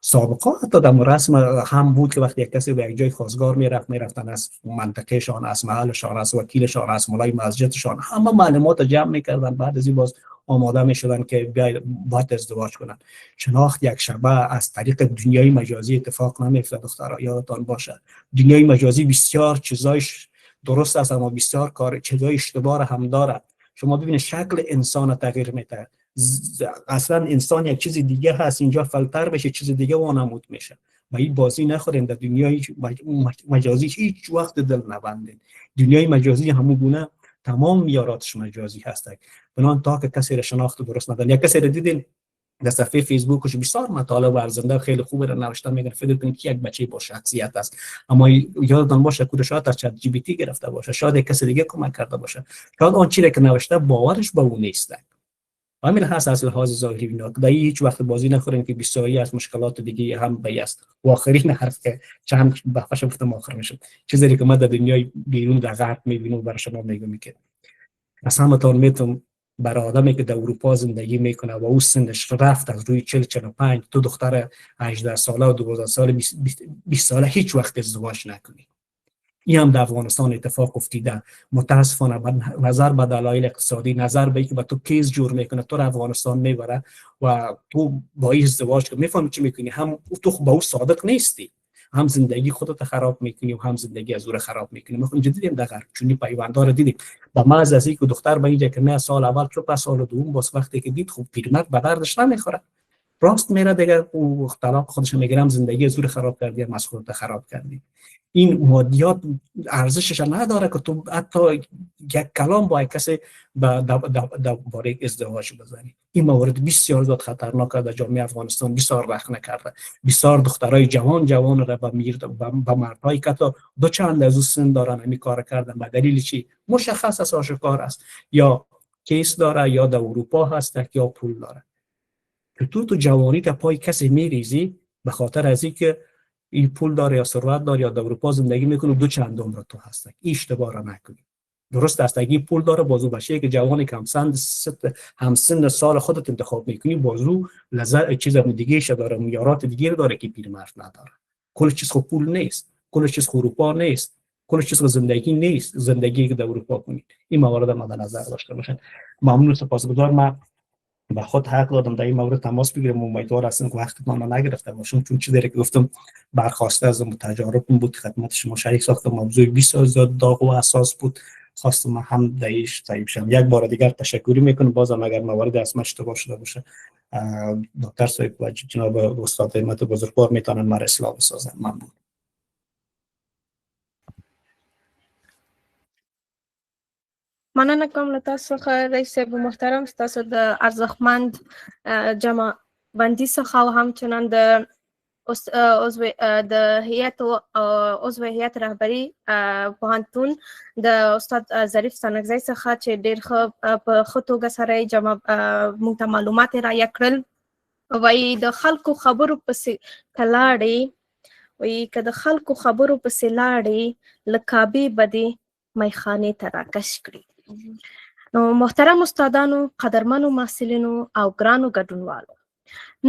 سابقا حتی در رسم هم بود که وقتی یک کسی به یک جای خواستگار میرفتن از منطقهشان، از محلشان، از وکیلشان، از مولای مسجدشان همه معلومات جمع میکردن، بعد از این باز آماده میشدن که باید ازدواج کنن. شناخت یک شبه از طریق دنیای مجازی اتفاق نمیفته. دخترها یادتان باشه دنیای مجازی بسیار چیزایش درست است اما بسیار کار چیزای اشتباه هم داره. شما ببینید شکل انسان تغییر میده. اصلا انسان یک چیز دیگه هست، اینجا فلتر بشه چیز دیگه وانمود میشه. و این بازی نخورین. در دنیای مجازی هیچ وقت دل نبندین. دنیای مجازی همون گونه تمام میاراتش مجازی هست. بنان تا که کسی را شناخت درست ندارن. یک کسی را دیدین در صفحه فیسبوکش بسیار مطالب ورزنده خیلی خوبه را نوشته، میگن فکر کنید که یک بچه با شخصیت است، اما یادتان باشه که شاید از چت جی پی تی گرفته باشه، شاید یک کسی دیگه کمک کرده باشه، شاید آن چیزی که نوشته باورش به اون نیست. همین هست از لحاظ ظاهری. اینا در هیچ وقت بازی نخورین که بسیاری از مشکلات دیگه هم بیاست. و آخرین حرف که چند بخش گفتم آخر میشه، چیزی که ما در دنیای بیرون در غرب میبینیم برای شما میگم که قسمتون میتونم برای آدمی که در اروپا زندگی میکنه و او سنش رفت از روی 40-45 تو دختر 18 ساله و 12 ساله 20 ساله هیچ وقت ازدواج نکنی. این هم در افغانستان اتفاق افتیده. متاسفانه نظر به دلایل اقتصادی، نظر به اینکه به تو کیس جور میکنه، تو را افغانستان میبره و تو با این ازدواج کنی، میفهمی چی میکنی، هم تو با او صادق نیستی، هم زندگی خودت خراب میکنی و هم زندگی از او را خراب میکنی. میخوام دیدیم دغه چونی پیوندار رو دیدیم. با محض از اینکه دختر به اینجا که نه سال اول چون پس سال دوم باز وقتی که دید خب پیرمرد به دردش نمیخوره، راست میره دیگه، او طلاق خودش میگیرم، زندگی از او خراب کردی، مسئولیت خراب کردی. این مادیات ارزشش نداره که تو حتی یک کلام با کسی درباره ازدواج بزنی. این موارد بسیار زیاد خطرناک در جامعه افغانستان بسیار رخ نکرده. بسیار دخترای جوان را به مردهایی که تا دو چند از او سن دارن همین کار کردن. به دلیل چی؟ مشخص است، آشکار است، یا کیس داره یا در اروپا هست یا پول داره. که تو جوانی تا پای کسی میریزی به خاطر از اینکه این پول داره یا ثروت داره یا در اروپا زندگی میکنه، دو چند عمر تو هست. این اشتباه را نکنی. درست است اگه پول داره بازو بشه که جوانی که همسن سال خودت انتخاب میکنی، بازو لذت چیز دیگه ش داره، معیارات دیگه داره که پیرمرد نداره. کل چیز خو پول نیست، کل چیز خو اروپا نیست، کل چیز زندگی نیست. زندگی که در اروپا کنید. این موارد ما در نظر داشته باشین. ممنون، سپاسگزار. من به خود حق دادم در این مورد تماس بگیرم. امیدوار هستم که وقتتون رو نگرفته باشم، چون چیزی که گفتم برخواسته از تجاربم بود، خدمت شما شریک ساختم. موضوع بسیار زیاد داغ و حساس بود، خواستم هم دایش طیب شم. یک بار دیگر تشکر میکنم. بازم اگر موارد اسم اشتباه شده باشه دکتر صاحب و جناب استاد همت بزرگوار میتونن مرا اصلاح بسازن. ممنون. مننه کوم له تاسو څخه رئیس صاحب محترم، ستاسو د ارزښتمند جمع بندي څخه او همچنان د عضو هیئت رهبري پوهنتون د استاد ظریف ستانکزی څخه چې ډېر ښه په ښه توګه سره موږ ته معلومات یې رایه کړل. وایي د خلکو خبرو پسې که لاړې، وایي که د خلکو خبرو پسې لاړې، له کعبې به دې میخانې ته راکش کړي. نو محترم استادانو، قدرمنو محصلینو او ګرانو ګډونوالو،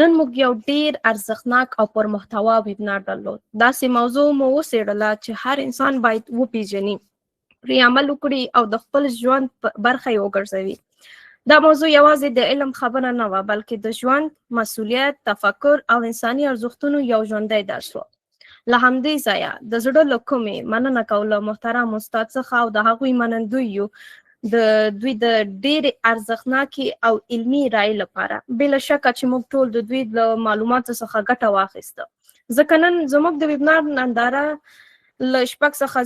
نن موږ یو ډیر ارزښتناک او پر محتوا ویبنار درلود. داسې موضوع مو وڅېړله چې هر انسان باید وپیژني، پرې عمل وکړي او د خپل ژوند برخه یې وګرځوي. دا موضوع یوازې د علم خبره نه وه، بلکې د ژوند، مسؤلیت، تفکر او انساني ارزښتونو یو ژوندی درس و. له همدې ځایه د زړه له کومې مننه کوم له محترم استاد څخه او د هغوی منندوی یو د دوی د ډېرې ارزښتناکې او علمي رایې لپاره. بې له شکه چې موږ ټول د دوی له معلوماتو څخه ګټه واخیسته، ځکه نن زموږ د ویبنار ننداره له 600 څخه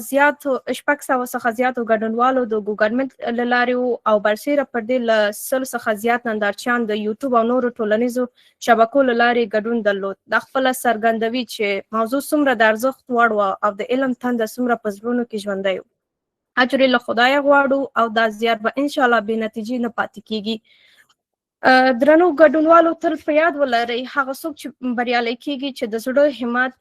زیاتو ګډونوالو د ګوګل میټ له لارې او برسېره پر دې له 100 څخه زیات نندارچیان د یوټیوب او نورو ټولنیزو شبکو له لارې ګډون درلود. دا خپله څرګندوي چې موضوع څومره د ارزښت وړ وه او د علم تنده څومره په زړونو کې ژوندی و. اجر له خدایه غواړو او دا زیار به انشاءالله بې نتیجې نه پاتې کیږي. درنو ګډونوالو، تل په یاد ولرئ، هغه څوک چې بریالی کیږي چې د زړه همت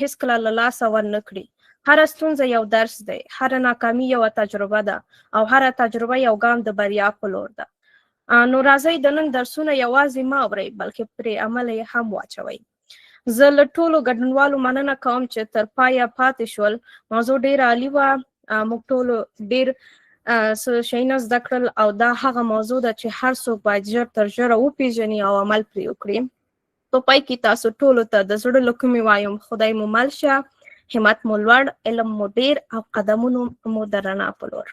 هیڅکله له لاسه ورنه کړي. هره ستونزه یو درس دی، هره ناکامي یوه تجربه ده او هره تجربه یو ګام د بریا په لور ده. نو راځئ د نن درسونه یوازې مه اورئ، بلکې پرې عمل یې هم واچوئ. زه له ټولو ګډونوالو مننه کوم چې تر پایه پاتې شول. موضوع ډېره عالي وه، موږ ټولو ډېر څه شیونه زده کړل او دا هغه موضوع ده چې هر څوک باید ژر تر ژره وپېژني او عمل پرې وکړي. په پای کې تاسو ټولو ته د زړه له کومې وایم خدای مو مل شه، همت مو لوړ، علم مو ډېر او قدمونو مو د رڼا په لور.